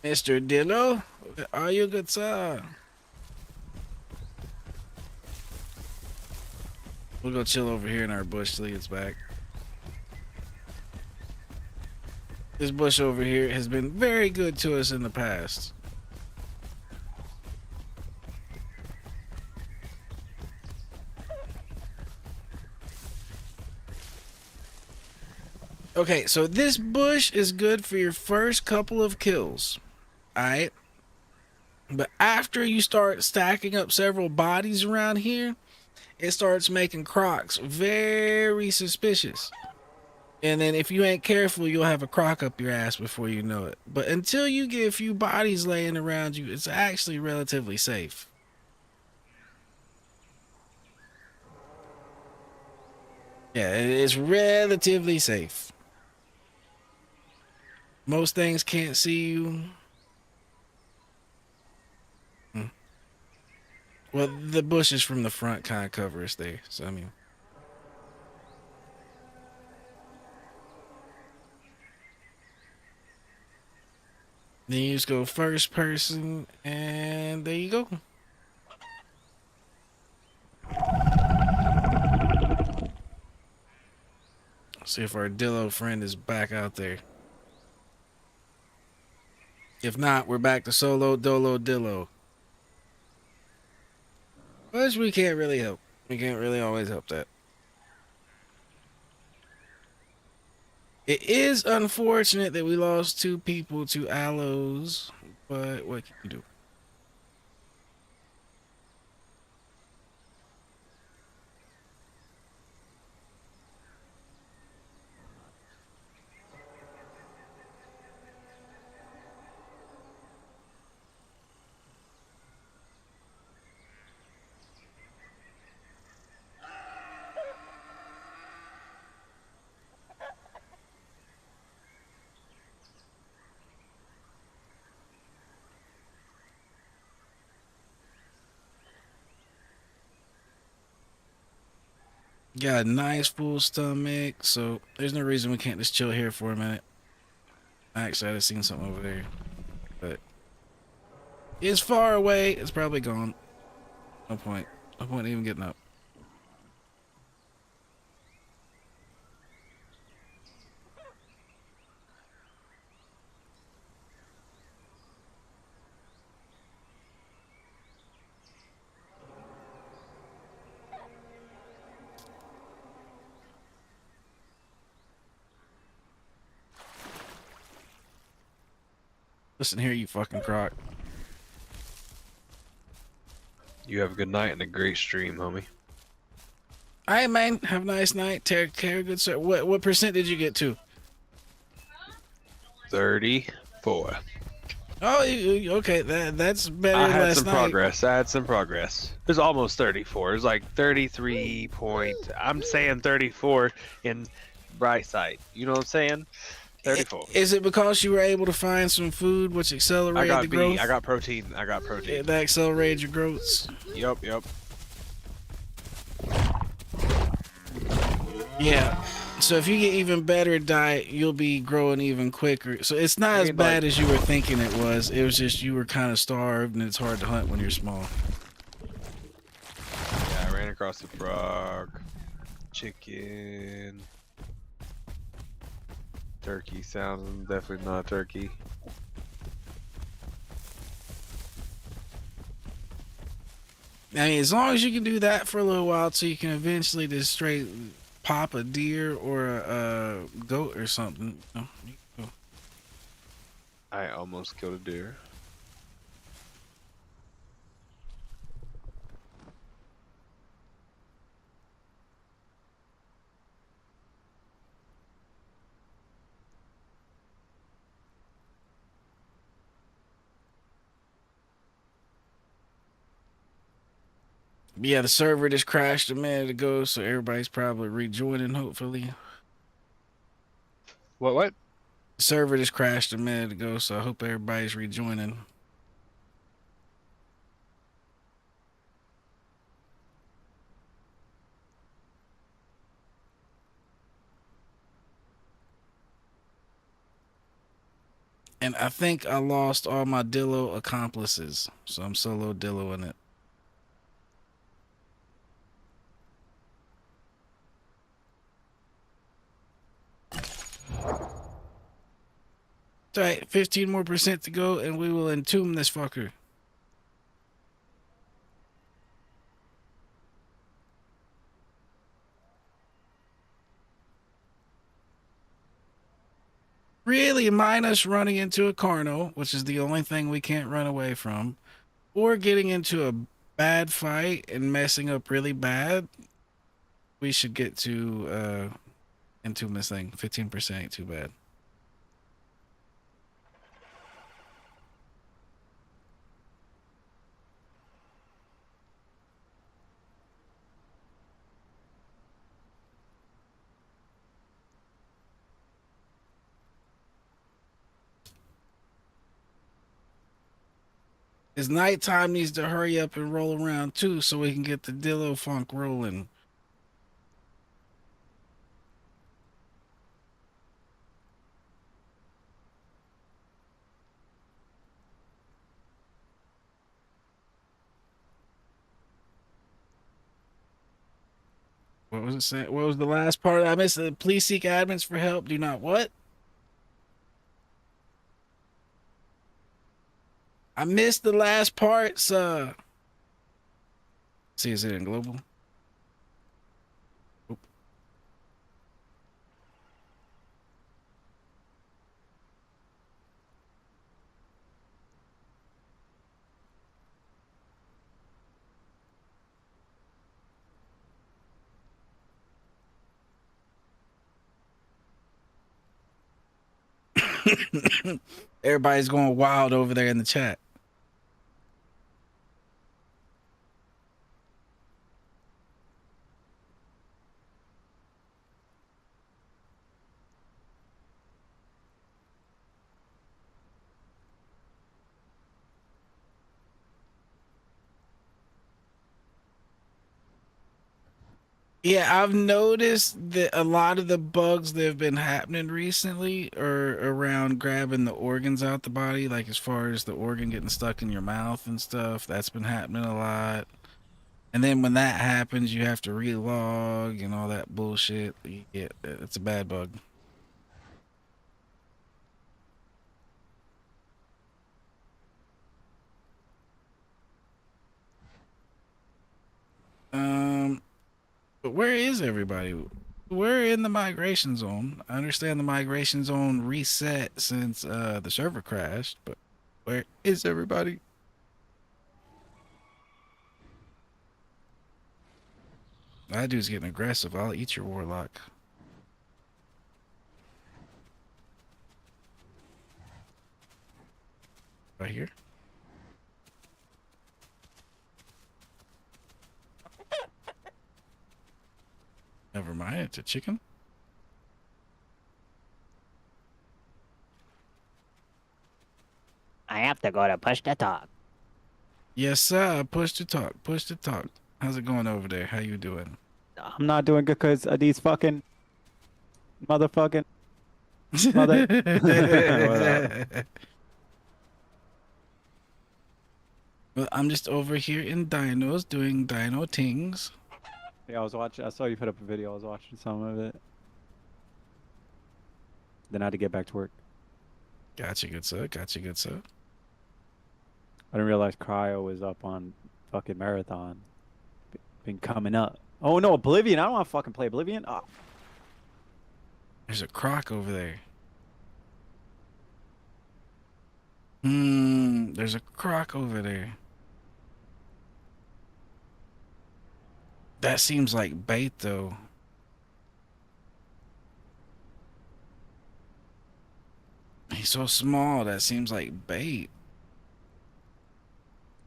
Mr. Dillo, are you good, sir? We'll go chill over here in our bush till he gets back. This bush over here has been very good to us in the past. Okay, so this bush is good for your first couple of kills. Alright? But after you start stacking up several bodies around here, it starts making crocs very suspicious. And then if you ain't careful, you'll have a croc up your ass before you know it. But until you get a few bodies laying around you, it's actually relatively safe. Yeah, it's relatively safe. Most things can't see you. Well, the bushes from the front kind of cover us there. So, I mean. Then you just go first person, and there you go. See if our Dillo friend is back out there. If not, we're back to solo, dolo, Dillo. Which we can't really help. We can't really always help that. It is unfortunate that we lost 2 people to aloes, but what can you do? Got a nice full stomach, so there's no reason we can't just chill here for a minute. Actually, I just seen something over there, but it's far away. It's probably gone. No point. No point even getting up. Listen here, you fucking croc. You have a good night and a great stream, homie. All right, man. Have a nice night. Take care, good sir. What percent did you get to? 34. Oh, okay. That's better I than had last some night. progress. I had some progress. It was almost 34. It was like 33 point. I'm saying 34 in bright side. You know what I'm saying? 34. Is it because you were able to find some food which I accelerated got the B. growth? I got protein. I got Yeah, protein. that accelerated your growths. Yep. Yeah. So if you get even better diet, you'll be growing even quicker. So it's not I as mean, bad like- as you were thinking it was. It was just you were kind of starved, and it's hard to hunt when you're small. Yeah, I ran across the frog. Chicken. Turkey sounds definitely not turkey. I mean, as long as you can do that for a little while, so you can eventually just straight pop a deer or a goat or something. You know, you can go. I almost killed a deer. Yeah, the server just crashed a minute ago, so everybody's probably rejoining. Hopefully, What? the server just crashed a minute ago, so I hope everybody's rejoining. And I think I lost all my Dillo accomplices, so I'm solo Dilloing it. It's alright, 15% more to go, and we will entomb this fucker. Really, minus running into a Carno, which is the only thing we can't run away from, or getting into a bad fight and messing up really bad. We should get to entomb this thing. 15% ain't too bad. It's nighttime needs to hurry up and roll around too, so we can get the Dillo funk rolling. What was it saying? What was the last part? I missed it. Please seek admins for help. Do not what? I missed the last part, sir. See, is it in global? Oop. Everybody's going wild over there in the chat. Yeah, I've noticed that a lot of the bugs that have been happening recently are around grabbing the organs out the body, like as far as the organ getting stuck in your mouth and stuff. That's been happening a lot. And then when that happens, you have to relog and all that bullshit. Yeah, it's a bad bug. But where is everybody? We're in the migration zone. I understand the migration zone reset since the server crashed, but where is everybody? That dude's getting aggressive. I'll eat your warlock. Right here. Never mind, it's a chicken. I have to go to push to talk. Yes, sir. Push to talk. Push to talk. How's it going over there? How you doing? I'm not doing good because of these fucking motherfucking mother. Well, I'm just over here in Dinos doing dino things. Yeah, I was watching. I saw you put up a video. I was watching some of it. Then I had to get back to work. Gotcha, good sir. Gotcha, good sir. I didn't realize Cryo was up on fucking marathon. Been coming up. Oh no, Oblivion. I don't want to fucking play Oblivion. Oh. There's a croc over there. There's a croc over there. That seems like bait, though. He's so small. That seems like bait.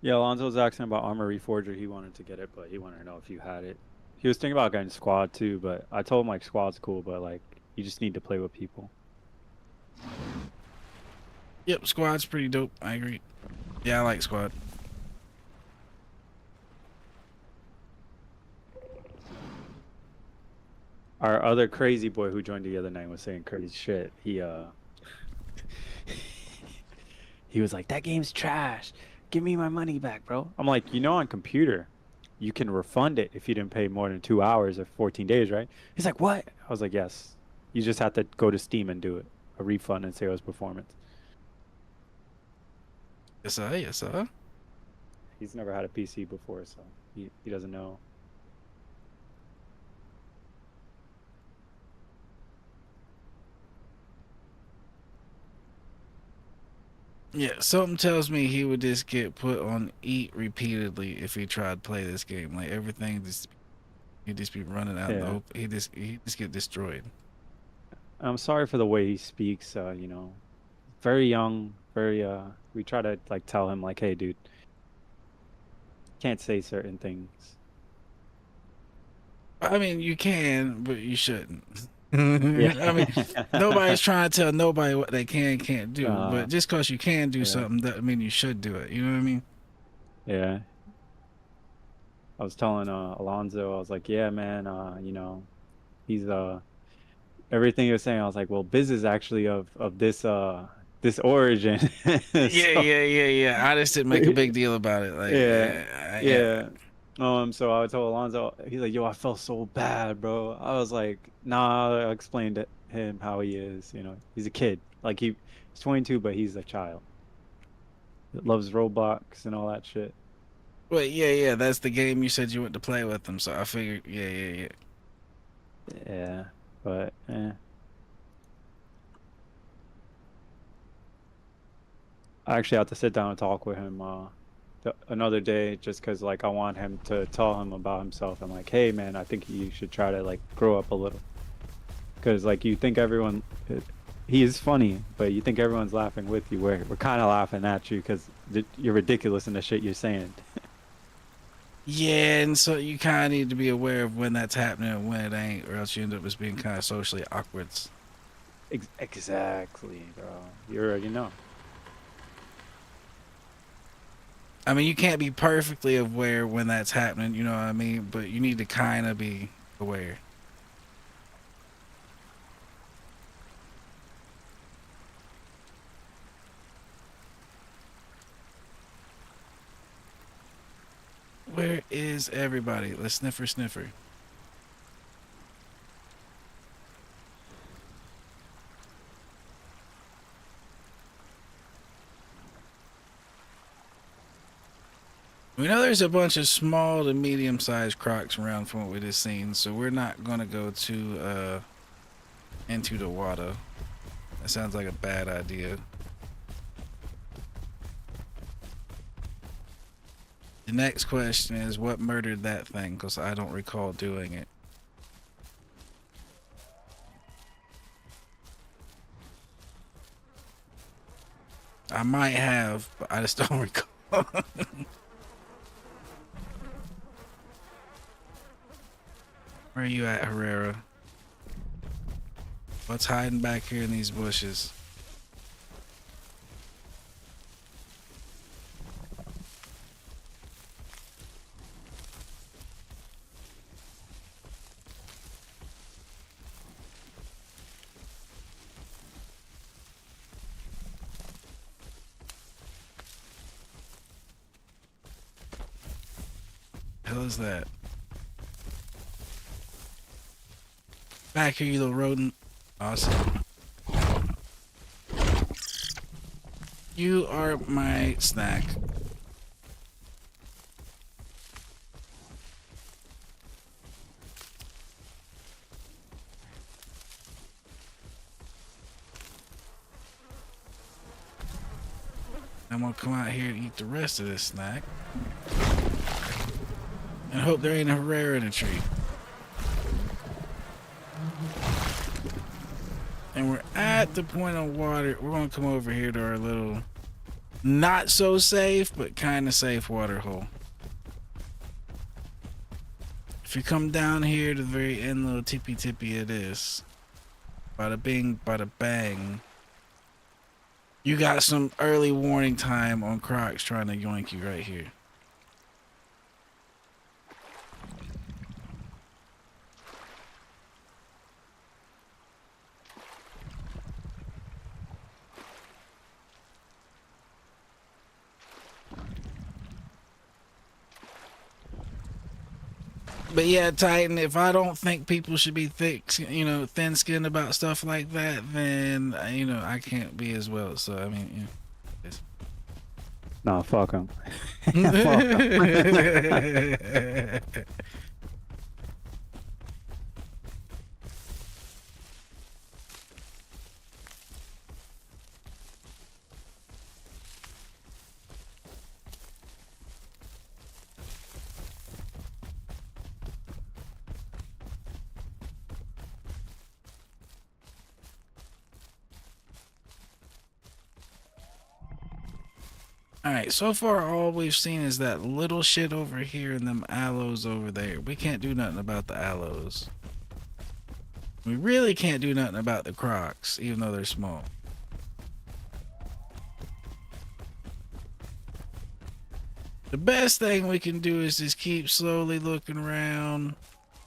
Yeah, Alonzo was asking about Armory Forger. He wanted to get it, but he wanted to know if you had it. He was thinking about getting Squad too, but I told him like Squad's cool, but like you just need to play with people. Yep, squad's pretty dope. I agree. Yeah, I like squad. Our other crazy boy who joined the other night was saying crazy shit. He was like, "That game's trash. Give me my money back, bro." I'm like, on computer, you can refund it if you didn't pay more than 2 hours or 14 days, right? He's like, "What?" I was like, "Yes. You just have to go to Steam and do it. A refund and say it was performance." Yes, sir. Yes, sir. He's never had a PC before, so he doesn't know. Yeah, something tells me he would just get put on eat repeatedly if he tried to play this game. Like everything, he'd just be running out in the Yeah. open. He just get destroyed. I'm sorry for the way he speaks. Very young. Very. We try to like tell him like, "Hey, dude, can't say certain things." I mean, you can, but you shouldn't. Yeah. I mean, nobody's trying to tell nobody what they can't do. Uh, But just because you can do yeah. something doesn't mean you should do it. You know what I mean? Yeah. I was telling Alonzo, I was like, "Yeah, man, he's everything he was saying." I was like, "Well, Biz is actually of this origin." So, Yeah. I just didn't make a big deal about it. Like, yeah. So I told Alonzo, he's like, "Yo, I felt so bad, bro." I was like, "Nah," I explained to him how he is. He's a kid. Like he's 22, but he's a child. Loves Roblox and all that shit. Wait, yeah. That's the game you said you went to play with them. So I figured, yeah. Yeah, but I actually have to sit down and talk with him another day, just because like I want him to tell him about himself. I'm like, "Hey, man, I think you should try to like grow up a little," because like you think everyone, he is funny, but you think everyone's laughing with you. We're kind of laughing at you because you're ridiculous in the shit you're saying. Yeah, and so you kind of need to be aware of when that's happening and when it ain't, or else you end up as being kind of socially awkward. Exactly, bro. You already know. I mean, you can't be perfectly aware when that's happening, you know what I mean? But you need to kind of be aware. Where is everybody? Let's sniffer. We know there's a bunch of small to medium-sized crocs around from what we just seen, so we're not gonna go to into the water. That sounds like a bad idea. The next question is, what murdered that thing? Because I don't recall doing it. I might have, but I just don't recall. Where are you at, Herrera? What's hiding back here in these bushes? Hell is that? Back here, you little rodent. Awesome. You are my snack. I'm gonna come out here and eat the rest of this snack. And hope there ain't a Herrera in the tree. And we're at the point of water. We're gonna come over here to our little not so safe, but kind of safe water hole. If you come down here to the very end, little tippy it is. Bada bing, bada bang. You got some early warning time on Crocs trying to yoink you right here. But yeah, Titan, if I don't think people should be thin-skinned about stuff like that, then, I can't be as well. So, I mean, Nah, fuck him. Alright, so far all we've seen is that little shit over here and them aloes over there. We can't do nothing about the aloes. We really can't do nothing about the Crocs, even though they're small. The best thing we can do is just keep slowly looking around,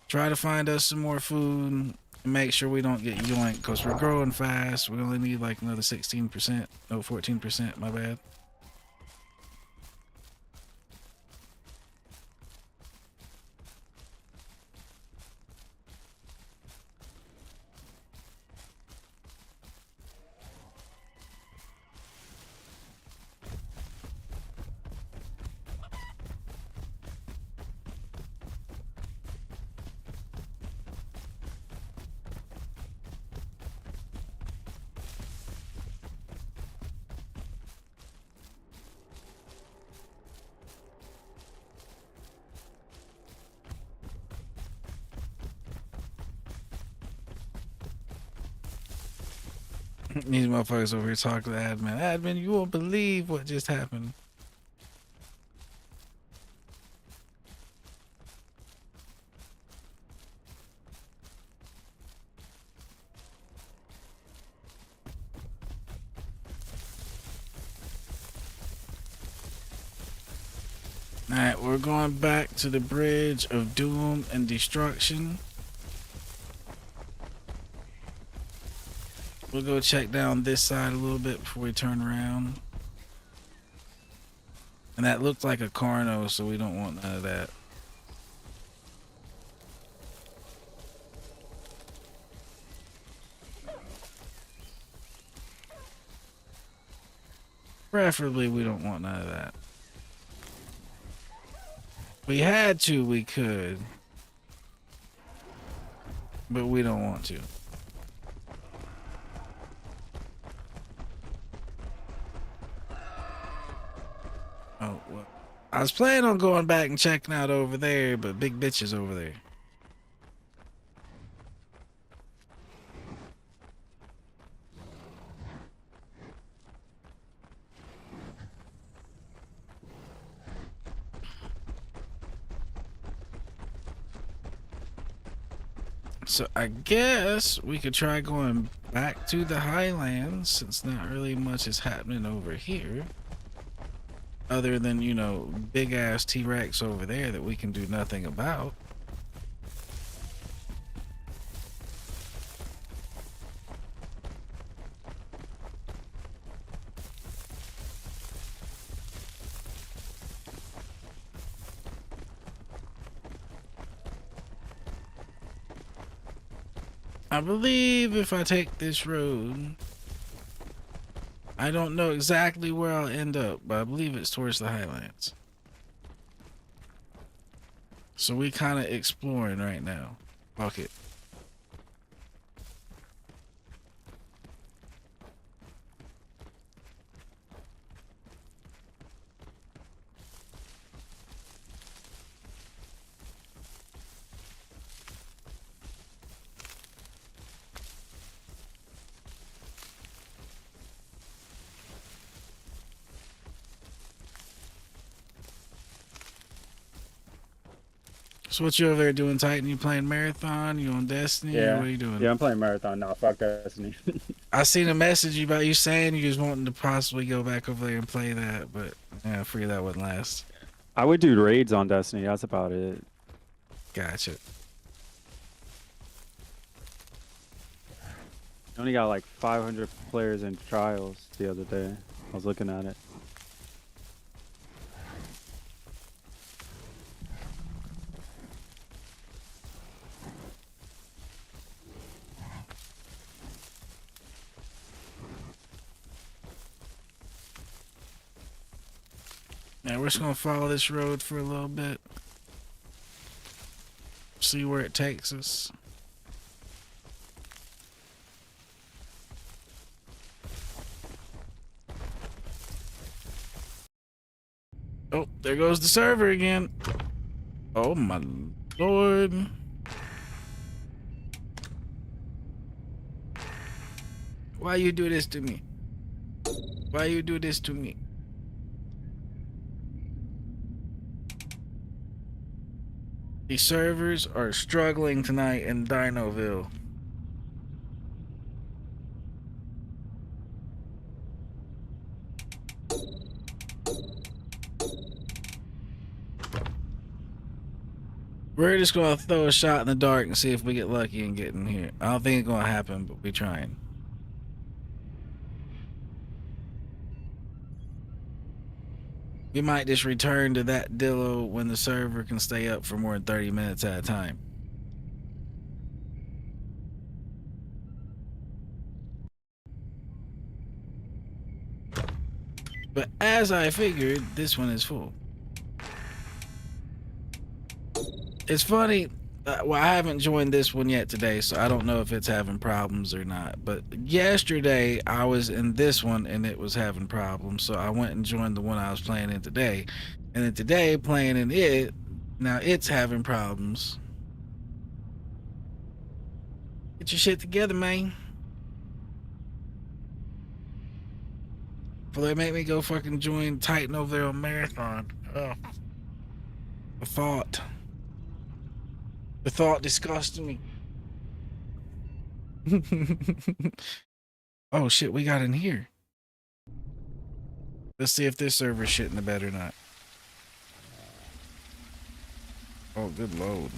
try to find us some more food, and make sure we don't get yoinked, because we're growing fast. We only need like another 16%, no, 14%, my bad. These motherfuckers over here talking to admin. Admin, you won't believe what just happened. Alright, we're going back to the bridge of doom and destruction. We'll go check down this side a little bit before we turn around. And that looked like a Carno, so we don't want none of that. Preferably, we don't want none of that. If we had to, we could. But we don't want to. Oh, well. I was planning on going back and checking out over there, but big bitch is over there. So I guess we could try going back to the Highlands, since not really much is happening over here. Other than, big ass T-Rex over there that we can do nothing about. I believe if I take this road, I don't know exactly where I'll end up, but I believe it's towards the Highlands. So we kind of exploring right now. Fuck it. So what you over there doing, Titan? You playing Marathon? You on Destiny? Or Yeah. what are you doing? Yeah, I'm playing Marathon now. Fuck Destiny. I seen a message about you saying you was wanting to possibly go back over there and play that, but yeah, I figured that wouldn't last. I would do raids on Destiny. That's about it. Gotcha. I only got like 500 players in trials the other day. I was looking at it. Now we're just gonna follow this road for a little bit. See where it takes us. Oh, there goes the server again. Oh my lord. Why you do this to me? Why you do this to me? The servers are struggling tonight in Dinoville. We're just gonna throw a shot in the dark and see if we get lucky and get in here. I don't think it's gonna happen, but we're trying. We might just return to that Dillo when the server can stay up for more than 30 minutes at a time. But as I figured, this one is full. It's funny. Well, I haven't joined this one yet today, so I don't know if it's having problems or not. But yesterday, I was in this one and it was having problems, so I went and joined the one I was playing in today. And then today, playing in it, now it's having problems. Get your shit together, man. Before they make me go fucking join Titan over there on Marathon. Oh. The thought. The thought disgusts me. Oh shit, we got in here. Let's see if this server's shit in the bed or not. Oh, good load.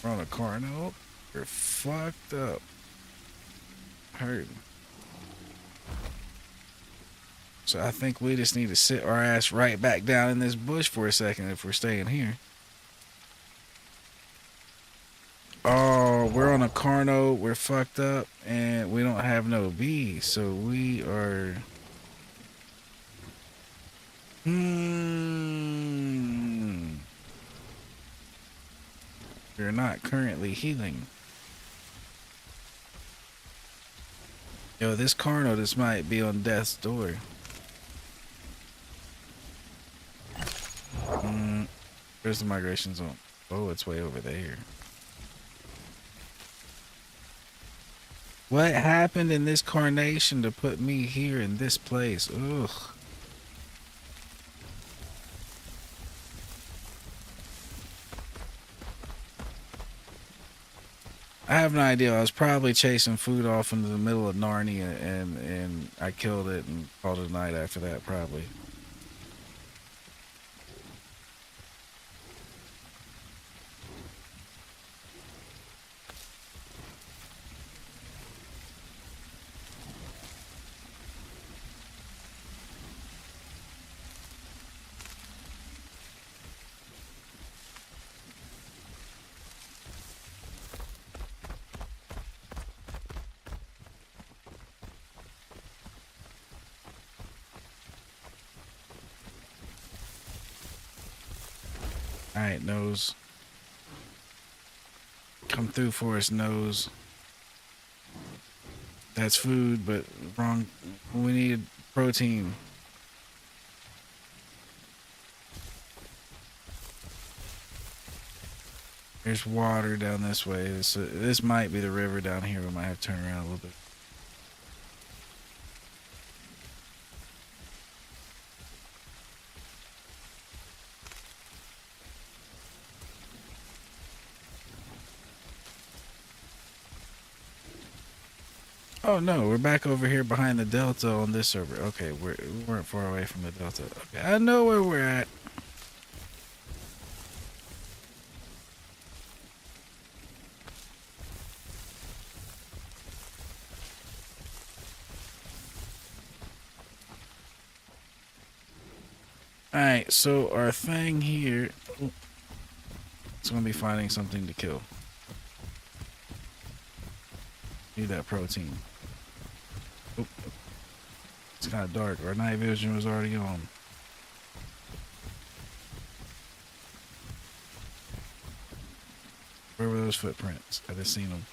We're on a car now. We're fucked up. Hurting. So I think we just need to sit our ass right back down in this bush for a second if we're staying here. Oh, we're on a Carno, we're fucked up, and we don't have no B, so we are... We're not currently healing. Yo, this Carno, this might be on death's door. Where's the migration zone? Oh, it's way over there. What happened in this carnation to put me here in this place? Ugh. I have no idea. I was probably chasing food off into the middle of Narnia and I killed it and called it a night after that, probably. Alright, nose. Come through for us, nose. That's food, but wrong. We need protein. There's water down this way. This might be the river down here. We might have to turn around a little bit. Oh no, we're back over here behind the delta on this server. Okay, we weren't far away from the delta. Okay, I know where we're at. All right, so our thing here, it's gonna be finding something to kill. Need that protein. Oop. It's kind of dark. Our night vision was already on. Where were those footprints? I just seen them.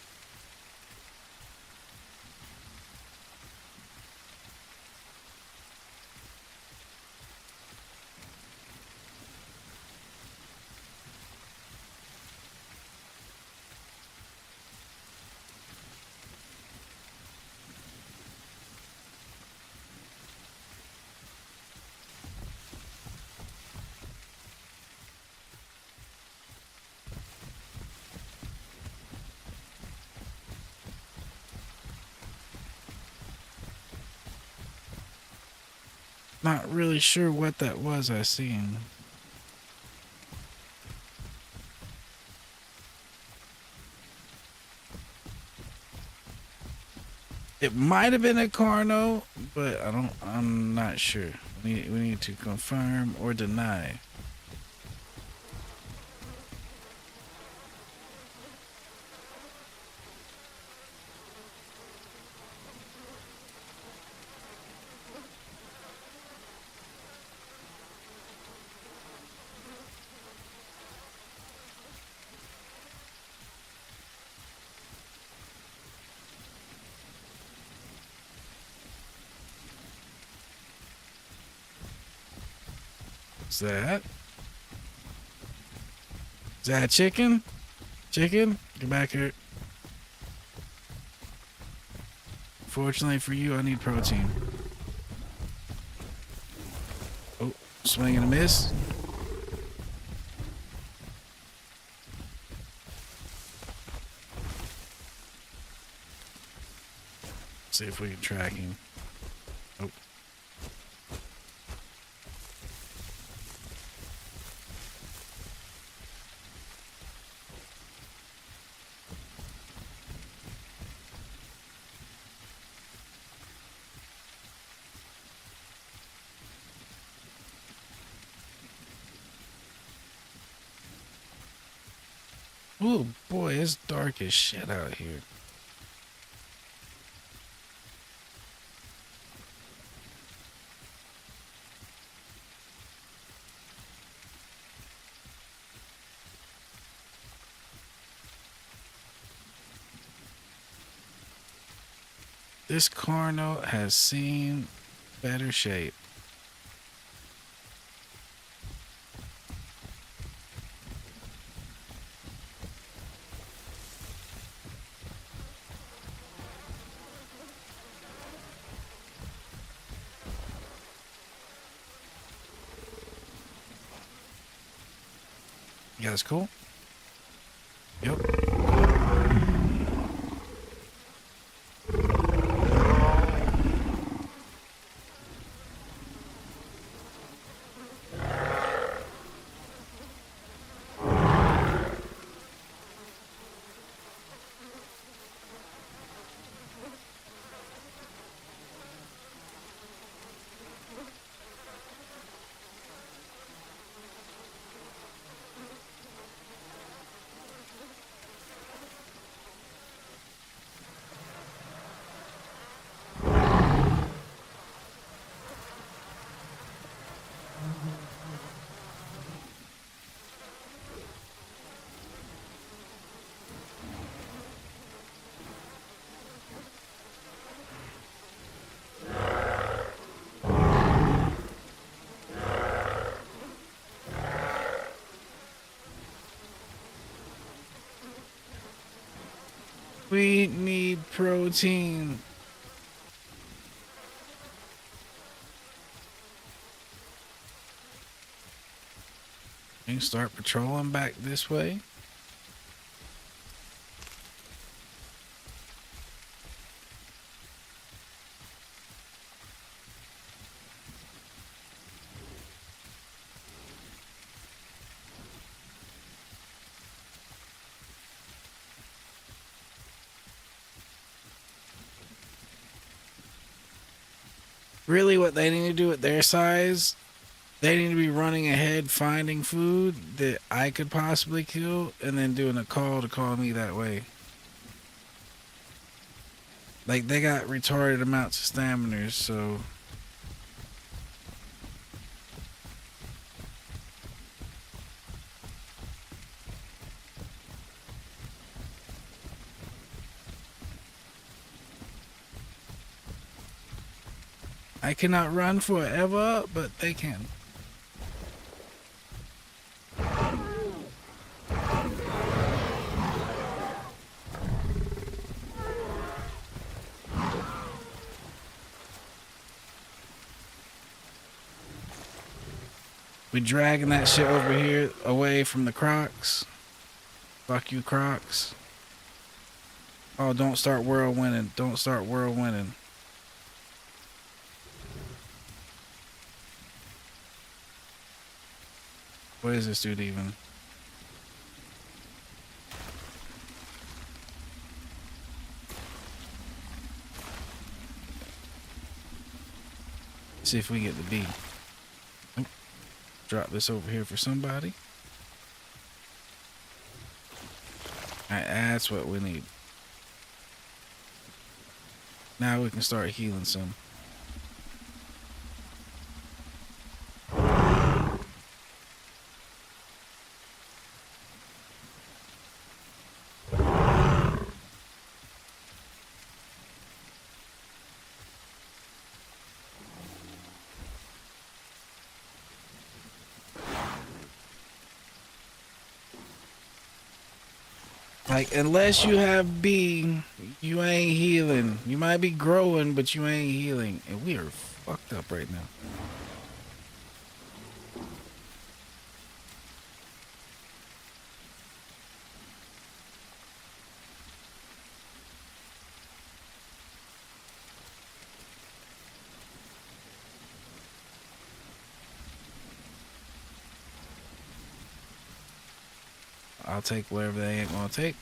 Not really sure what that was I seen. It might have been a Carno, but I'm not sure. We need to confirm or deny. Is that? Is that chicken? Chicken? Get back here. Fortunately for you, I need protein. Oh, swing and a miss. See if we can track him. Oh. Oh boy, it's dark as shit out here. This Carno has seen better shape. You guys cool? Yep. We need protein. We can start patrolling back this way. Really, what they need to do at their size, they need to be running ahead, finding food that I could possibly kill, and then doing a call to call me that way. Like, they got retarded amounts of stamina, so... I cannot run forever, but they can. We dragging that shit over here away from the Crocs. Fuck you, Crocs. Oh, don't start whirlwinding. Don't start whirlwinding. What is this dude even? See if we get the B. Oh, drop this over here for somebody. Alright, that's what we need. Now we can start healing some. Like, unless you have B, you ain't healing. You might be growing, but you ain't healing. And we are fucked up right now. I'll take whatever they ain't gonna take.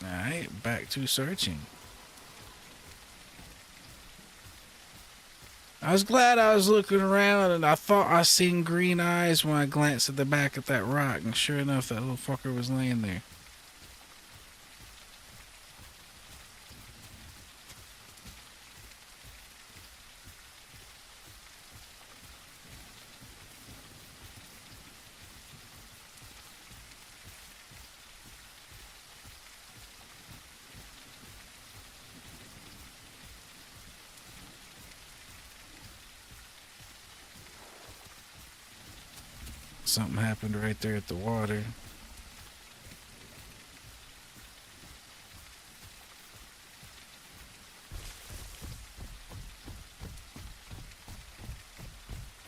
Alright, back to searching. I was glad I was looking around and I thought I seen green eyes when I glanced at the back of that rock, and sure enough that little fucker was laying there. Something happened right there at the water.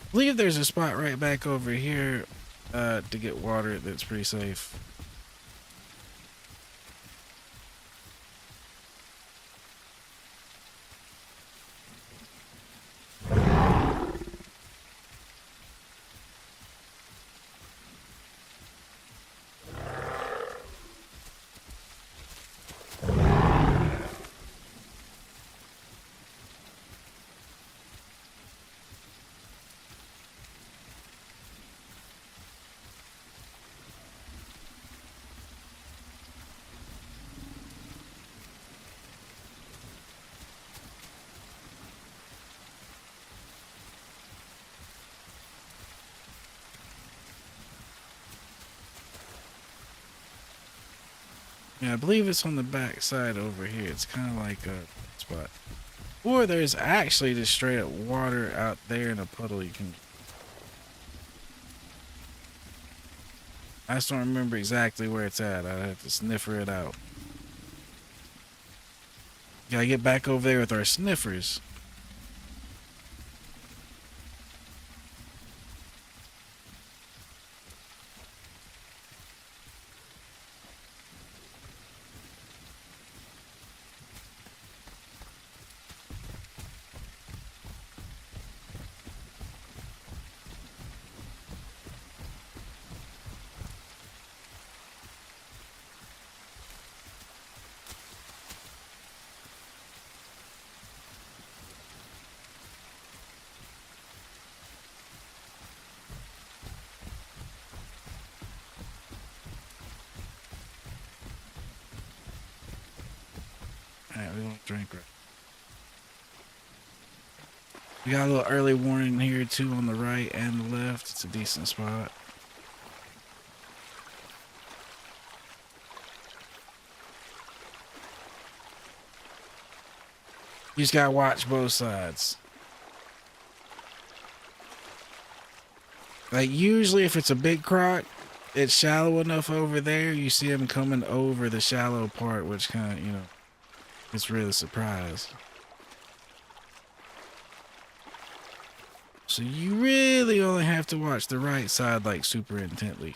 I believe there's a spot right back over here to get water that's pretty safe. Yeah, I believe it's on the back side over here. It's kind of like a spot. Or there's actually just straight up water out there in a puddle you can... I just don't remember exactly where it's at. I'd have to sniffer it out. Gotta get back over there with our sniffers. Alright, we won't drink right. We got a little early warning here too on the right and the left. It's a decent spot. You just gotta watch both sides. Like usually if it's a big croc, it's shallow enough over there, you see them coming over the shallow part, which kind of, you know, it's really a surprise. So you really only have to watch the right side like super intently.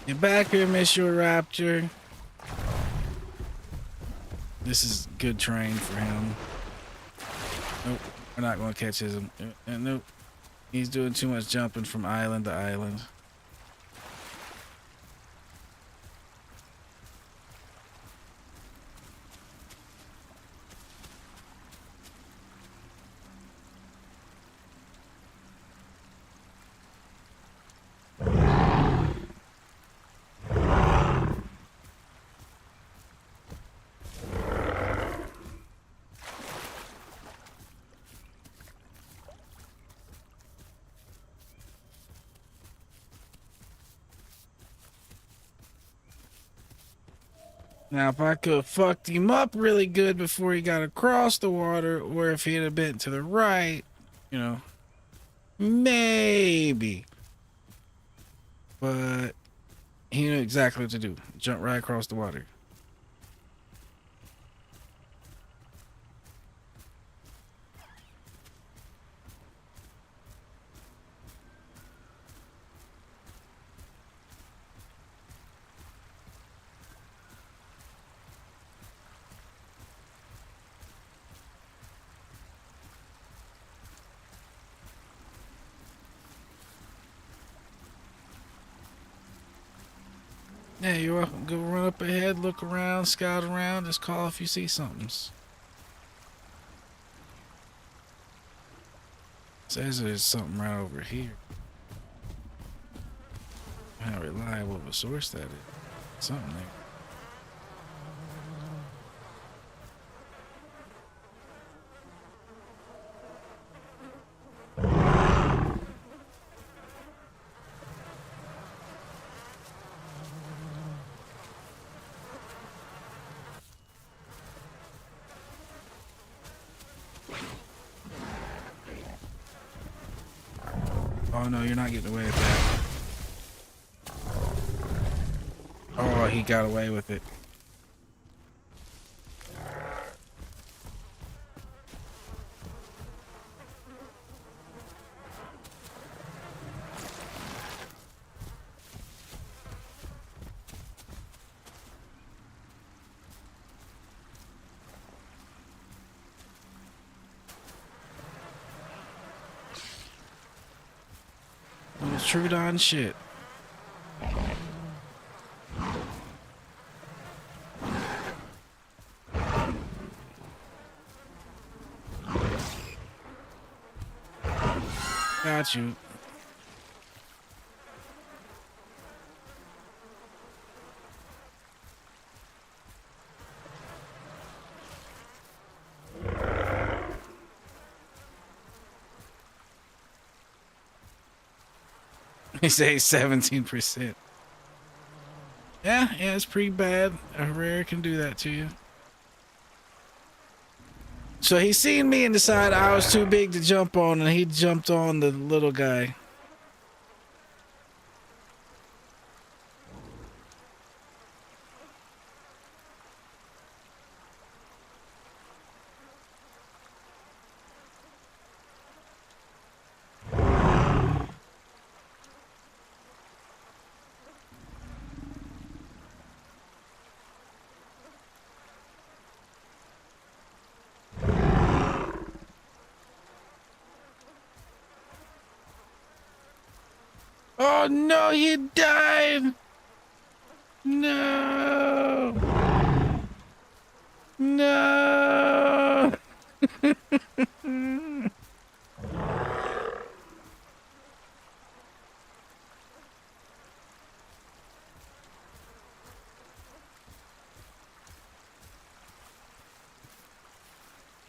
Get back here, Miss Your Raptor. This is good terrain for him. Nope, we're not going to catch his. Nope, he's doing too much jumping from island to island. Now, if I could have fucked him up really good before he got across the water, or if he'd have been to the right, you know, maybe. But he knew exactly what to do. Jump right across the water. Yeah, you're welcome. Go run up ahead, look around, scout around, just call if you see something. Says there's something right over here. How reliable of a source that is. Something there. Oh no, you're not getting away with that. Oh, he got away with it. True darn shit. Got you. He say 17%. Yeah, it's pretty bad. A rare can do that to you. So he seen me and decided I was too big to jump on, and he jumped on the little guy. Oh no, he died! No! No!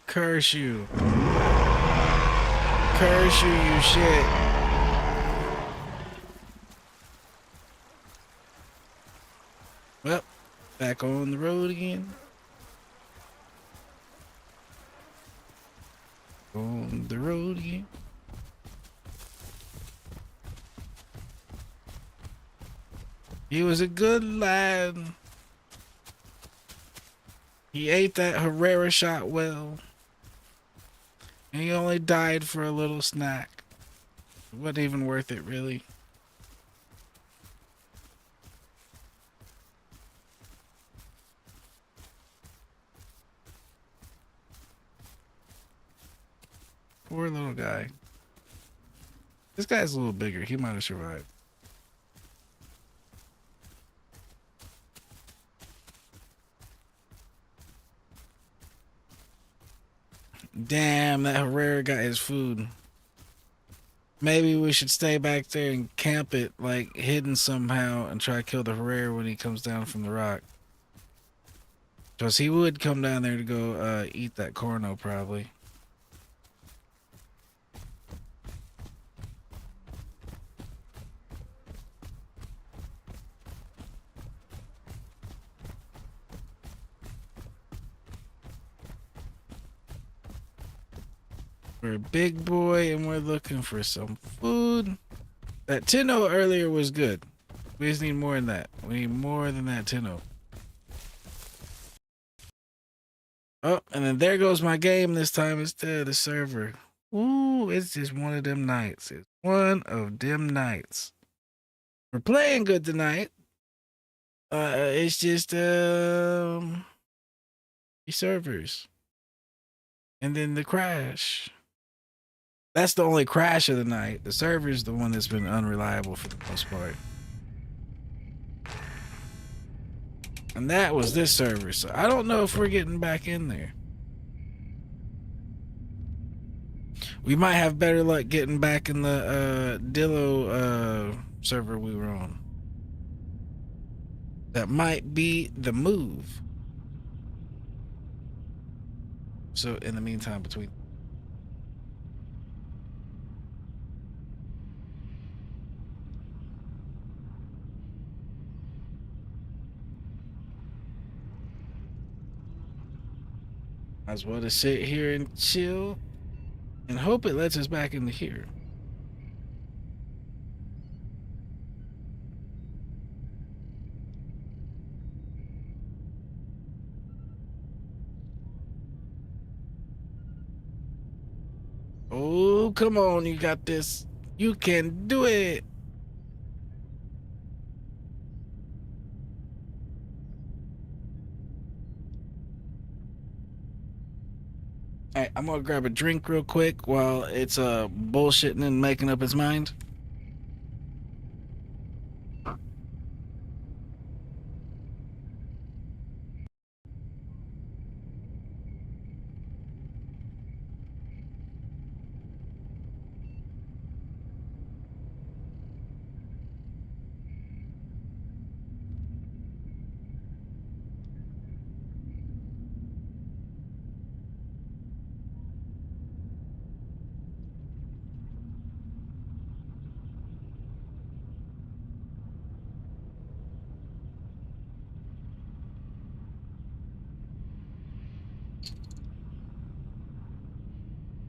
Curse you. Curse you, you shit. Well, back on the road again. On the road again. He was a good lad. He ate that Herrera shot well. And he only died for a little snack. It wasn't even worth it, really. Poor little guy. This guy's a little bigger. He might have survived. Damn, that Herrera got his food. Maybe we should stay back there and camp it, like, hidden somehow, and try to kill the Herrera when he comes down from the rock. Because he would come down there to go eat that corno, probably. We're a big boy and we're looking for some food. That 10-0 earlier was good. We just need more than that. We need more than that 10-0. Oh, and then there goes my game this time instead of the server. Ooh, it's just one of them nights. It's one of them nights. We're playing good tonight. It's just the servers. And then the crash. That's the only crash of the night. The server's the one that's been unreliable for the most part. And that was this server, so I don't know if we're getting back in there. We might have better luck getting back in the Dillo server we were on. That might be the move. So in the meantime, between might as well just sit here and chill and hope it lets us back into here. Oh, come on, you got this. You can do it. All right, I'm gonna grab a drink real quick while it's bullshitting and making up its mind.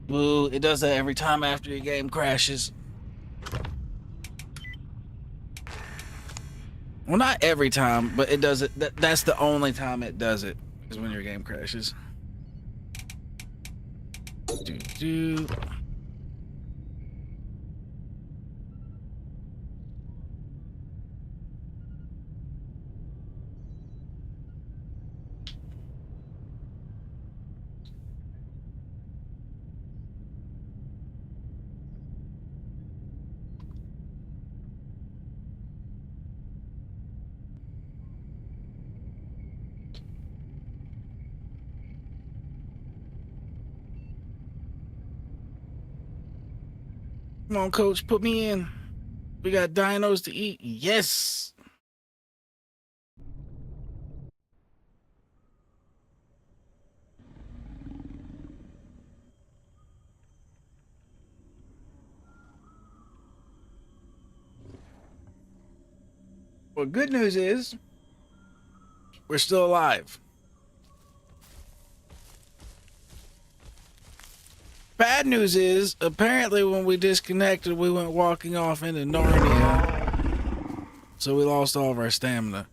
Boo, it does that every time after your game crashes. Well, not every time, but it does it. That's the only time it does it, is when your game crashes. Do. Come on, coach, put me in. We got dinos to eat. Yes. Well, good news is we're still alive. Bad news is apparently when we disconnected, we went walking off into Narnia. So we lost all of our stamina.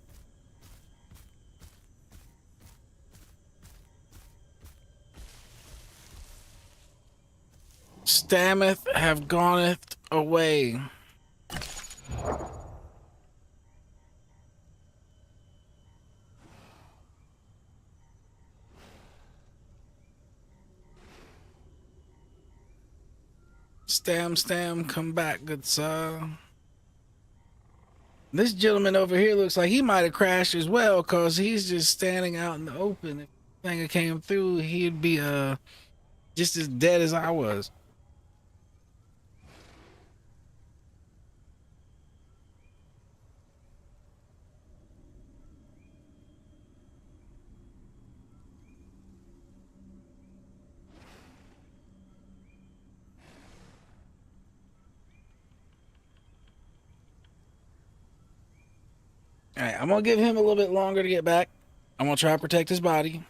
Stameth have goneth away. Stam, come back, good sir. This gentleman over here looks like he might have crashed as well, cause he's just standing out in the open. If the thing came through, he'd be just as dead as I was. All right, I'm gonna give him a little bit longer to get back. I'm gonna try to protect his body.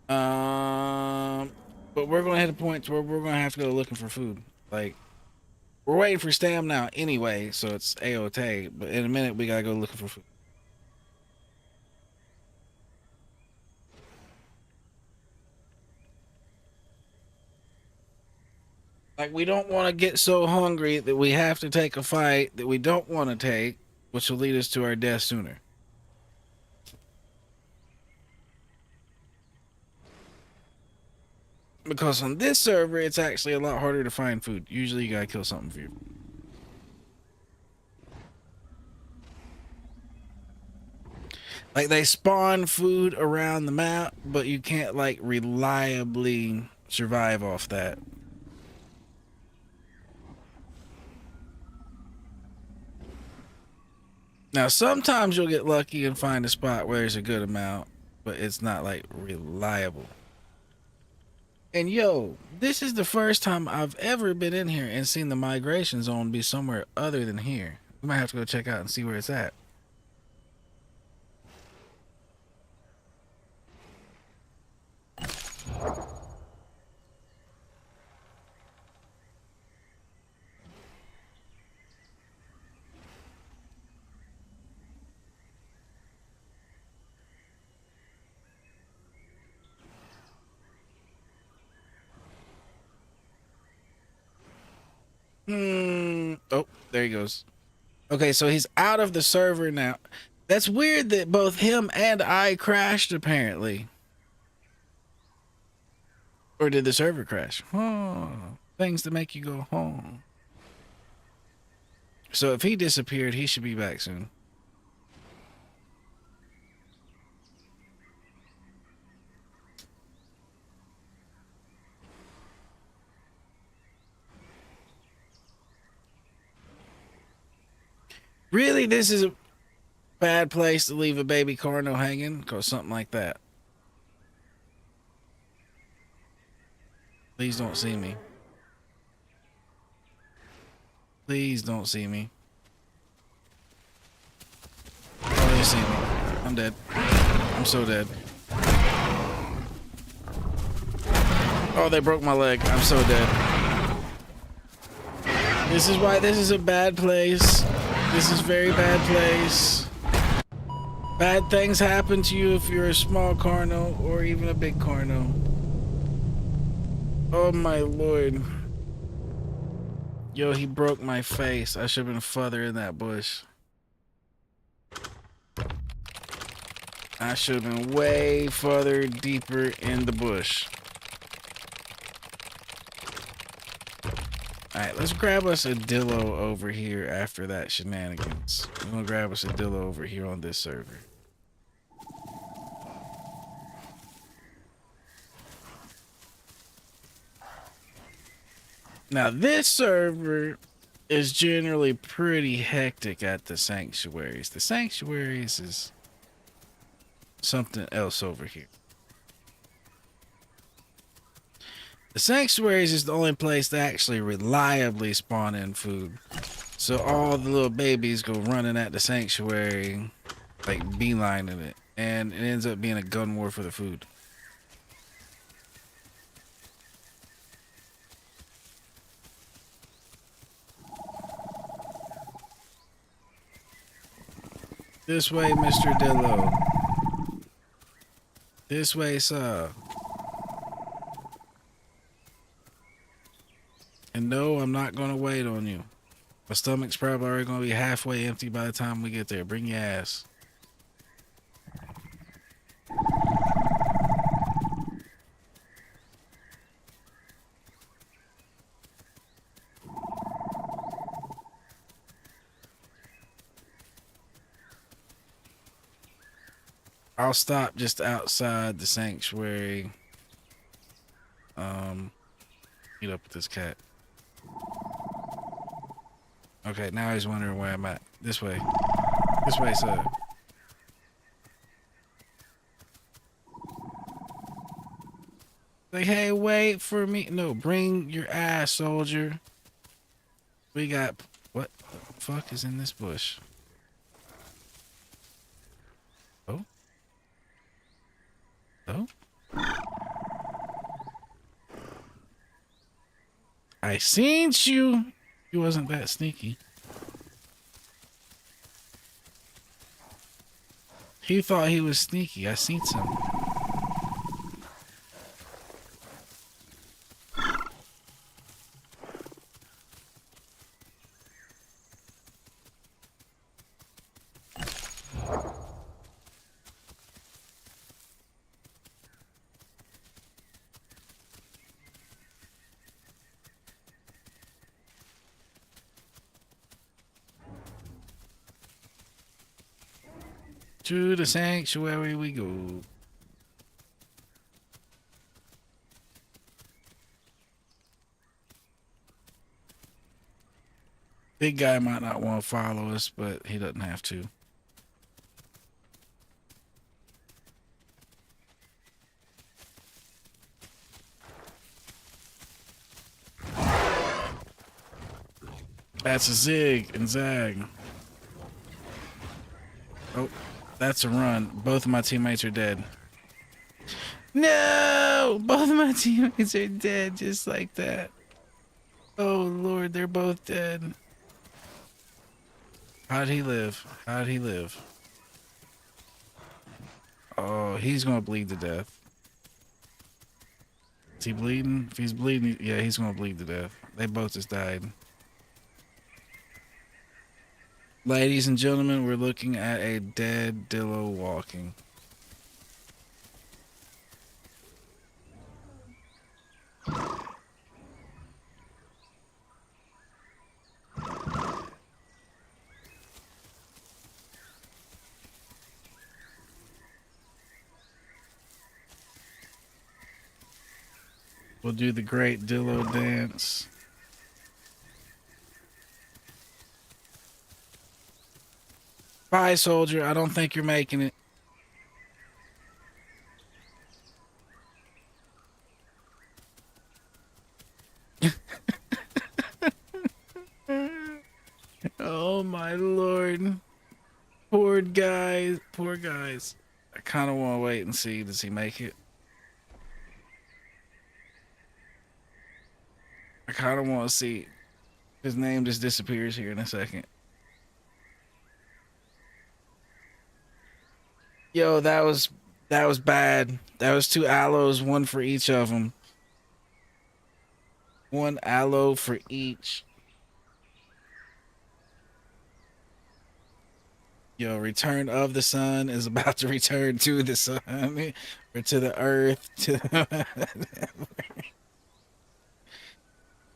But we're gonna hit a point where we're gonna have to go looking for food. Like, we're waiting for Stam now anyway, so it's A-OK. But in a minute, we gotta go looking for food. Like, we don't want to get so hungry that we have to take a fight that we don't want to take, which will lead us to our death sooner. Because on this server, it's actually a lot harder to find food. Usually you gotta kill something for you. Like, they spawn food around the map, but you can't, like, reliably survive off that. Now, sometimes you'll get lucky and find a spot where there's a good amount, but it's not, like, reliable. And yo, this is the first time I've ever been in here and seen the migration zone be somewhere other than here. We might have to go check out and see where it's at. Oh, there he goes. Okay, so he's out of the server now. That's weird that both him and I crashed, apparently. Or did the server crash? Oh, things to make you go home. So if he disappeared, he should be back soon. Really, this is a bad place to leave a baby Carno hanging, or something like that. Please don't see me. Please don't see me. Oh, they see me. I'm dead. I'm so dead. Oh, they broke my leg. I'm so dead. This is why this is a bad place. This is very bad place. Bad things happen to you if you're a small carno or even a big carno. Oh my lord. Yo, he broke my face. I should have been further in that bush. I should have been way further deeper in the bush. Alright, let's grab us a dillo over here after that shenanigans. We're gonna grab us a dillo over here on this server. Now this server is generally pretty hectic at the sanctuaries. The sanctuaries is something else over here. The sanctuaries is the only place to actually reliably spawn in food. So all the little babies go running at the sanctuary, like beelining it. And it ends up being a gun war for the food. This way, Mr. Dillo. This way, sir. And no, I'm not gonna wait on you. My stomach's probably already gonna be halfway empty by the time we get there. Bring your ass. I'll stop just outside the sanctuary. Meet up with this cat. Okay, now he's wondering where I'm at. This way. This way, sir. Like, hey, wait for me. No, bring your ass, soldier. We got... What the fuck is in this bush? Oh? Oh? I seen you. He wasn't that sneaky. He thought he was sneaky. I seen some. To the sanctuary we go. Big guy might not want to follow us, but he doesn't have to. That's a zig and zag. Oh. That's a run. Both of my teammates are dead. No! Both of my teammates are dead just like that. Oh, Lord, they're both dead. How'd he live? How'd he live? Oh, he's gonna bleed to death. Is he bleeding? If he's bleeding, yeah, he's gonna bleed to death. They both just died. Ladies and gentlemen, we're looking at a dead Dillo walking. We'll do the great Dillo dance. Bye, soldier. I don't think you're making it. Oh my lord. Poor guys. Poor guys. I kind of want to wait and see. Does he make it? kind of want to see. His name just disappears here in a second. Yo, that was bad. That was 2 aloes, 1 for each of them. 1 aloe for each. Yo, return of the sun is about to return to the sun or to the earth.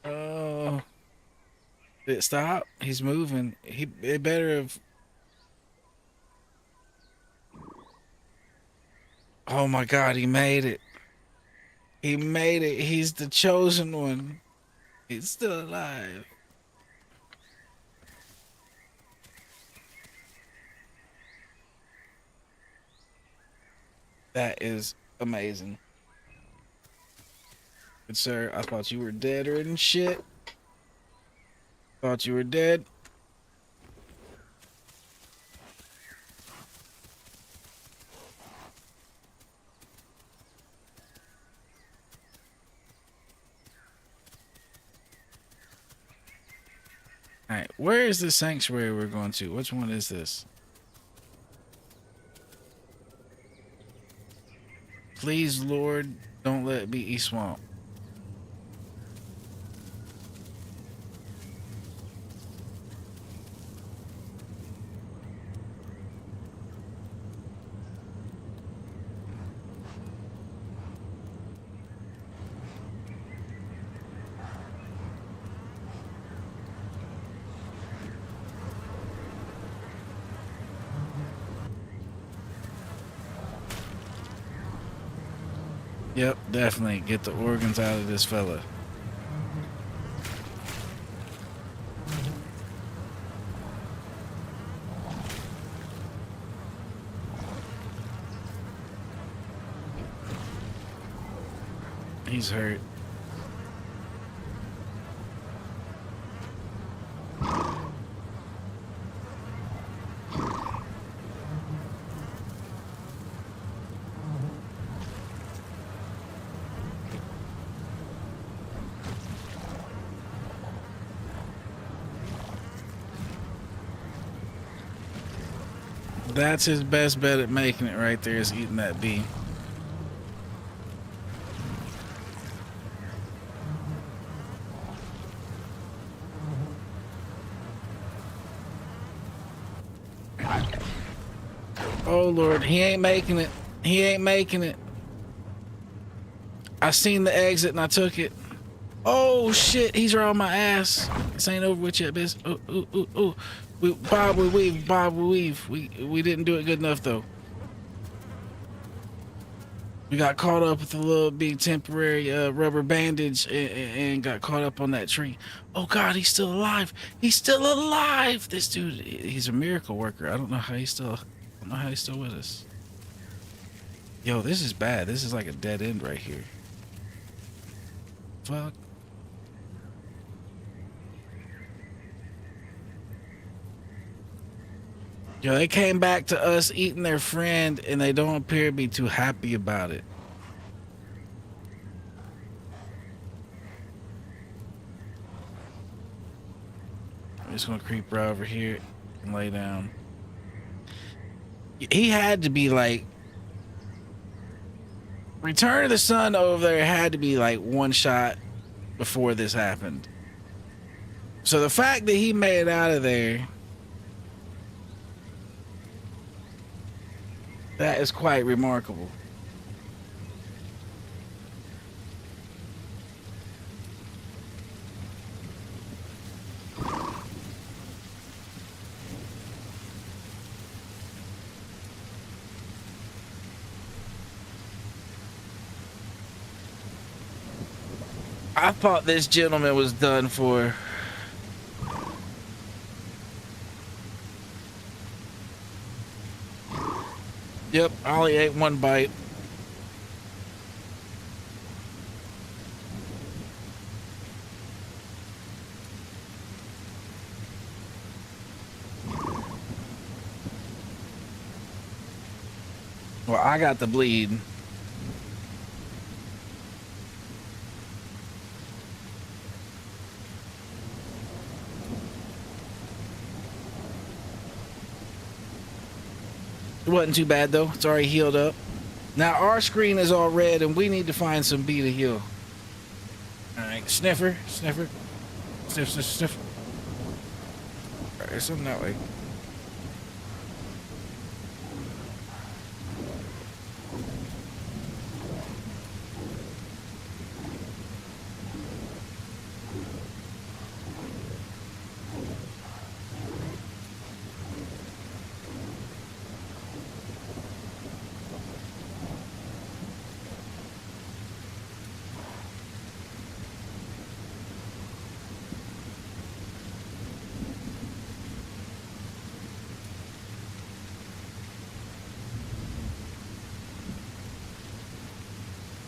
Oh, did it stop? He's moving. It better have. Oh my God, he made it. He made it. He's the chosen one. He's still alive. That is amazing. Good sir, I thought you were deader and shit. Thought you were dead. Alright, where is the sanctuary we're going to? Which one is this? Please, Lord, don't let it be East Swamp. Yep, definitely get the organs out of this fella. He's hurt. That's his best bet at making it right there, is eating that bee. Oh Lord, he ain't making it. He ain't making it. I seen the exit and I took it. Oh shit, he's right on my ass. This ain't over with yet, bitch. Ooh. Bob, we weave. We didn't do it good enough though. We got caught up with a little big temporary rubber bandage and got caught up on that tree. Oh God, he's still alive. He's still alive. This dude, he's a miracle worker. I don't know how he's still with us. Yo, this is bad. This is like a dead end right here. Fuck. Yo, they came back to us eating their friend and they don't appear to be too happy about it. I'm just gonna creep right over here and lay down. He had to be like, Return of the Sun over there had to be like 1 shot before this happened. So the fact that he made it out of there, that is quite remarkable. I thought this gentleman was done for. Yep, I only ate 1 bite. Well, I got the bleed. wasn't too bad though. It's already healed up. Now our screen is all red, and we need to find some bee to heal. All right, sniffer, sniffer, sniff, sniff, sniff. All right, there's something that way.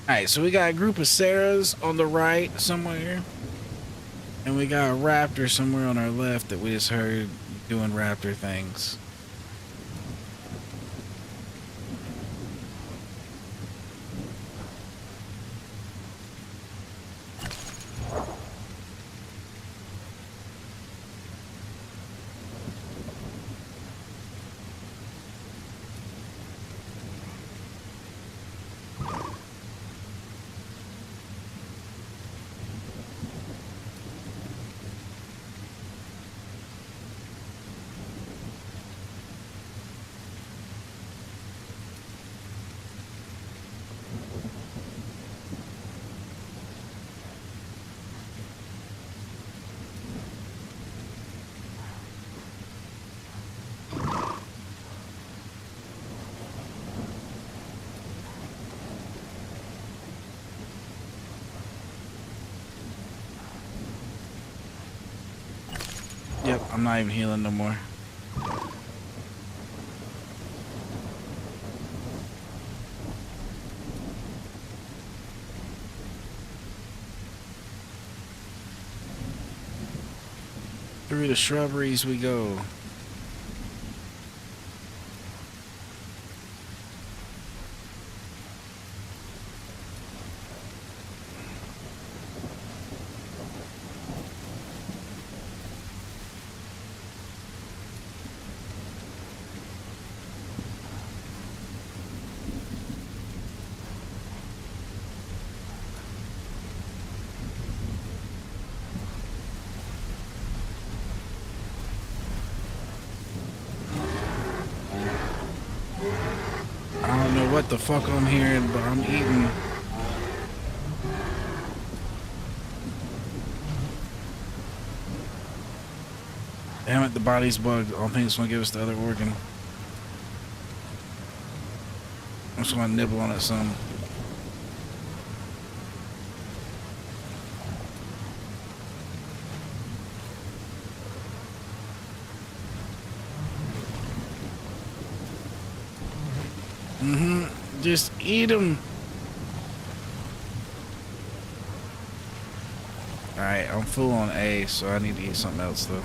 Alright, so we got a group of Sarahs on the right somewhere. And we got a raptor somewhere on our left that we just heard doing raptor things. Yep, I'm not even healing no more. Through the shrubberies we go. I don't know what the fuck I'm hearing, but I'm eating. Damn it, the body's bugged. I don't think it's gonna give us the other organ. I'm just gonna nibble on it some. Just eat them. Alright, I'm full on A, so I need to eat something else though.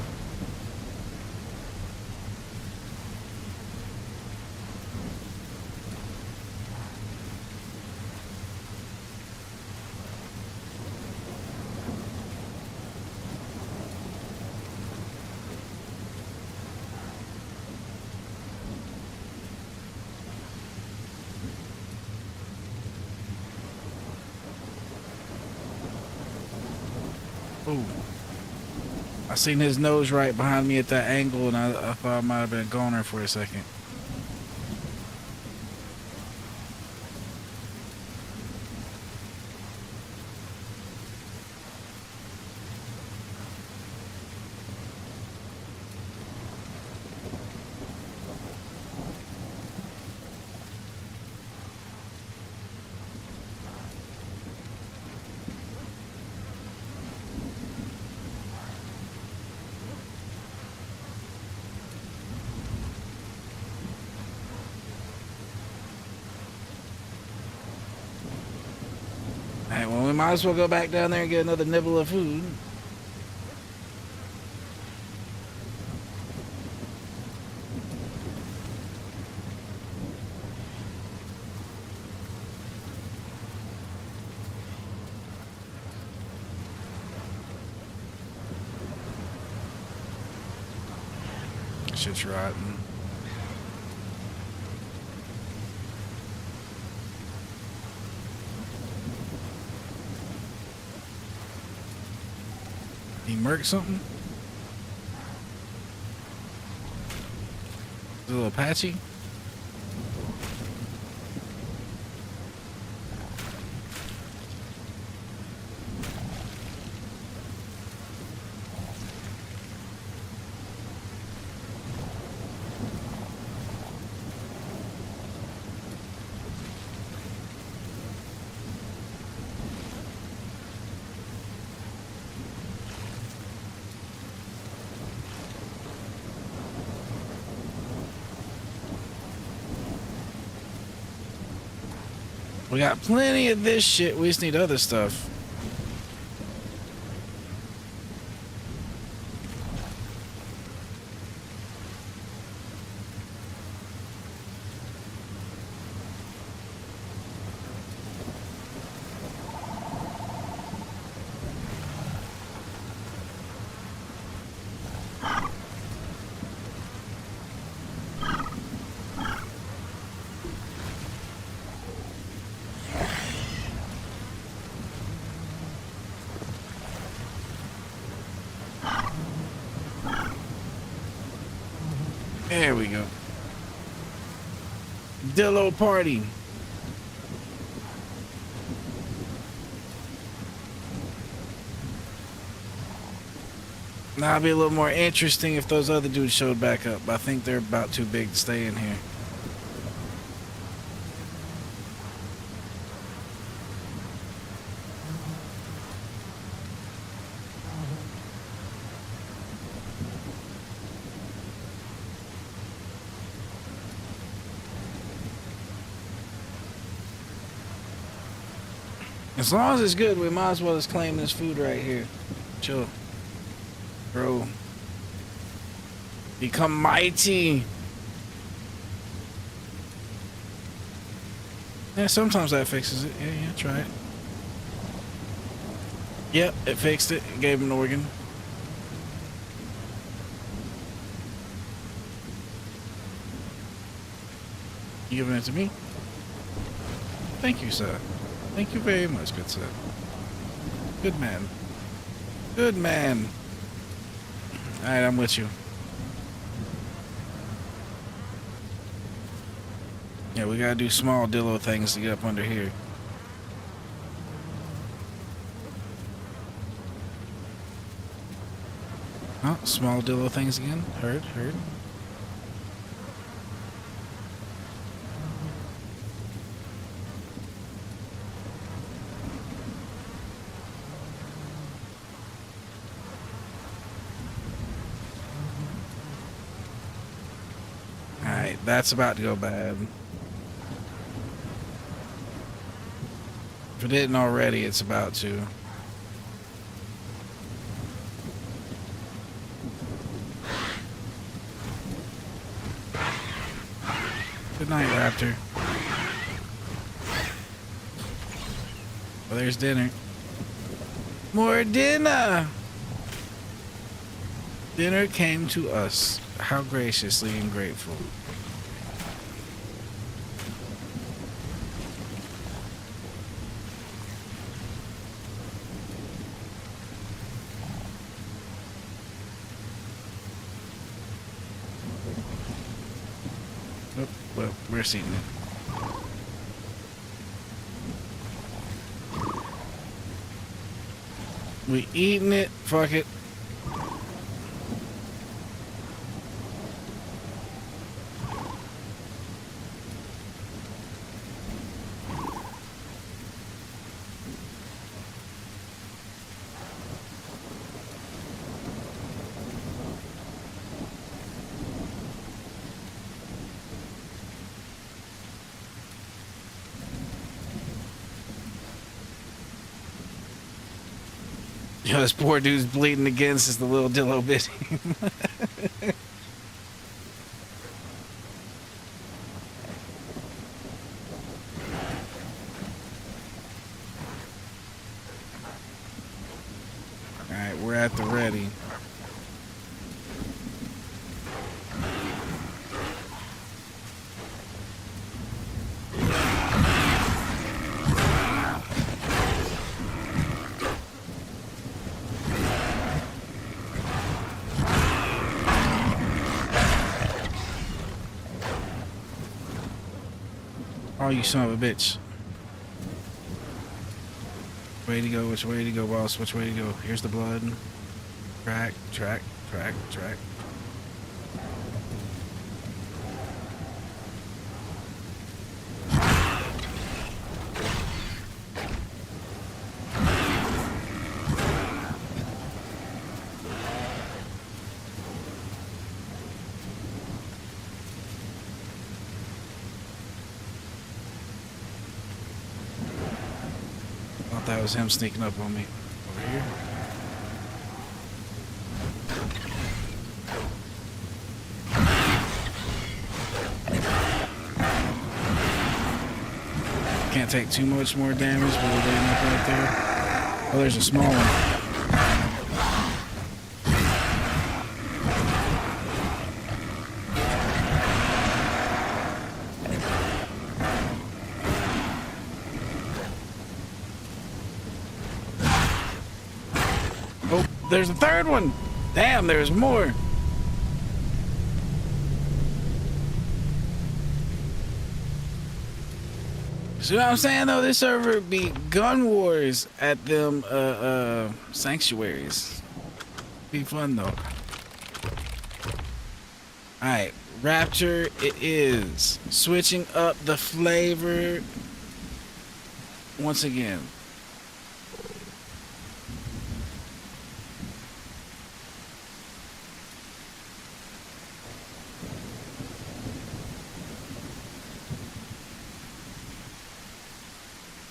Ooh. I seen his nose right behind me at that angle, and I thought I might have been a goner for a second. Alright, well, we might as well go back down there and get another nibble of food. Shit's rotten. He murked something? Is it a little patchy? We got plenty of this shit. We just need other stuff. There we go. Dillo party. Now it'll be a little more interesting if those other dudes showed back up. I think they're about too big to stay in here. As long as it's good, we might as well just claim this food right here. Chill. Bro. Become mighty. Yeah, sometimes that fixes it. Yeah, try it. Yep, it fixed it. It gave him an organ. You giving it to me? Thank you, sir. Thank you very much, good sir. Good man. Good man. Alright, I'm with you. Yeah, we gotta do small dillo things to get up under here. Oh, small dillo things again. Heard. Alright, that's about to go bad. If it didn't already, it's about to. Good night, Raptor. Well, there's dinner. More dinner! Dinner came to us. How graciously and grateful. Oh, well, we're seeing it. We eating it. Fuck it. Yo, this poor dude's bleeding again since the little dillo bit him. Alright, we're at the ready. Oh, you son of a bitch. Way to go, which way to go, boss? Which way to go? Here's the blood. Track, track, track, track. Thought that was him sneaking up on me. Over here. Can't take too much more damage, but we're waiting up right there. Oh, there's a small one. Oh, there's a third one. Damn, there's more. See what I'm saying though? This server be gun wars at them sanctuaries. Be fun though. Alright, Rapture it is. Switching up the flavor once again.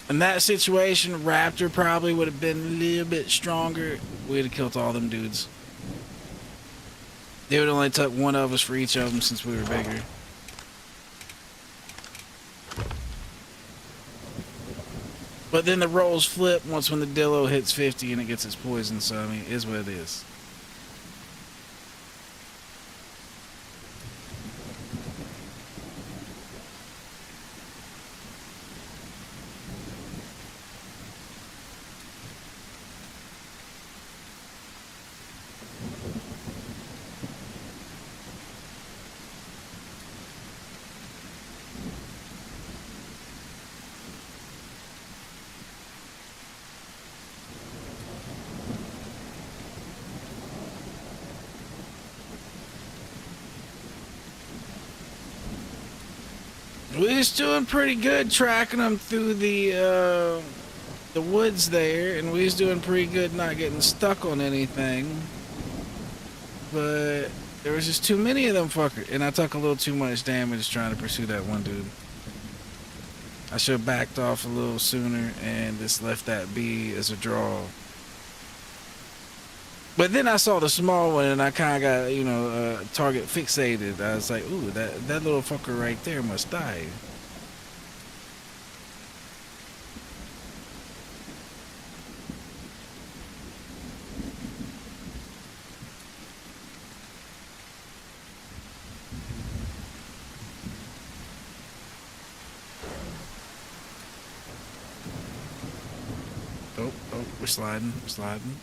In that situation, Raptor probably would have been a little bit stronger. We'd have killed all them dudes. They would only took one of us for each of them since we were bigger. But then the roles flip once when the Dillo hits 50 and it gets its poison, so I mean, it is what it is. We're just doing pretty good tracking them through the woods there, and we was doing pretty good not getting stuck on anything. But there was just too many of them fuckers, and I took a little too much damage trying to pursue that one dude. I should have backed off a little sooner and just left that be as a draw. But then I saw the small one and I kind of got, you know, target fixated. I was like, ooh, that little fucker right there must die. Oh, we're sliding, sliding.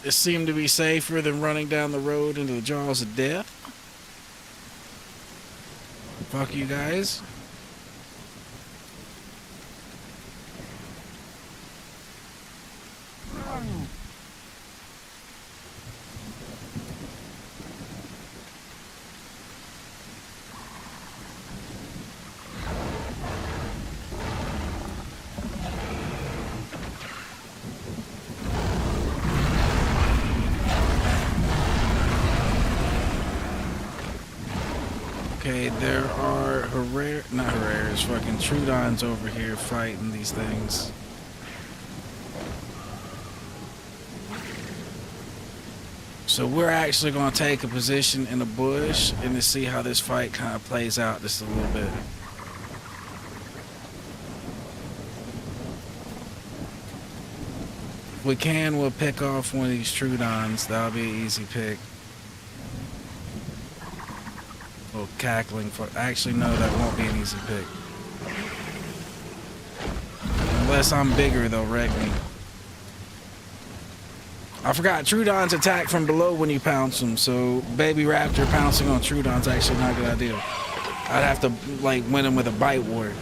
This seemed to be safer than running down the road into the jaws of death. Fuck you guys. Okay, there are not Herreras, fucking Trudons over here fighting these things. So we're actually going to take a position in the bush and to see how this fight kind of plays out just a little bit. If we can, we'll pick off one of these Trudons. That'll be an easy pick. Little cackling for. Actually, no, that won't be an easy pick. Unless I'm bigger, they'll wreck me. I forgot Trudons attack from below when you pounce them, so baby raptor pouncing on Trudons actually not a good idea. I'd have to like win them with a bite ward.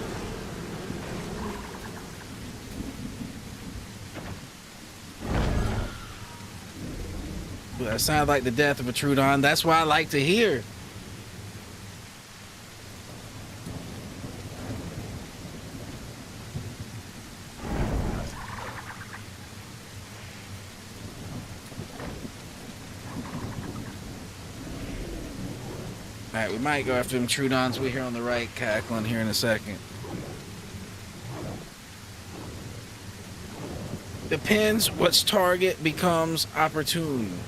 That sounds like the death of a Trudon. That's why I like to hear. Alright, we might go after them Trudons we hear on the right cackling here in a second. Depends what's target becomes opportune.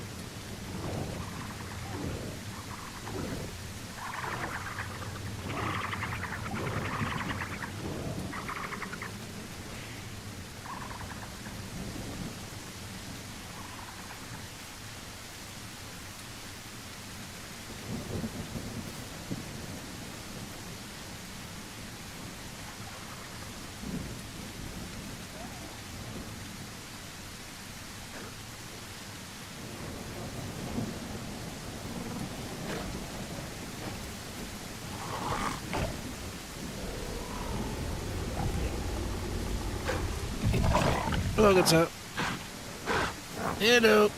Hello, what's up? Hello.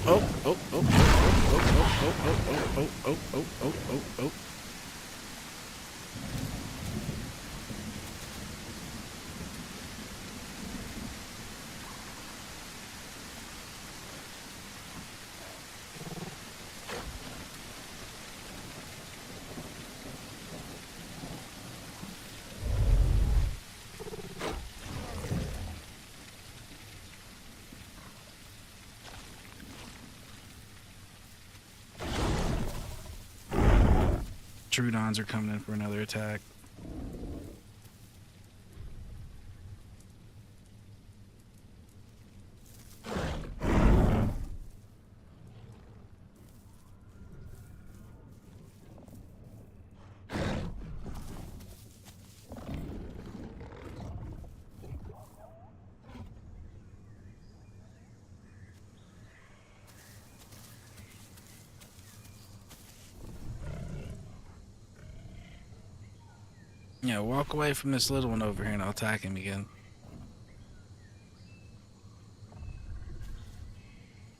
Oh. Trudons are coming in for another attack. Yeah, walk away from this little one over here and I'll attack him again.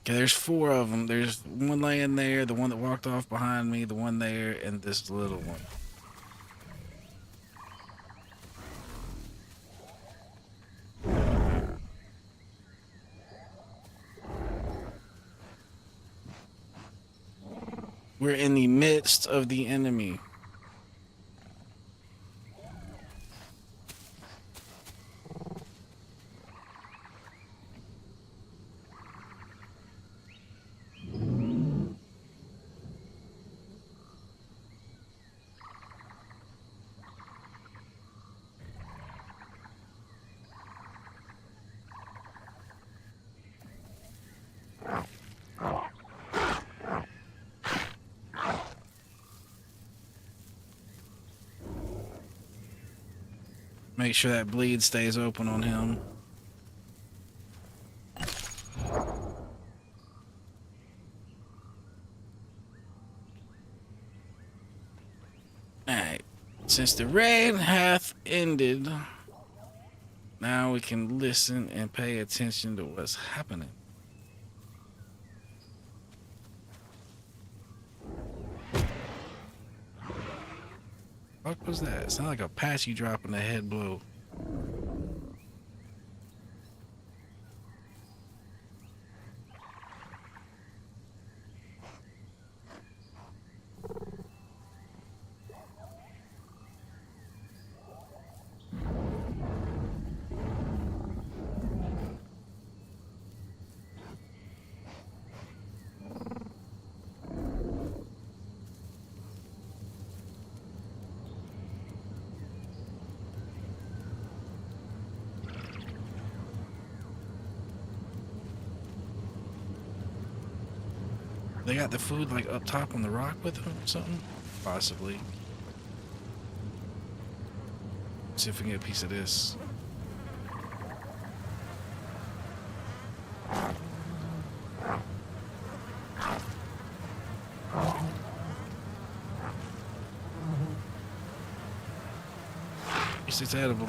Okay, there's 4 of them. There's one laying there, the one that walked off behind me, the one there, and this little one. We're in the midst of the enemy. Make sure that bleed stays open on him. Alright. Since the rain hath ended, now we can listen and pay attention to what's happening. What was that? It sounded like a patchy drop in the head blow. They got the food like up top on the rock with them or something? Possibly. See if we can get a piece of this. least it's edible.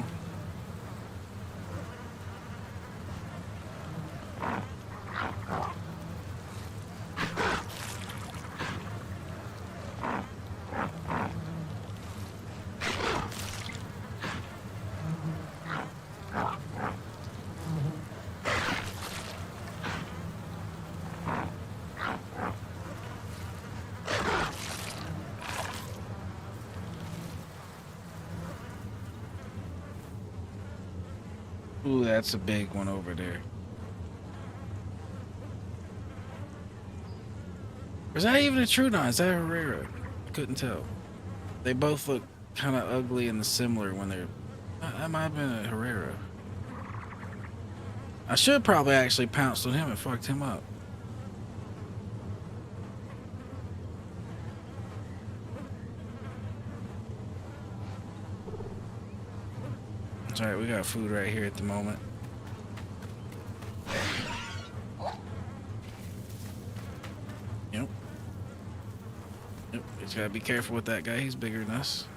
Ooh, that's a big one over there. Is that even a Trudon? Is that a Herrera? Couldn't tell. They both look kind of ugly and similar when they're... That might have been a Herrera. I should probably actually pounced on him and fucked him up. It's alright, we got food right here at the moment. Yep. Yep, just gotta be careful with that guy. He's bigger than us.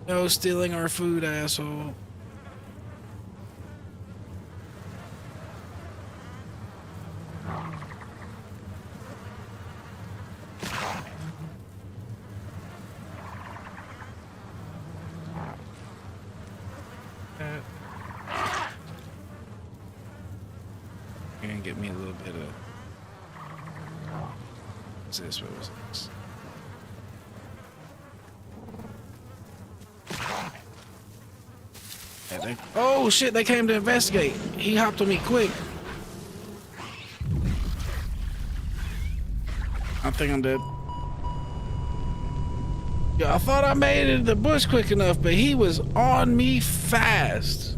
No stealing our food, asshole. You're gonna get me a little bit of... What's this? What was this? Yeah, oh shit, they came to investigate. He hopped on me quick. I think I'm dead. Yeah, I thought I made it in the bush quick enough, but he was on me fast.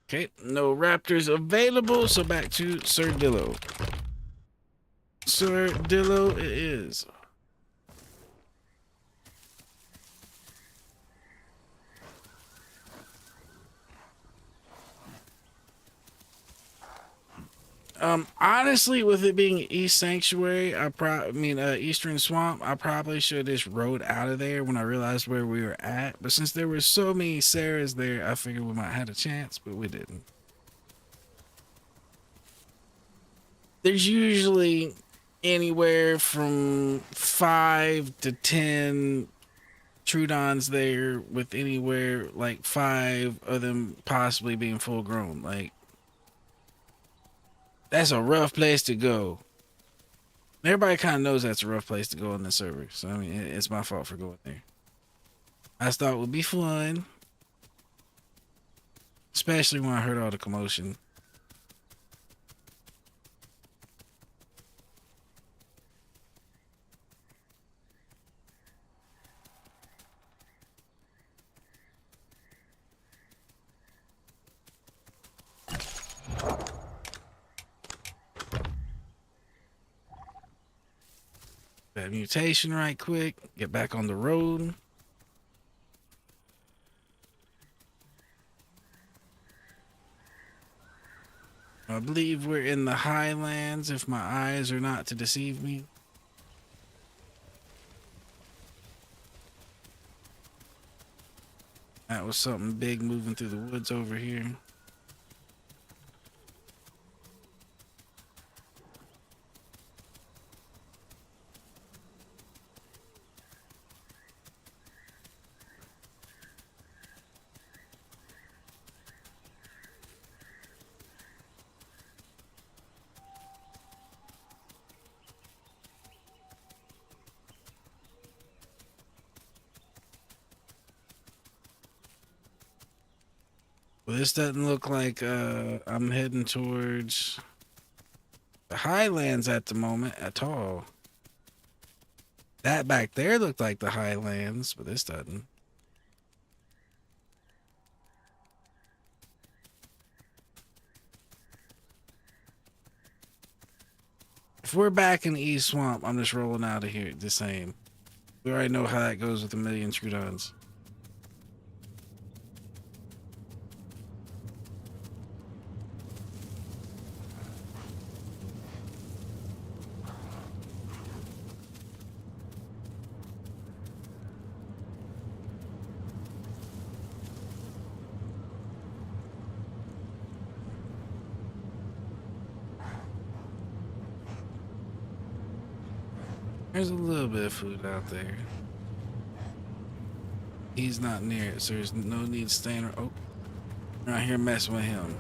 Okay, no raptors available, so back to Sir Dillo. Sir Dillo it is. Honestly, with it being East Sanctuary, Eastern Swamp, I probably should have just rode out of there when I realized where we were at. But since there were so many Sarahs there, I figured we might have a chance, but we didn't. There's usually anywhere from 5 to 10 Trudons there, with anywhere like 5 of them possibly being full grown. Like, that's a rough place to go. Everybody kind of knows that's a rough place to go on the server. So, I mean, it's my fault for going there. I just thought it would be fun. Especially when I heard all the commotion. That mutation right quick. Get back on the road. I believe we're in the highlands, if my eyes are not to deceive me. That was something big moving through the woods over here. Well, this doesn't look like I'm heading towards the highlands at the moment at all. That back there looked like the highlands, but this doesn't. If we're back in the East Swamp, I'm just rolling out of here the same. We already know how that goes with a million Trudons. There's a little bit of food out there. He's not near it, so there's no need staying. Oh, right here messing with him.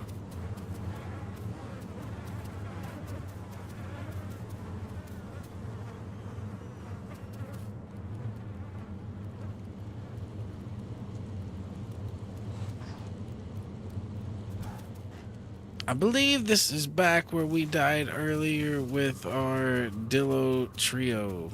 I believe this is back where we died earlier with our Dillo trio.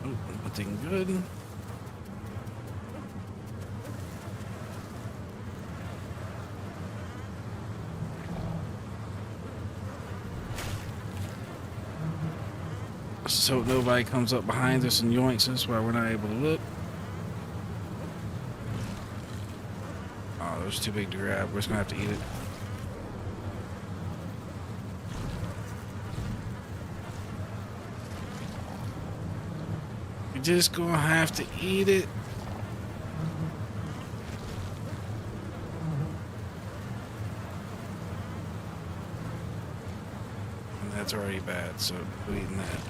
Oh, nothing good. Let's hope nobody comes up behind us and yoinks us while we're not able to look. Oh, those too big to grab. We're just gonna have to eat it. We're just gonna have to eat it. And that's already bad, so we're eating that.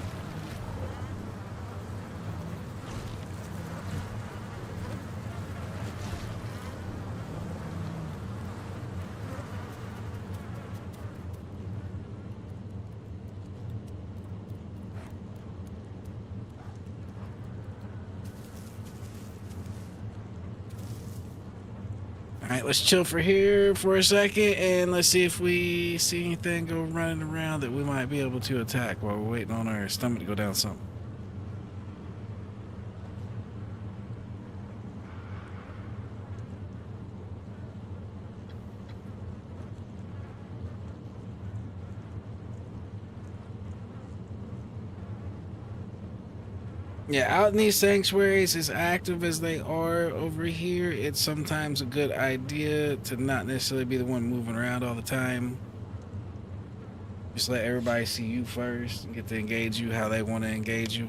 All right, let's chill for here for a second, and let's see if we see anything go running around that we might be able to attack while we're waiting on our stomach to go down something. Yeah, out in these sanctuaries, as active as they are over here, it's sometimes a good idea to not necessarily be the one moving around all the time. Just let everybody see you first and get to engage you how they want to engage you.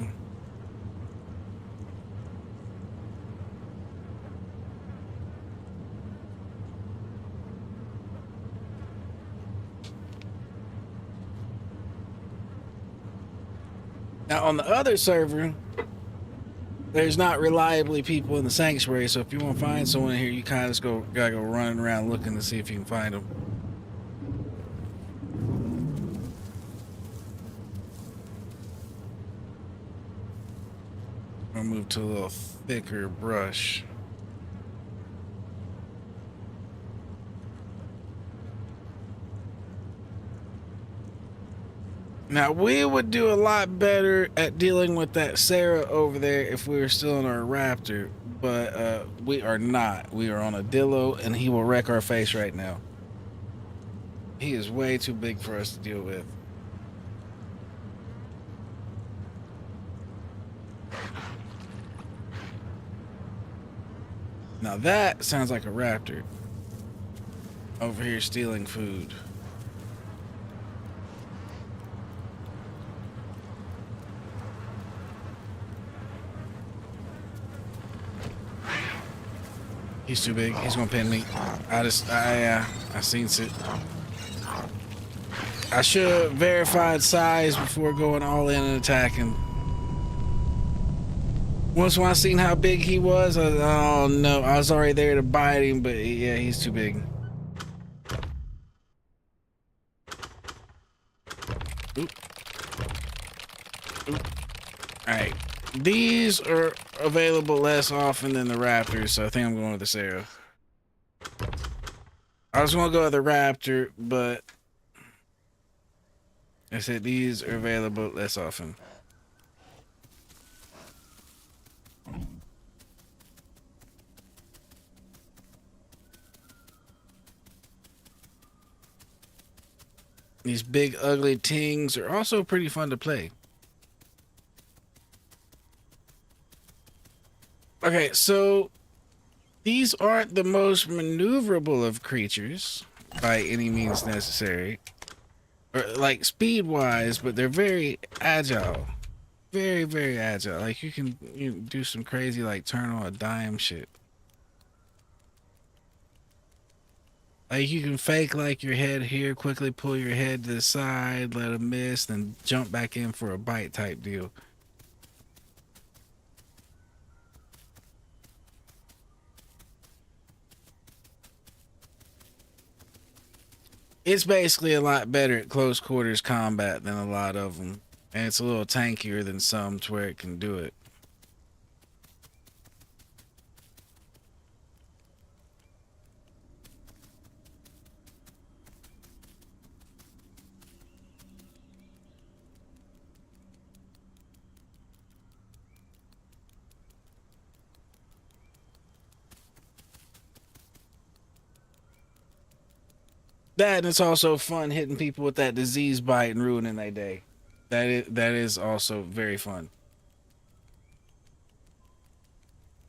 Now, on the other server, there's not reliably people in the sanctuary, so if you want to find someone here, you kind of just gotta go running around looking to see if you can find them. I'll move to a little thicker brush. Now, we would do a lot better at dealing with that Sarah over there if we were still in our Raptor, but we are not. We are on a Dillo, and he will wreck our face right now. He is way too big for us to deal with. Now that sounds like a Raptor. Over here stealing food. He's too big. He's gonna pin me. I seen it. I should have verified size before going all in and attacking. Once when I seen how big he was, oh no, I was already there to bite him, but yeah, he's too big. Oop. Oop. All right. These are available less often than the Raptors, so I think I'm going with the Sarah. I was going to go with the Raptor, but I said these are available less often. These big ugly tings are also pretty fun to play. Okay, so these aren't the most maneuverable of creatures by any means necessary, or like speed wise, but they're very agile, very very agile. Like you can do some crazy like turn on a dime shit. Like you can fake like your head here, quickly pull your head to the side, let them miss, then jump back in for a bite type deal. It's basically a lot better at close quarters combat than a lot of them, and it's a little tankier than some to where it can do it. That, and it's also fun hitting people with that disease bite and ruining their day. That is also very fun.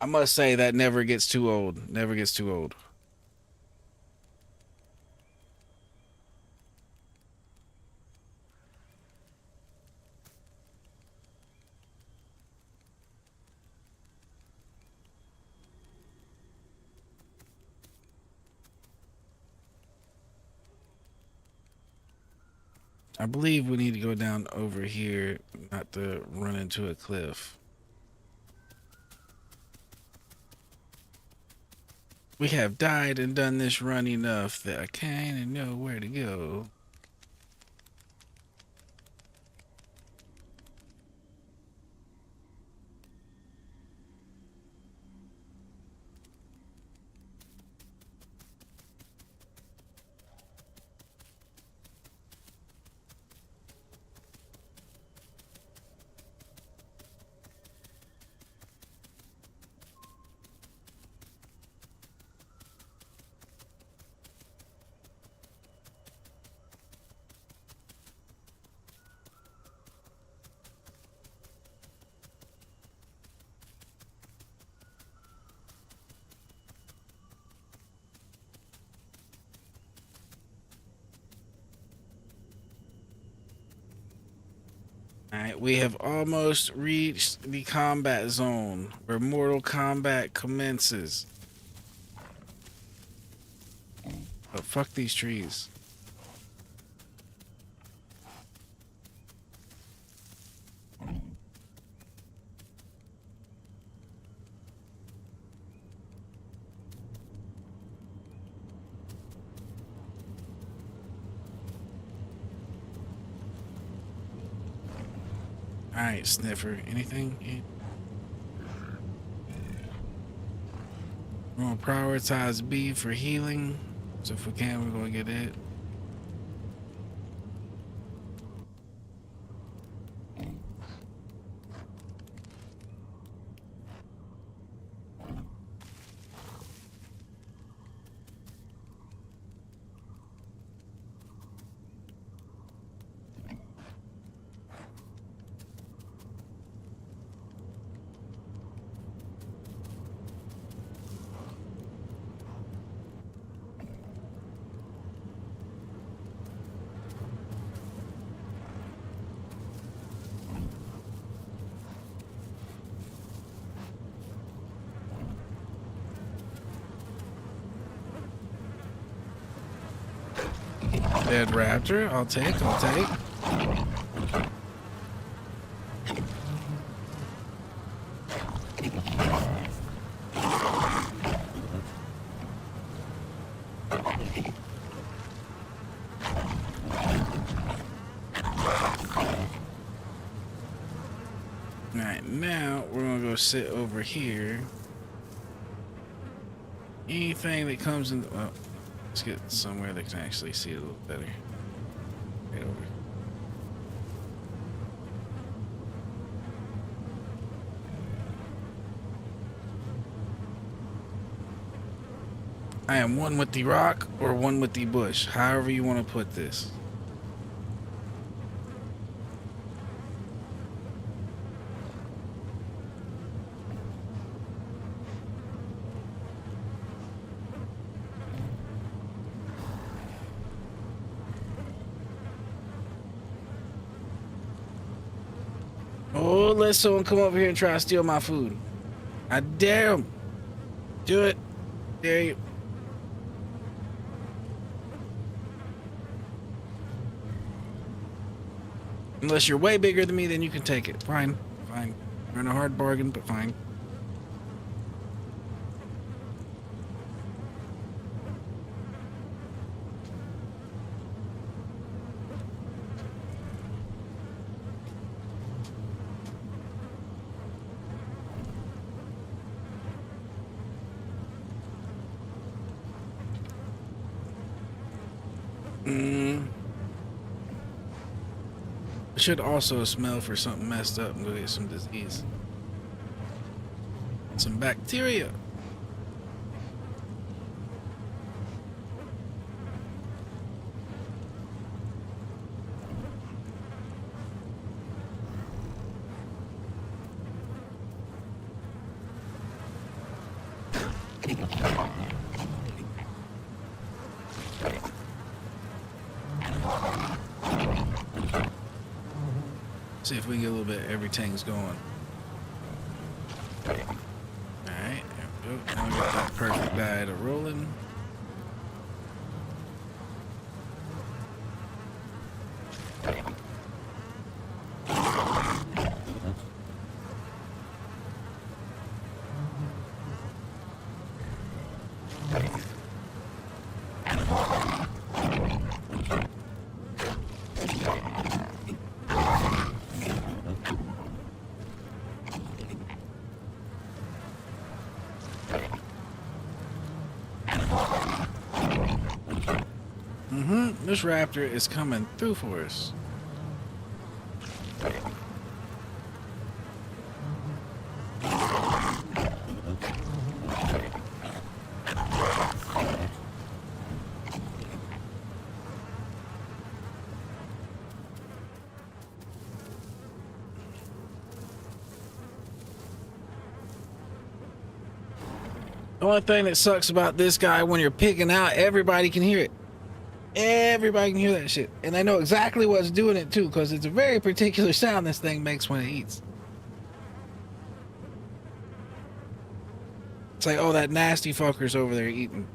I must say that never gets too old. Never gets too old. I believe we need to go down over here, not to run into a cliff. We have died and done this run enough that I kind of know where to go. Alright, we have almost reached the combat zone where Mortal Kombat commences. Oh, fuck these trees. Alright, Sniffer. Anything? We're gonna prioritize B for healing. So if we can, we're gonna get it. Dead raptor. I'll take. Alright, now we're gonna go sit over here. Anything that comes in, well, let's get somewhere that can actually see it a little better. Right over. I am one with the rock or one with the bush, however you want to put this. Don't let someone come over here and try to steal my food. I dare them. Do it. Dare you. Unless you're way bigger than me, then you can take it. Fine. Fine. You're in a hard bargain, but fine. I should also smell for something messed up and go get some disease. Some bacteria. See if we can get a little bit of everything's going. Alright, there we go. Now we got that perfect diet of rolling. This raptor is coming through for us. The only thing that sucks about this guy, when you're picking out, everybody can hear it. Everybody can hear that shit. And they know exactly what's doing it too, because it's a very particular sound this thing makes when it eats. It's like, oh, that nasty fucker's over there eating.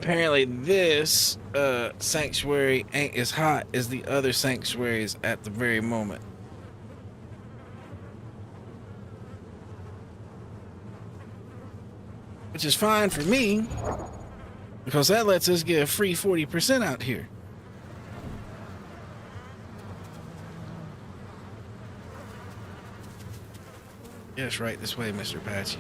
Apparently this sanctuary ain't as hot as the other sanctuaries at the very moment. Which is fine for me, because that lets us get a free 40% out here. Yes, right this way, Mr. Patchy.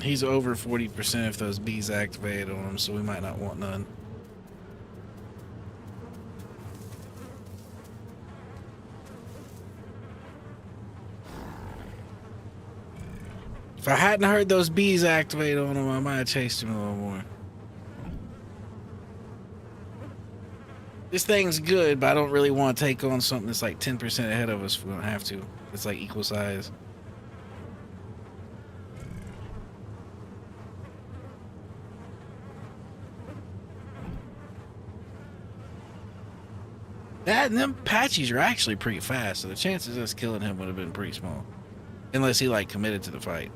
He's over 40% if those bees activated on him, so we might not want none. If I hadn't heard those bees activate on him, I might have chased him a little more. This thing's good, but I don't really want to take on something that's like 10% ahead of us if we don't have to. It's like equal size. That and them patchies are actually pretty fast, so the chances of us killing him would have been pretty small. Unless he like committed to the fight.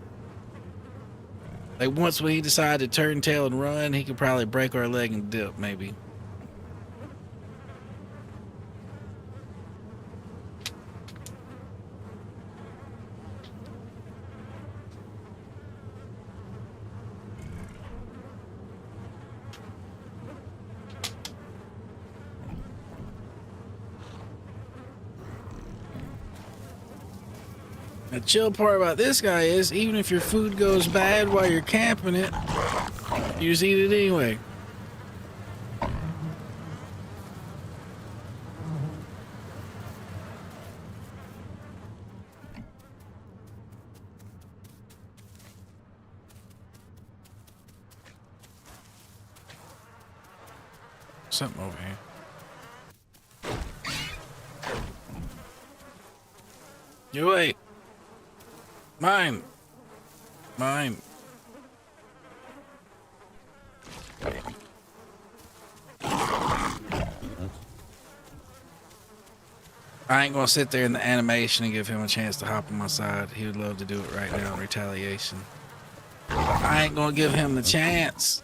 Like once when he decided to turn tail and run, he could probably break our leg and dip, maybe. The chill part about this guy is, even if your food goes bad while you're camping it, you just eat it anyway. Something over here. You wait. Mine. Mine. I ain't gonna sit there in the animation and give him a chance to hop on my side. He would love to do it right now in retaliation. I ain't gonna give him the chance.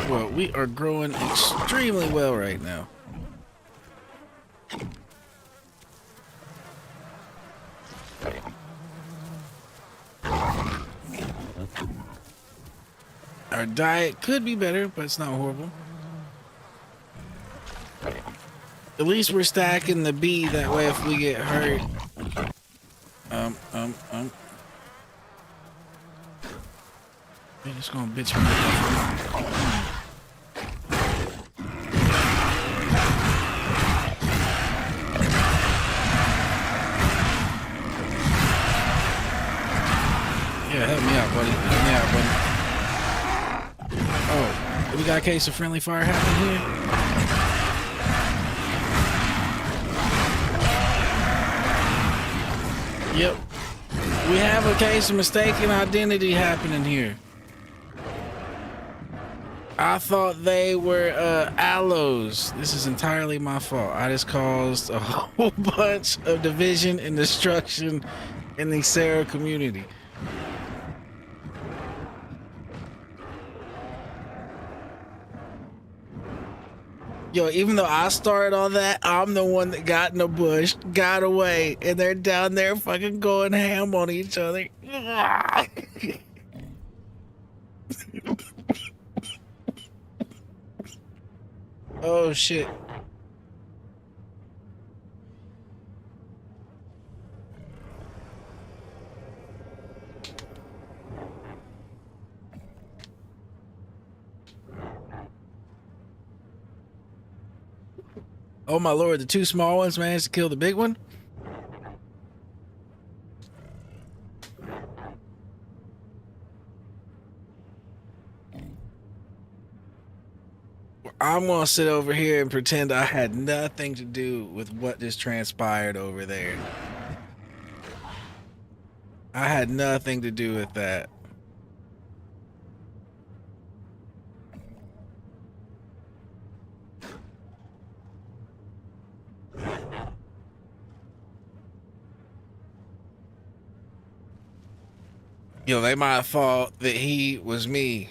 Well, we are growing extremely well right now. Our diet could be better, but it's not horrible. At least we're stacking the B, that way if we get hurt. They're just gonna bitch me. Yeah, help me out, buddy. Help me out, buddy. Oh, we got a case of friendly fire happening here. Yep. We have a case of mistaken identity happening here. I thought they were aloes. This is entirely my fault. I just caused a whole bunch of division and destruction in the Sarah community. Yo, even though I started all that, I'm the one that got in the bush, got away, and they're down there fucking going ham on each other. Oh shit. Oh my lord, the two small ones managed to kill the big one? I'm gonna sit over here and pretend I had nothing to do with what just transpired over there. I had nothing to do with that. Yo, they might have thought that he was me.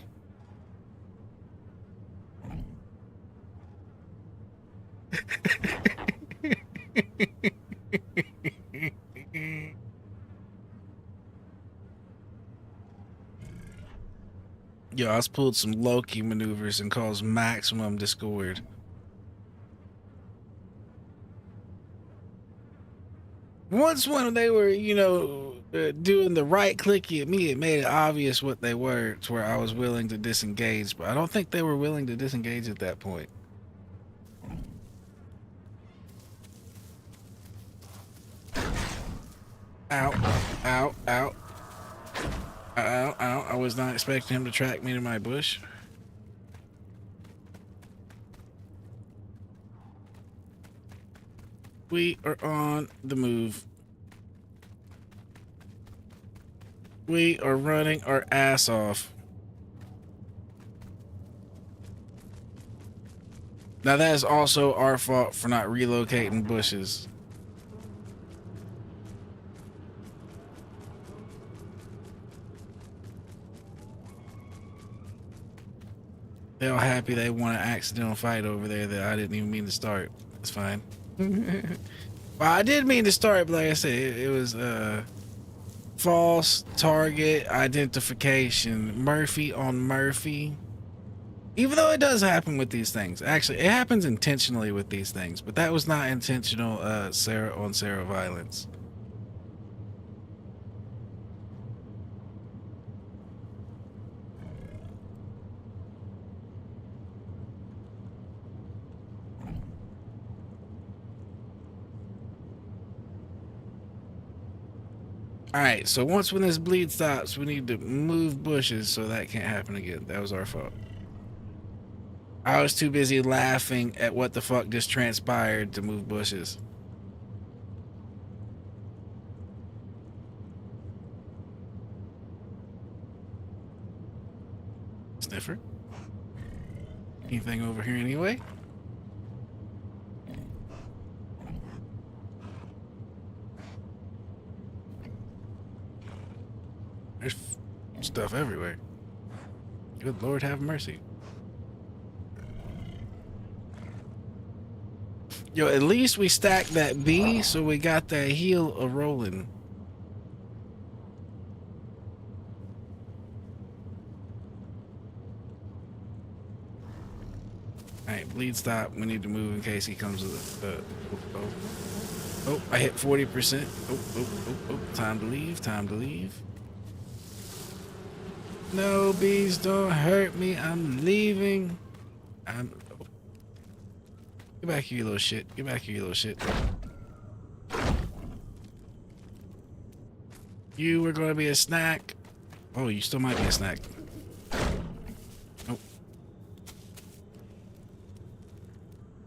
Yo, I just pulled some Loki maneuvers and caused maximum discord. Once when they were, you know, doing the right clicky at me, it made it obvious what they were, to where I was willing to disengage, but I don't think they were willing to disengage at that point. Ow, ow, ow. Ow, ow. I was not expecting him to track me to my bush. We are on the move. We are running our ass off. Now that is also our fault for not relocating bushes. They're all happy they won an accidental fight over there that I didn't even mean to start. It's fine. Well, I did mean to start, but like I said, it was false target identification. Murphy on Murphy. Even though it does happen with these things. Actually, it happens intentionally with these things, but that was not intentional Sarah on Sarah violence. Alright, so once when this bleed stops, we need to move bushes so that can't happen again. That was our fault. I was too busy laughing at what the fuck just transpired to move bushes. Sniffer? Anything over here anyway? There's stuff everywhere. Good Lord have mercy. Yo, at least we stacked that B, so we got that heal a rolling. Alright, bleed stop. We need to move in case he comes with oh, I hit 40%. Oh. Time to leave, time to leave. No, bees, don't hurt me. I'm leaving. Get back here, you little shit. Get back here, you little shit. You were going to be a snack. Oh, you still might be a snack. Nope.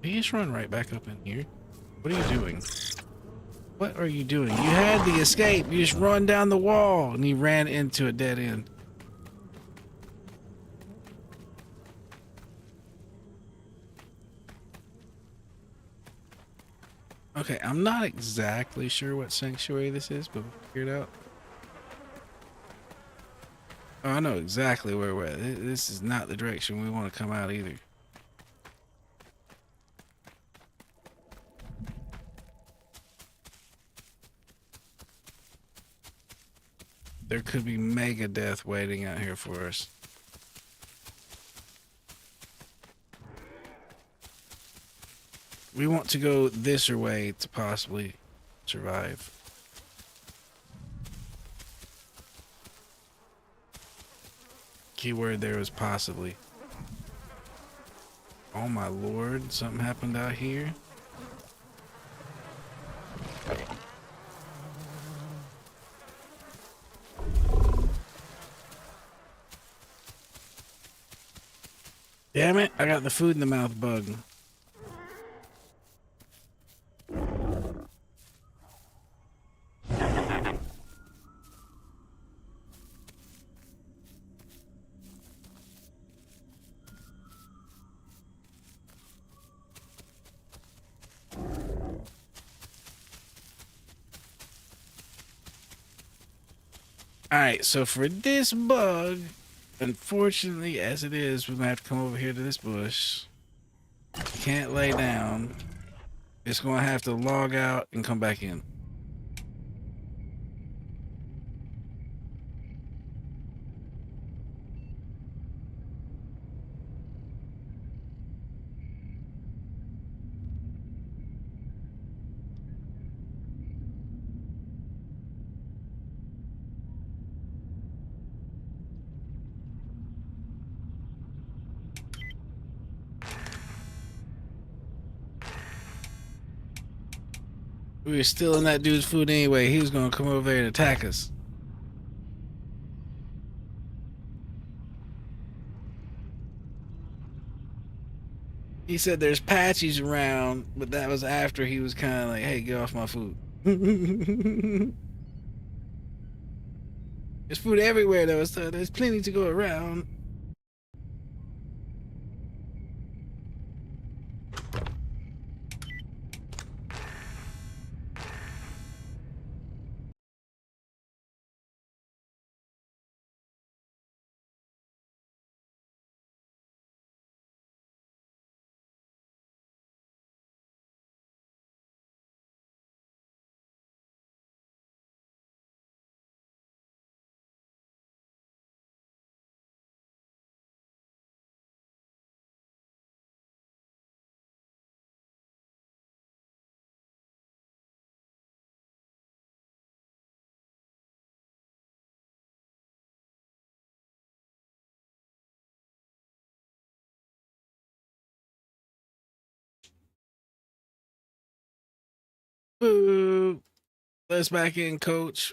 You just run right back up in here. What are you doing? What are you doing? You had the escape. You just run down the wall and he ran into a dead end. Okay, I'm not exactly sure what sanctuary this is, but we'll figure it out. Oh, I know exactly where we're at. This is not the direction we want to come out either. There could be mega death waiting out here for us. We want to go this way to possibly survive. Keyword there was possibly. Oh my lord, something happened out here. Damn it, I got the food in the mouth bug. Alright, so for this bug, unfortunately as it is, we're gonna have to come over here to this bush. Can't lay down. It's gonna have to log out and come back in. We were stealing that dude's food anyway. He was gonna come over there and attack us. He said there's patches around, but that was after he was kind of like, hey, get off my food. There's food everywhere though, so there's plenty to go around. Boo. Let's back in, coach.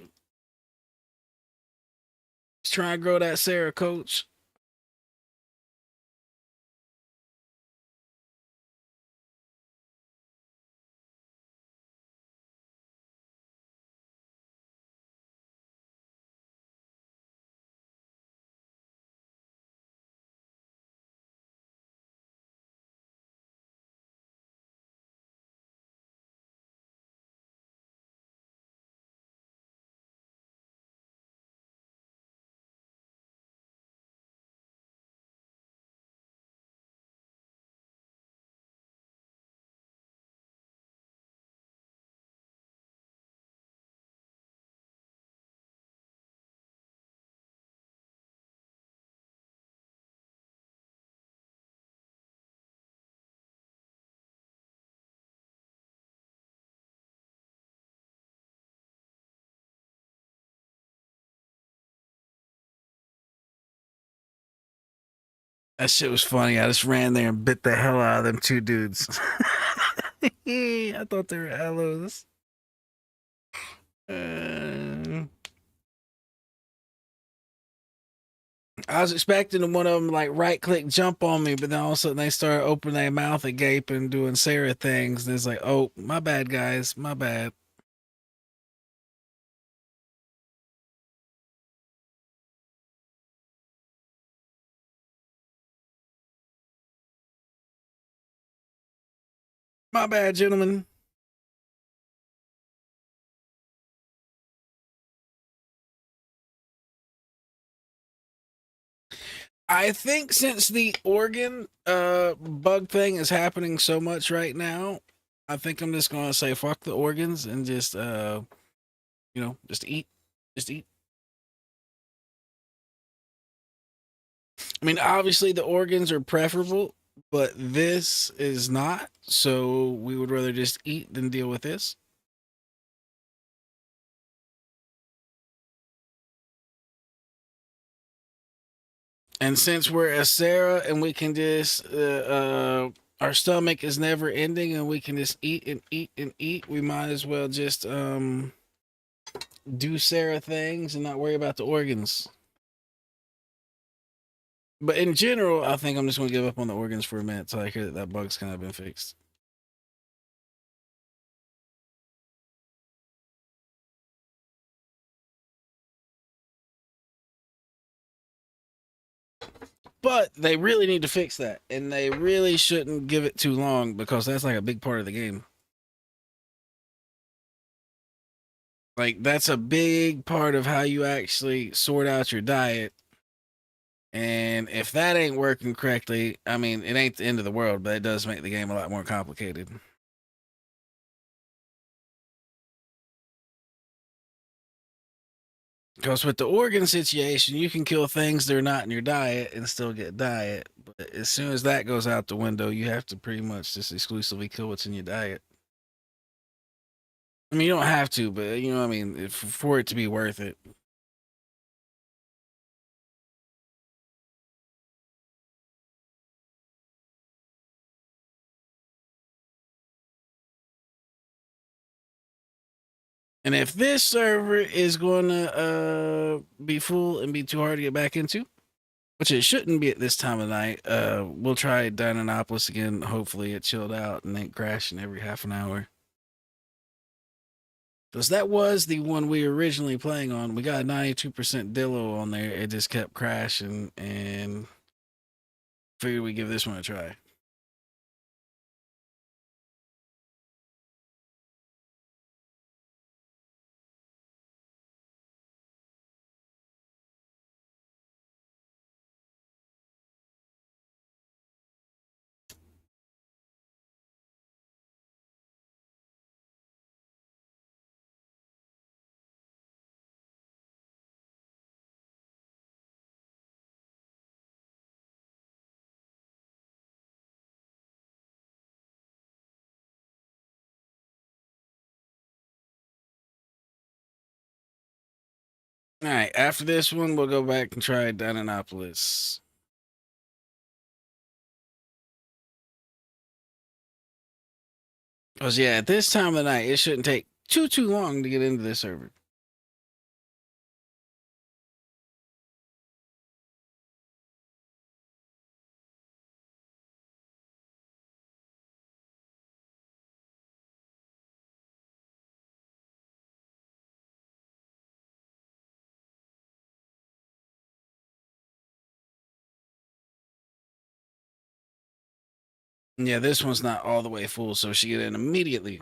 Let's try and grow that Sarah, coach. That shit was funny. I just ran there and bit the hell out of them two dudes. I thought they were hellos. I was expecting one of them like right click jump on me, but then all of a sudden they started opening their mouth agape and doing Sarah things. And it's like, oh, my bad, guys. My bad. My bad, gentlemen. I think since the organ bug thing is happening so much right now, I think I'm just gonna say fuck the organs and just just eat. Just eat. I mean, obviously the organs are preferable, but this is not, so we would rather just eat than deal with this. And since we're a Sarah and we can just our stomach is never ending and we can just eat and eat and eat, we might as well just do Sarah things and not worry about the organs. But in general, I think I'm just going to give up on the organs for a minute till I hear that that bug's kind of been fixed. But they really need to fix that, and they really shouldn't give it too long because that's like a big part of the game. Like that's a big part of how you actually sort out your diet. And if that ain't working correctly, I mean, it ain't the end of the world, but it does make the game a lot more complicated. Because with the organ situation, you can kill things that are not in your diet and still get diet. But as soon as that goes out the window, you have to pretty much just exclusively kill what's in your diet. I mean, you don't have to, but you know what I mean? For it to be worth it. And if this server is going to be full and be too hard to get back into, which it shouldn't be at this time of night, we'll try Dinonopolis again. Hopefully it chilled out and ain't crashing every half an hour. Because that was the one we were originally playing on. We got a 92% Dillo on there. It just kept crashing and figured we'd give this one a try. All right, after this one, we'll go back and try Dinonopolis. Cause yeah, at this time of the night, it shouldn't take too long to get into this server. Yeah, this one's not all the way full, so she get in immediately.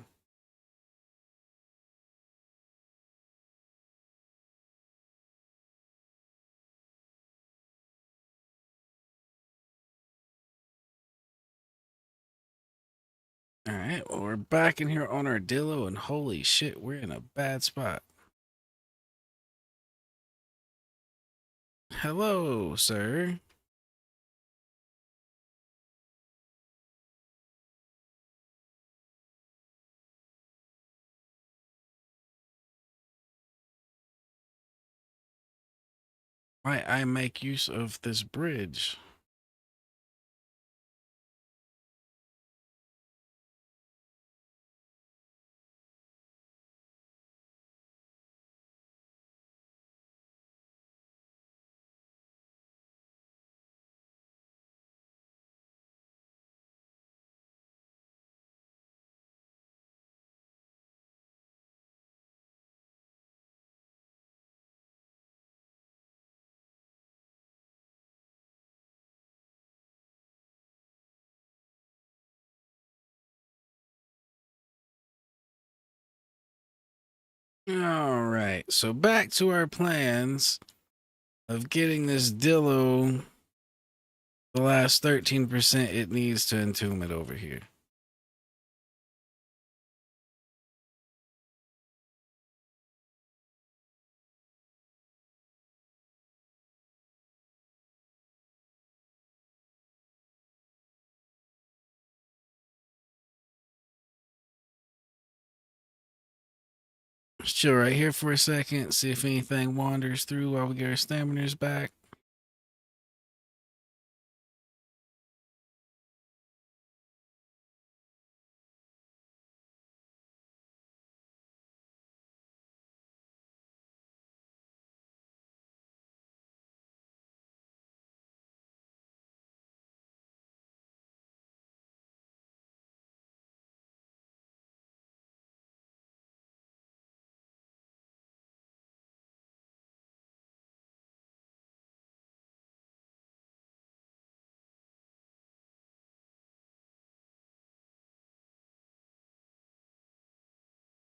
All right, well, we're back in here on our Dillo, and holy shit, we're in a bad spot. Hello, sir. Might I make use of this bridge? All right, so back to our plans of getting this Dillo the last 13% it needs to entomb it over here. Let's chill right here for a second, see if anything wanders through while we get our staminers back.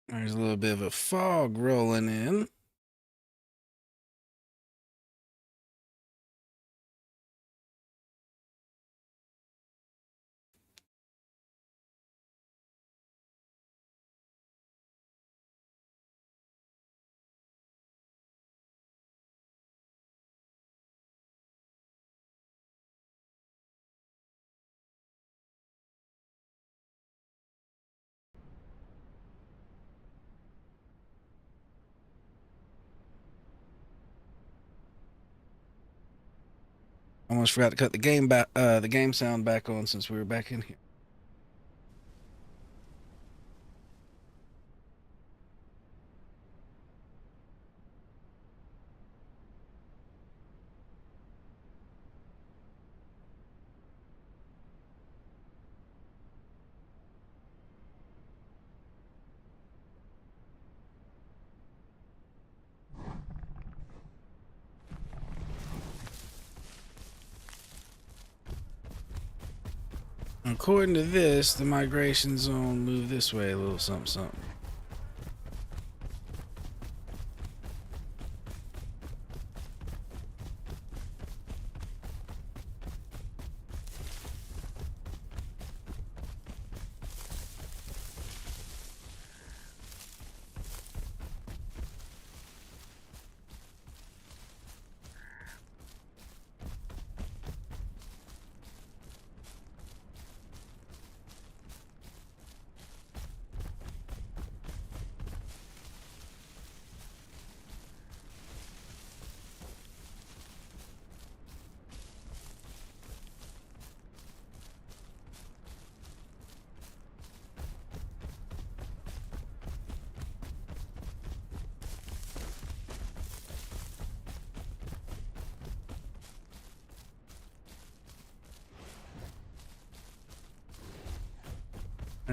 There's a little bit of a fog rolling in. Almost forgot to cut the game sound back on since we were back in here. According to this, the migration zone moved this way a little something.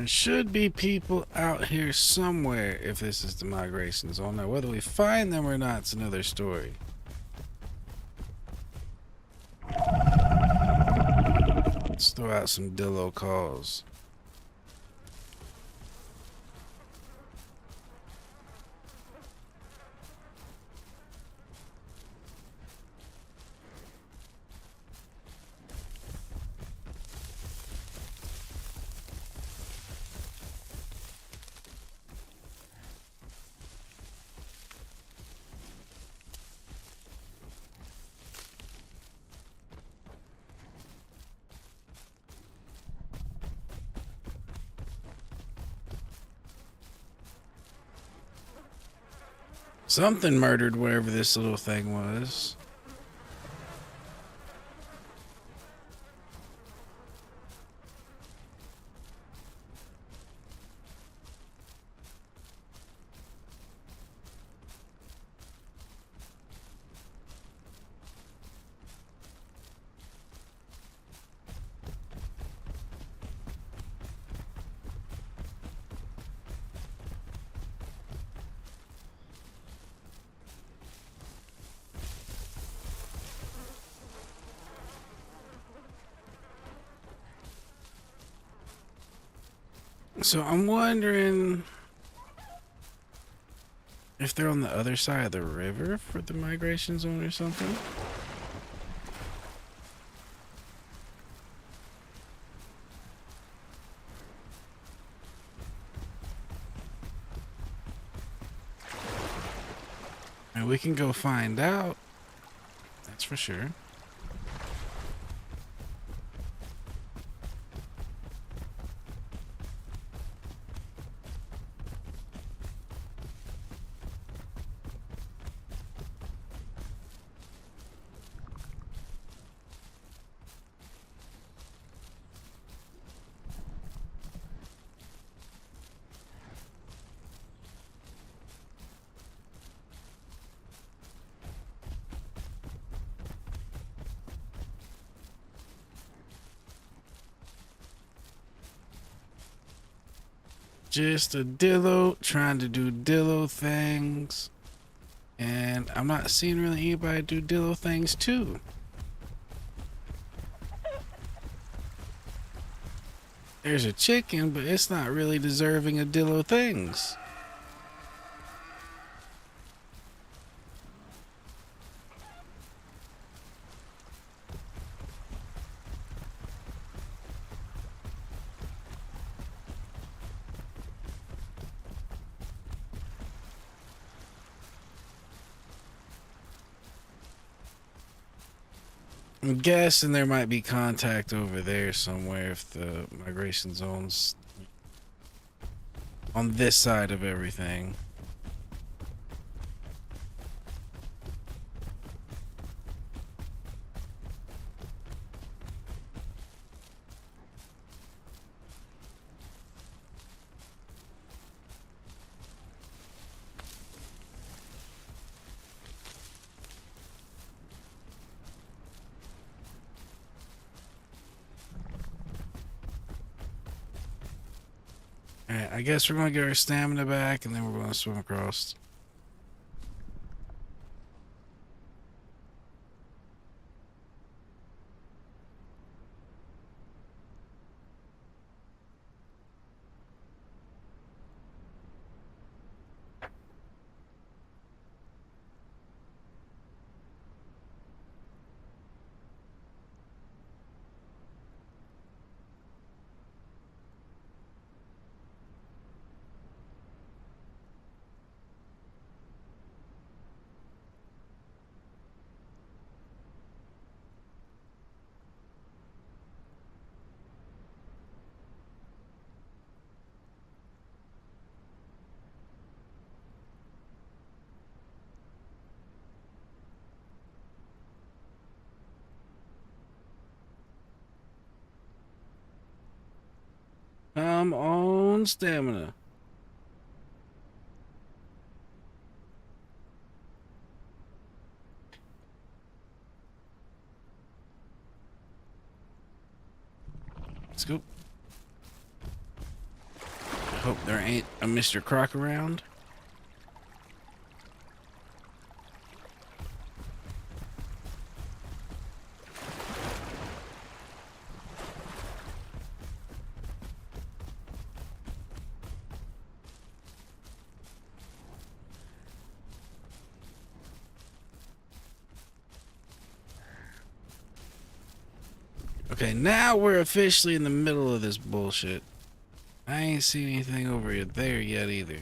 There should be people out here somewhere if this is the migration zone. Now, whether we find them or not, it's another story. Let's throw out some Dillo calls. Something murdered wherever this little thing was. So I'm wondering if they're on the other side of the river for the migration zone or something. And we can go find out. That's for sure. Just a Dillo trying to do Dillo things. And I'm not seeing really anybody do Dillo things too. There's a chicken, but it's not really deserving of Dillo things. I'm guessing there might be contact over there somewhere if the migration zone's on this side of everything. Alright, I guess we're gonna get our stamina back and then we're gonna swim across. Come on, stamina. Let's go. Hope there ain't a Mr. Croc around. Okay, now we're officially in the middle of this bullshit. I ain't seen anything over there yet either.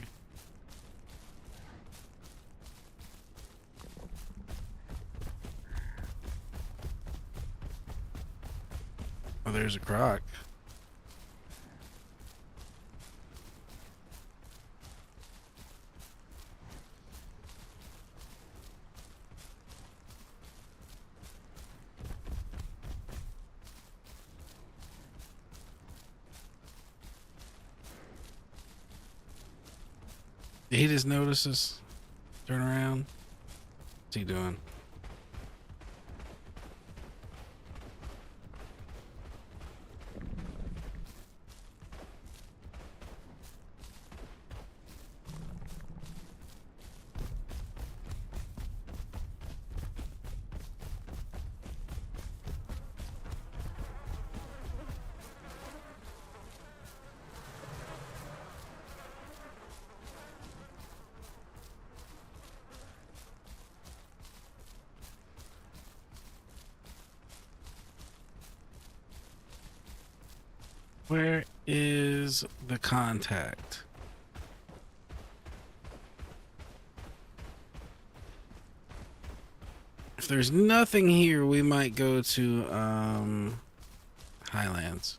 Oh, there's a croc. Did he just notice us? Turn around. What's he doing? Where is the contact? If there's nothing here, we might go to Highlands.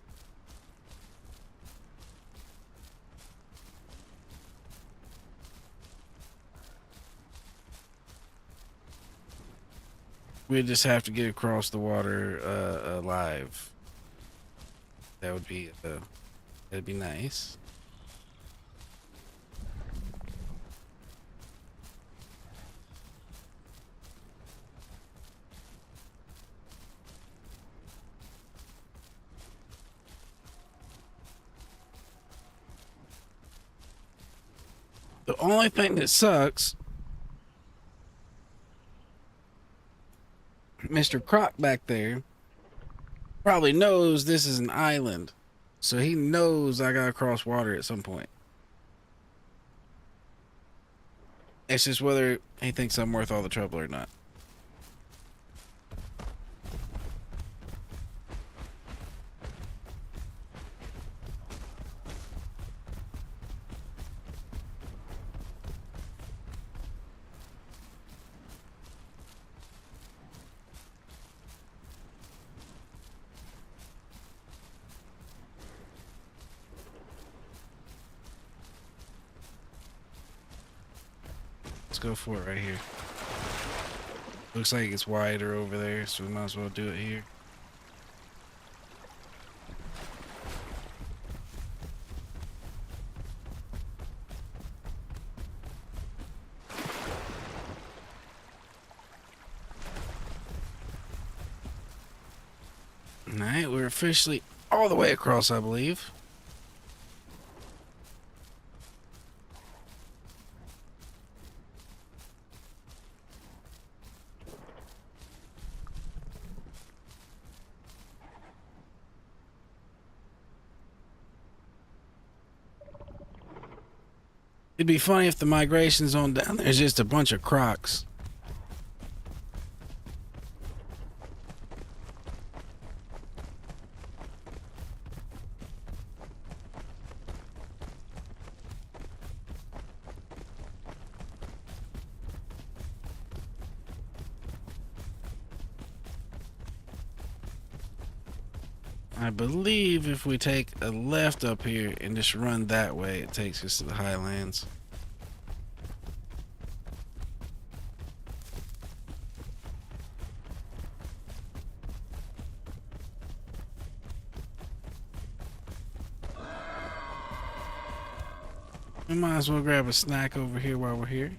We just have to get across the water alive. That would be that'd be nice. The only thing that sucks, Mr. Croc back there probably knows this is an island, so he knows I gotta cross water at some point. It's just whether he thinks I'm worth all the trouble or not. Let's go for it right here. Looks like it's wider over there, so we might as well do it here. Alright, we're officially all the way across, I believe. It'd be funny if the migration zone down there is just a bunch of crocs. I believe if we take a left up here and just run that way, it takes us to the Highlands. We might as well grab a snack over here while we're here.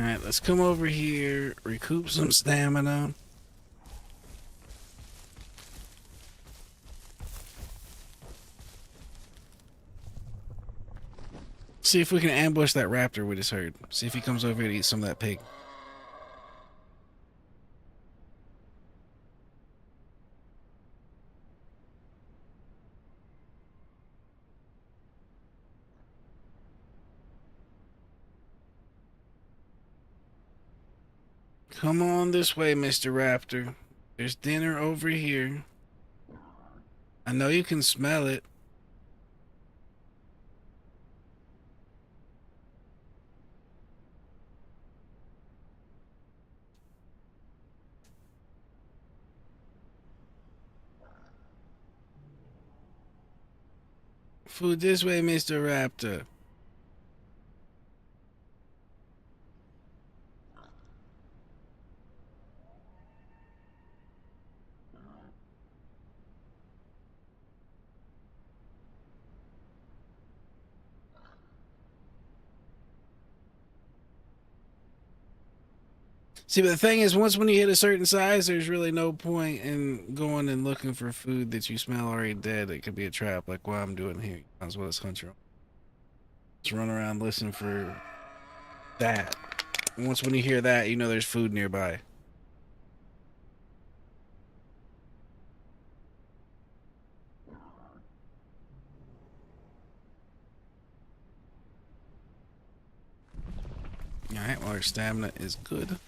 Alright, let's come over here, recoup some stamina. See if we can ambush that raptor with his herd. See if he comes over here to eat some of that pig. Come on this way, Mr. Raptor. There's dinner over here. I know you can smell it. Food this way, Mr. Raptor. See, but the thing is, once when you hit a certain size, there's really no point in going and looking for food that you smell already dead. It could be a trap, like what I'm doing here. Might as well just hunt your own. Just run around, listen for that. And once when you hear that, you know there's food nearby. Alright, well, our stamina is good.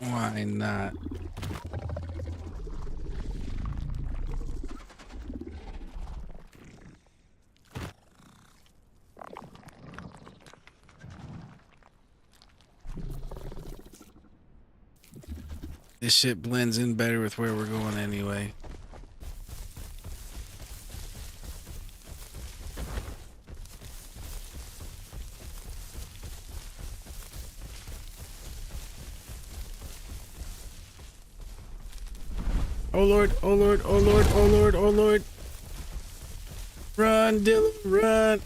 Why not? This shit blends in better with where we're going anyway. Oh Lord, oh Lord, oh Lord, oh Lord, oh Lord. Run, Dylan, run.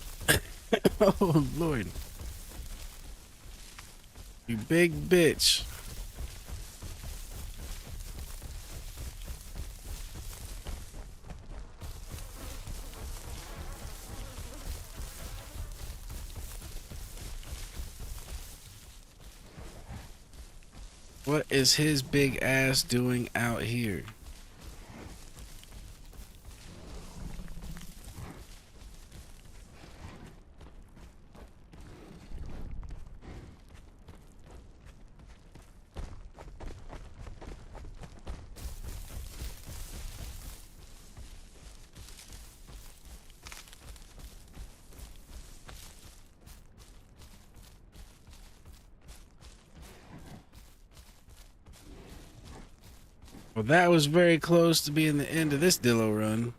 Oh Lord. You big bitch. What is his big ass doing out here? Well, that was very close to being the end of this Dillo run.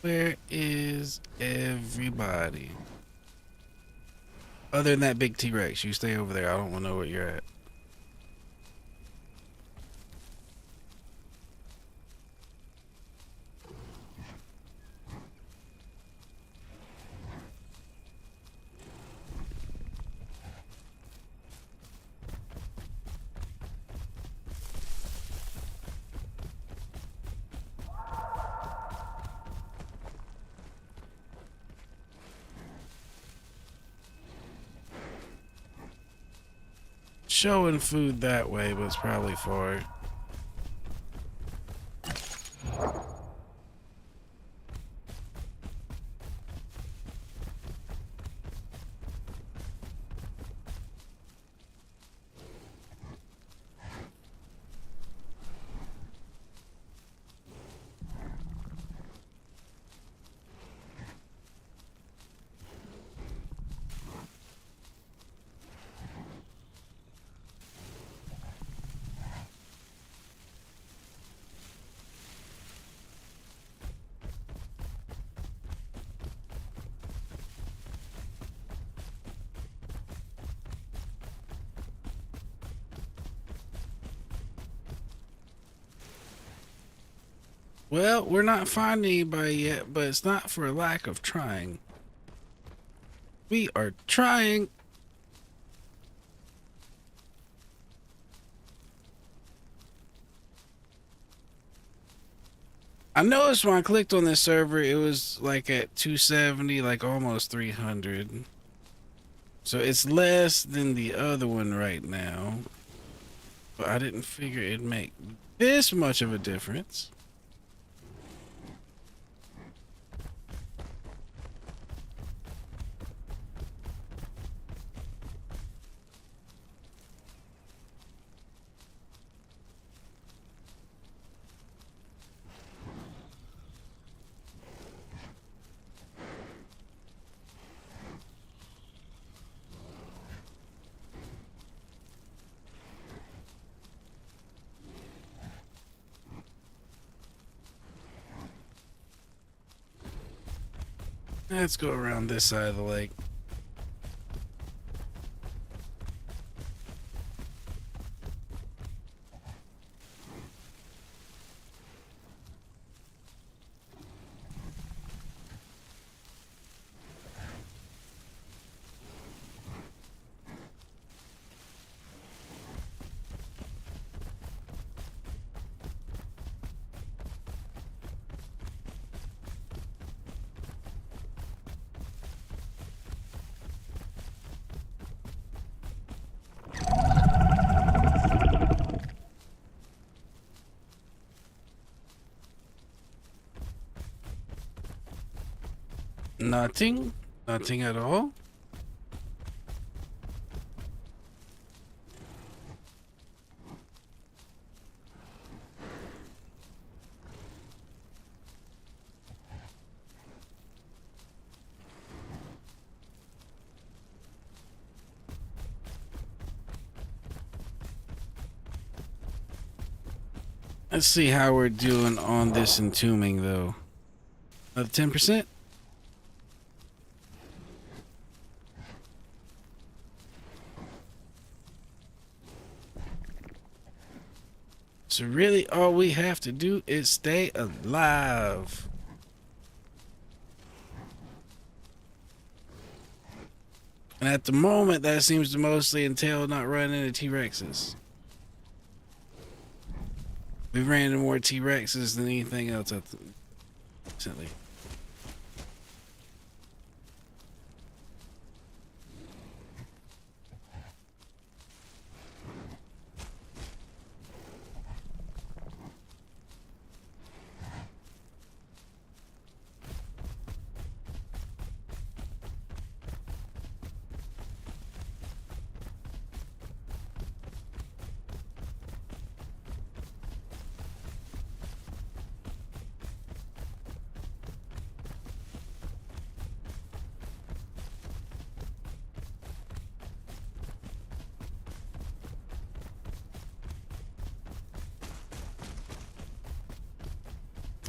Where is everybody? Other than that big T-Rex, you stay over there. I don't want to know where you're at. showing food that way, but it's probably far. Well, we're not finding anybody yet, but it's not for a lack of trying. We are trying. I noticed when I clicked on this server, it was like at 270, like almost 300. So it's less than the other one right now. But I didn't figure it'd make this much of a difference. Let's go around this side of the lake. Nothing. Nothing at all. Let's see how we're doing on this entombing, though. Another 10%? So really, all we have to do is stay alive. And at the moment, that seems to mostly entail not running into T-Rexes. We've ran into more T-Rexes than anything else recently.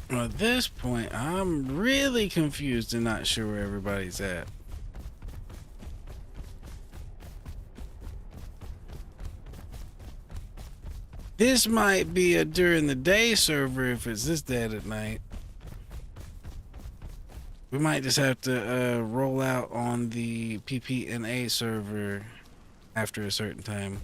Well, at this point, I'm really confused and not sure where everybody's at. This might be a during the day server if it's this dead at night. We might just have to roll out on the PPNA server after a certain time.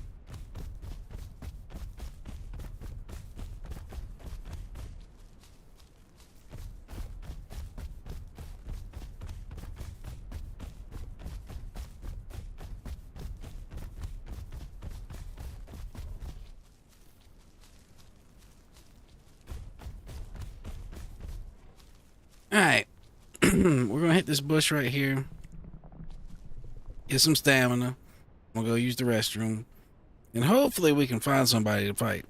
All right. We're going to hit this bush right here. Get some stamina. We'll go use the restroom. And hopefully we can find somebody to fight.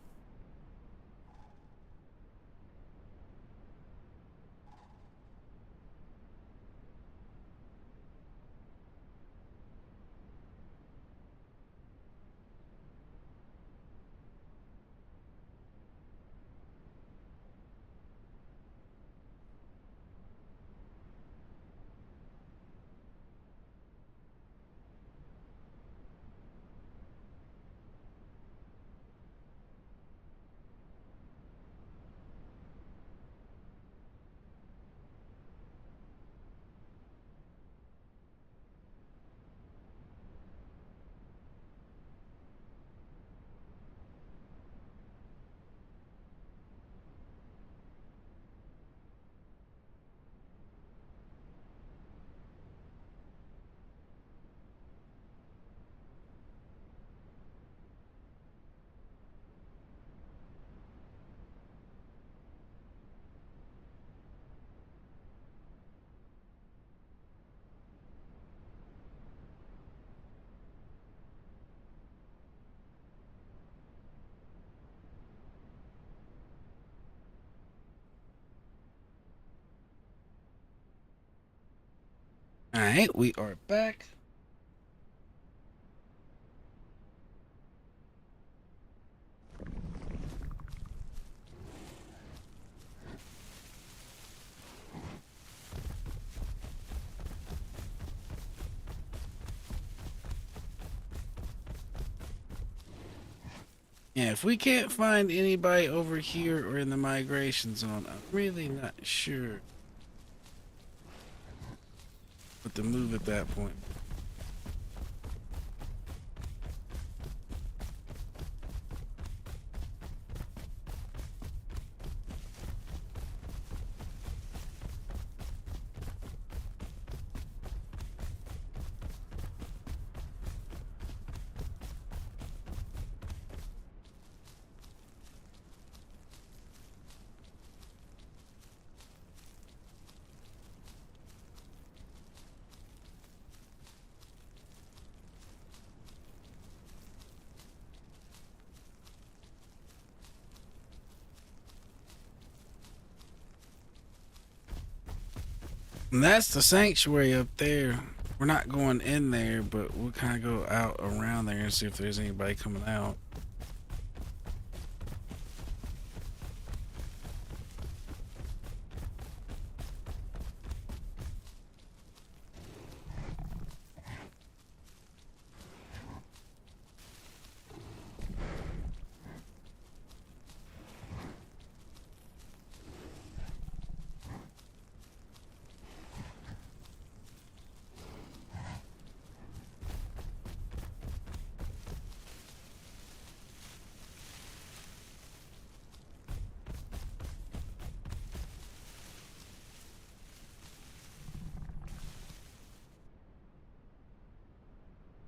All right, we are back. Yeah, if we can't find anybody over here or in the migration zone, I'm really not sure what to move at that point. And that's the sanctuary up there. We're not going in there, but we'll kind of go out around there and see if there's anybody coming out.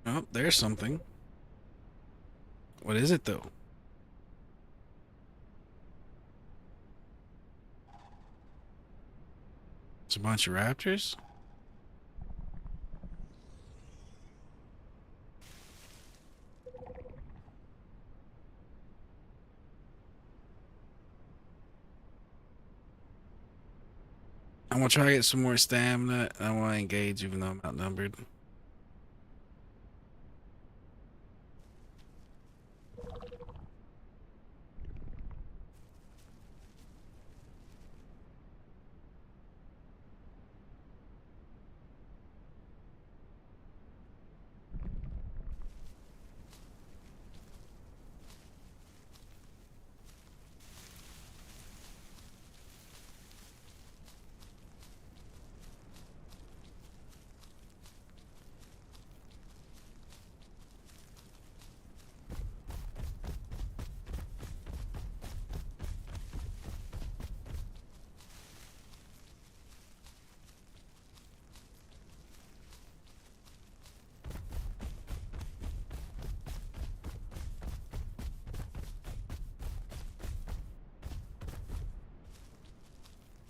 Oh, there's something. What is it, though? It's a bunch of raptors? I'm gonna try to get some more stamina. I want to engage even though I'm outnumbered.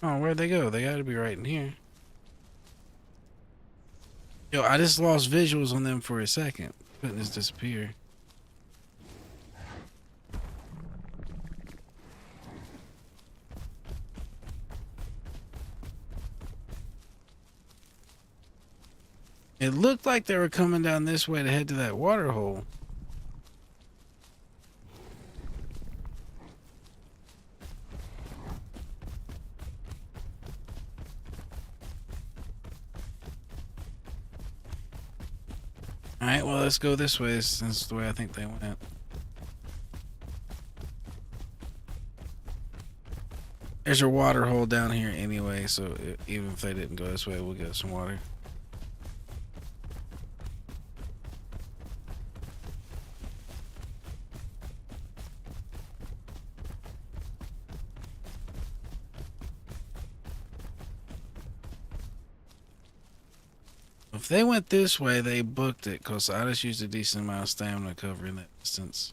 Oh, where'd they go? They gotta be right in here. Yo, I just lost visuals on them for a second. Couldn't just disappear. It looked like they were coming down this way to head to that water hole. Alright, well, let's go this way since it's the way I think they went. There's a water hole down here anyway, so even if they didn't go this way, we'll get some water. If they went this way, they booked it, because I just used a decent amount of stamina covering that distance.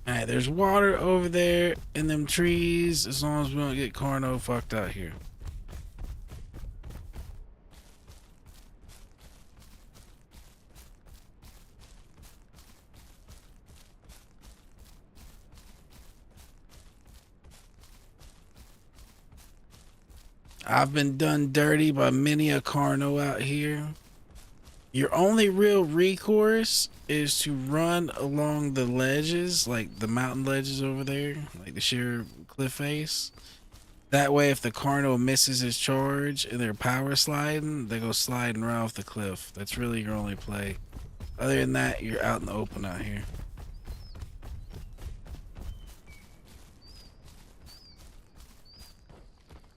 Alright, there's water over there in them trees, as long as we don't get Carno fucked out here. I've been done dirty by many a Carno out here. Your only real recourse is to run along the ledges, like the mountain ledges over there, like the sheer cliff face. That way, if the Carno misses his charge and they're power sliding, they go sliding right off the cliff. That's really your only play. Other than that, you're out in the open out here.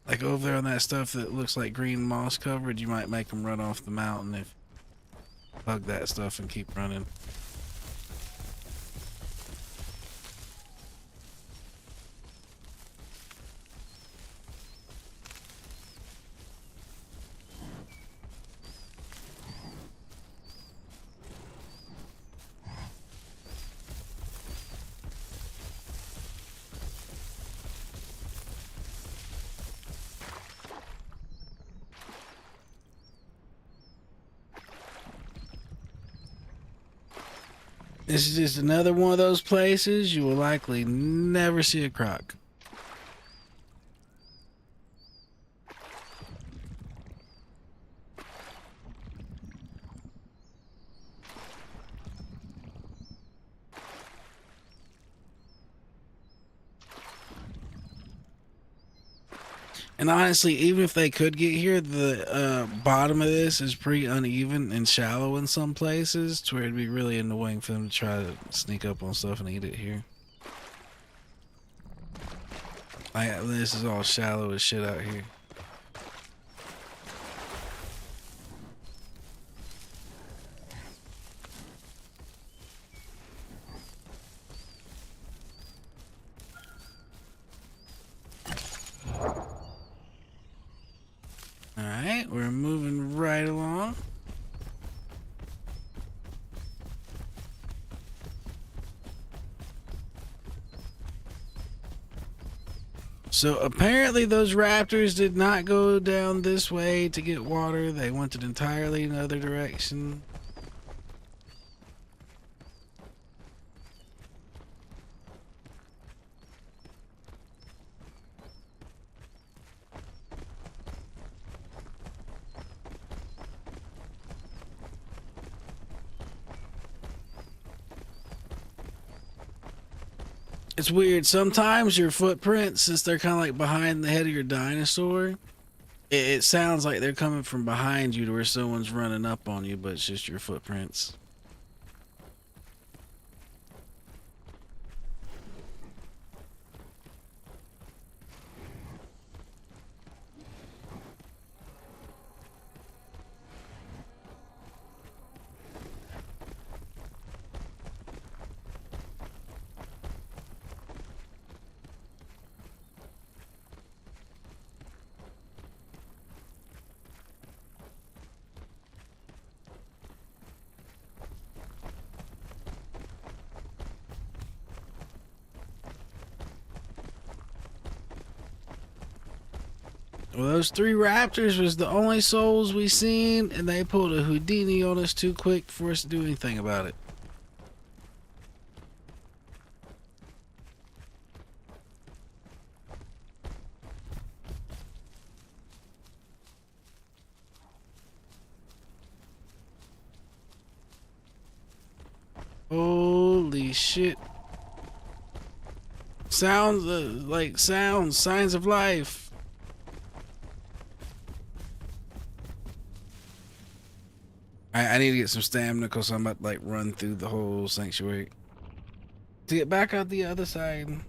Like over there on that stuff that looks like green moss covered, you might make them run off the mountain if hug that stuff and keep running. This is just another one of those places you will likely never see a croc. And honestly, even if they could get here, the bottom of this is pretty uneven and shallow in some places, to where it'd be really annoying for them to try to sneak up on stuff and eat it here. Like, this is all shallow as shit out here. Alright, we're moving right along. So apparently those raptors did not go down this way to get water. They went an entirely another direction. It's weird. Sometimes your footprints, since they're kind of like behind the head of your dinosaur, It sounds like they're coming from behind you to where someone's running up on you, but it's just your footprints. Well, those 3 raptors was the only souls we seen, and they pulled a Houdini on us too quick for us to do anything about it. Holy shit. Sounds like sounds, signs of life. I need to get some stamina because I'm about to like run through the whole sanctuary to get back out the other side.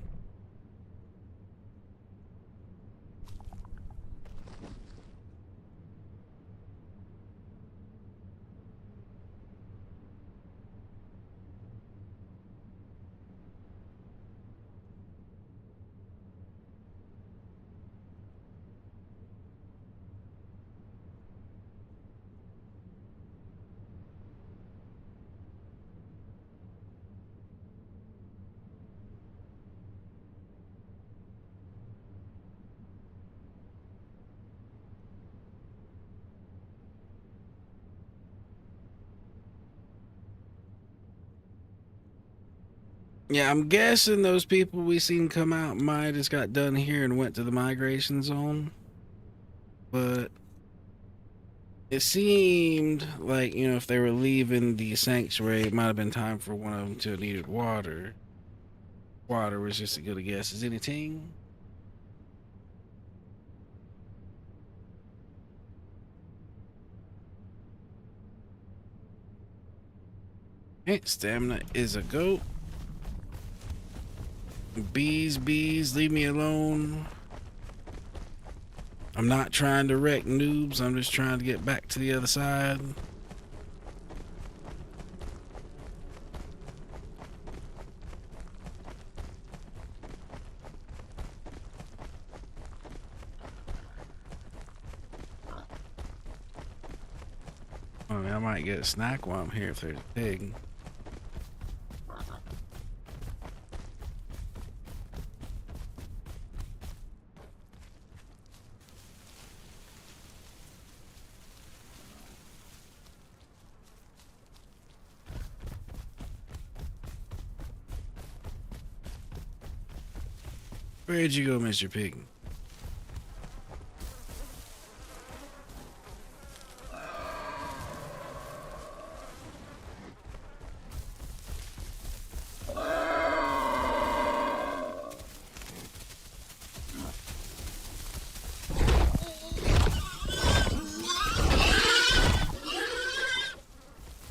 Yeah, I'm guessing those people we seen come out might have just got done here and went to the migration zone. But it seemed like, you know, if they were leaving the sanctuary, it might have been time for one of them to have needed water. Water was just as good a guess as anything. Hey, stamina is a goat. Bees, leave me alone. I'm not trying to wreck noobs. I'm just trying to get back to the other side. I mean, I might get a snack while I'm here if there's a pig. Where'd you go, Mr. Pig?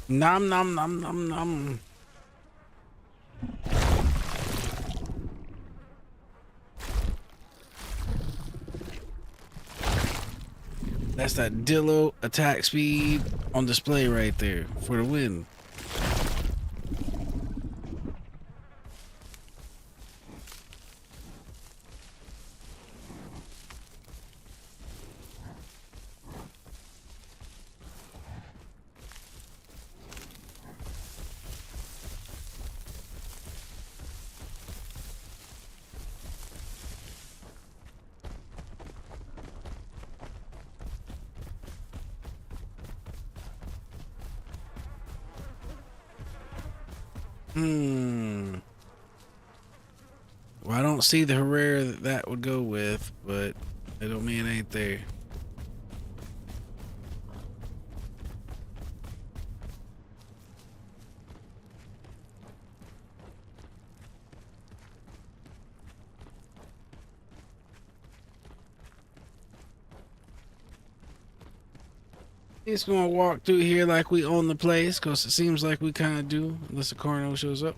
Nom nom nom nom nom. That's that Dillo attack speed on display right there for the win. Well, I don't see the Herrera that would go with, but that don't mean it ain't there. He's gonna walk through here like we own the place, cause it seems like we kind of do, unless the coroner shows up.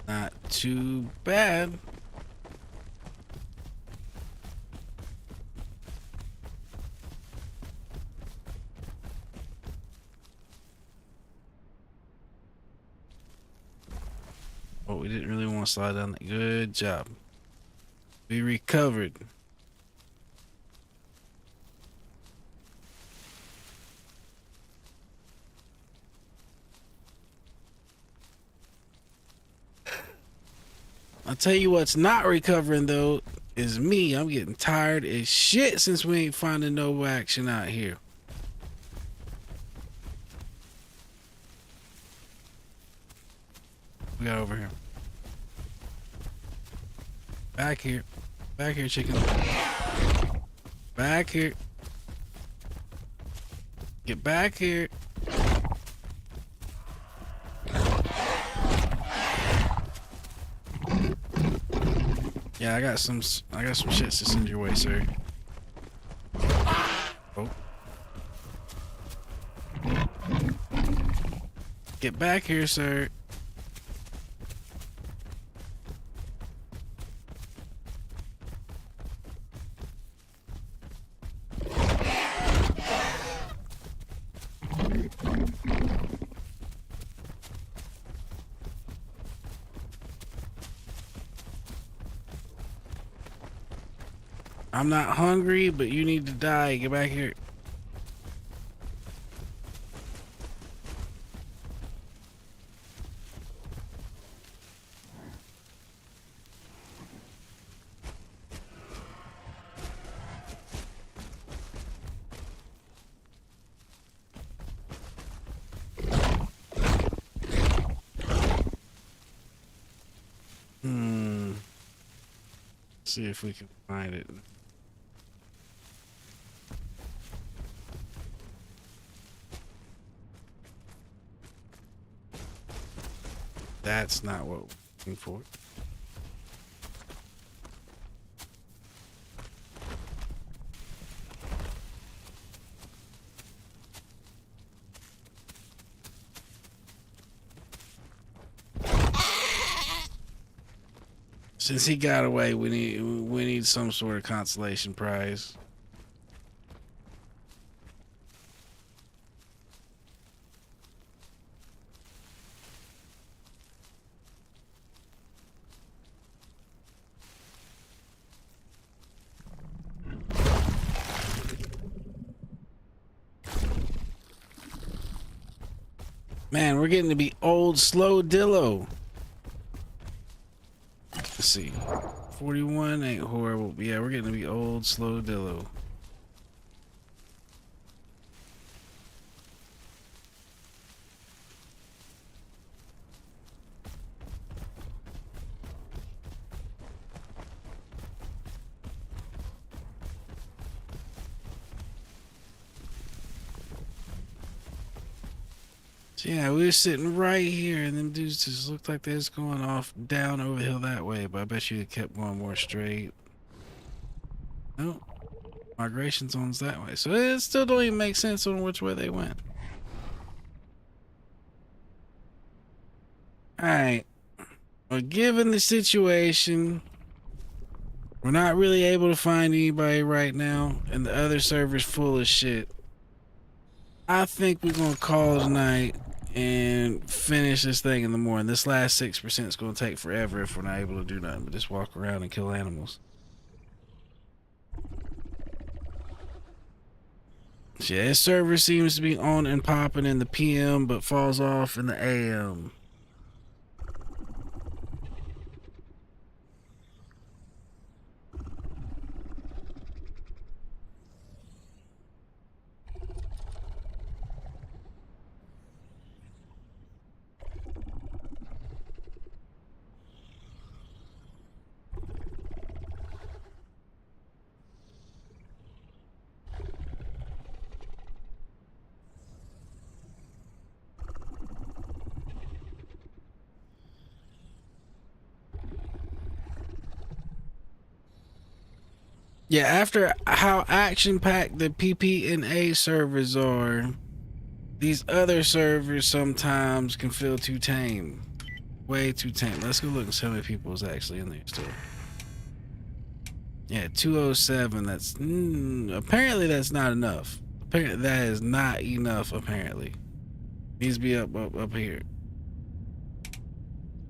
Not too bad. Oh, we didn't really want to slide down that. Good job. We recovered. I'll tell you what's not recovering though is me. I'm getting tired as shit since we ain't finding no action out here. We got over here. Back here. Back here, chicken. Back here. Get back here. Yeah, I got some shits to send your way, sir. Oh. Get back here, sir. I'm not hungry, but you need to die. Get back here. See if we can find it. That's not what we're looking for. Since he got away, we need some sort of consolation prize. Man, we're getting to be old slow Dillo. Let's see. 41 ain't horrible. Yeah, we're getting to be old slow Dillo. So yeah, we were sitting right here, and them dudes just looked like they was going off down over the hill that way, but I bet you it kept going more straight. No, migration zone's that way, so it still don't even make sense on which way they went. Alright, well, given the situation, we're not really able to find anybody right now, and the other server's full of shit. I think we're gonna call it a night and finish this thing in the morning. This last 6% is gonna take forever if we're not able to do nothing but just walk around and kill animals. So yeah, this server seems to be on and popping in the PM, but falls off in the AM. Yeah, after how action-packed the PP and A servers are, these other servers sometimes can feel too tame. Way too tame. Let's go look and see how many people is actually in there still. Yeah, 207. That's apparently that's not enough. Apparently that is not enough. Apparently, needs to be up here.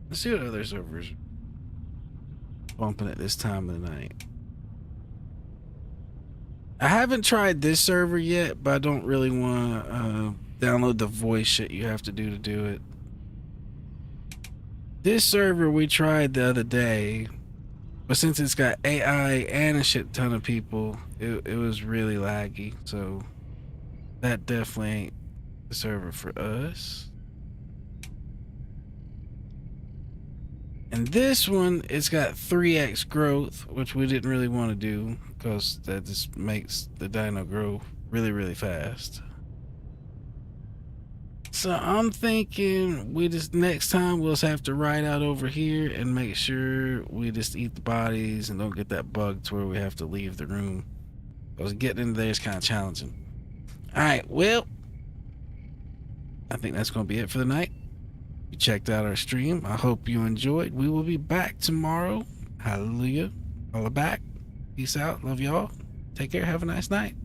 Let's see what other servers are bumping at this time of the night. I haven't tried this server yet, but I don't really want to download the voice shit you have to do it. This server we tried the other day, but since it's got AI and a shit ton of people, it was really laggy. So that definitely ain't the server for us. And this one, it's got 3x growth, which we didn't really want to do because that just makes the dino grow really, really fast. So I'm thinking we just next time we'll just have to ride out over here and make sure we just eat the bodies and don't get that bug to where we have to leave the room. Because getting into there is kind of challenging. Alright, well, I think that's going to be it for the night. You checked out our stream. I hope you enjoyed. We will be back tomorrow. Hallelujah. Holla back. Peace out. Love y'all. Take care. Have a nice night.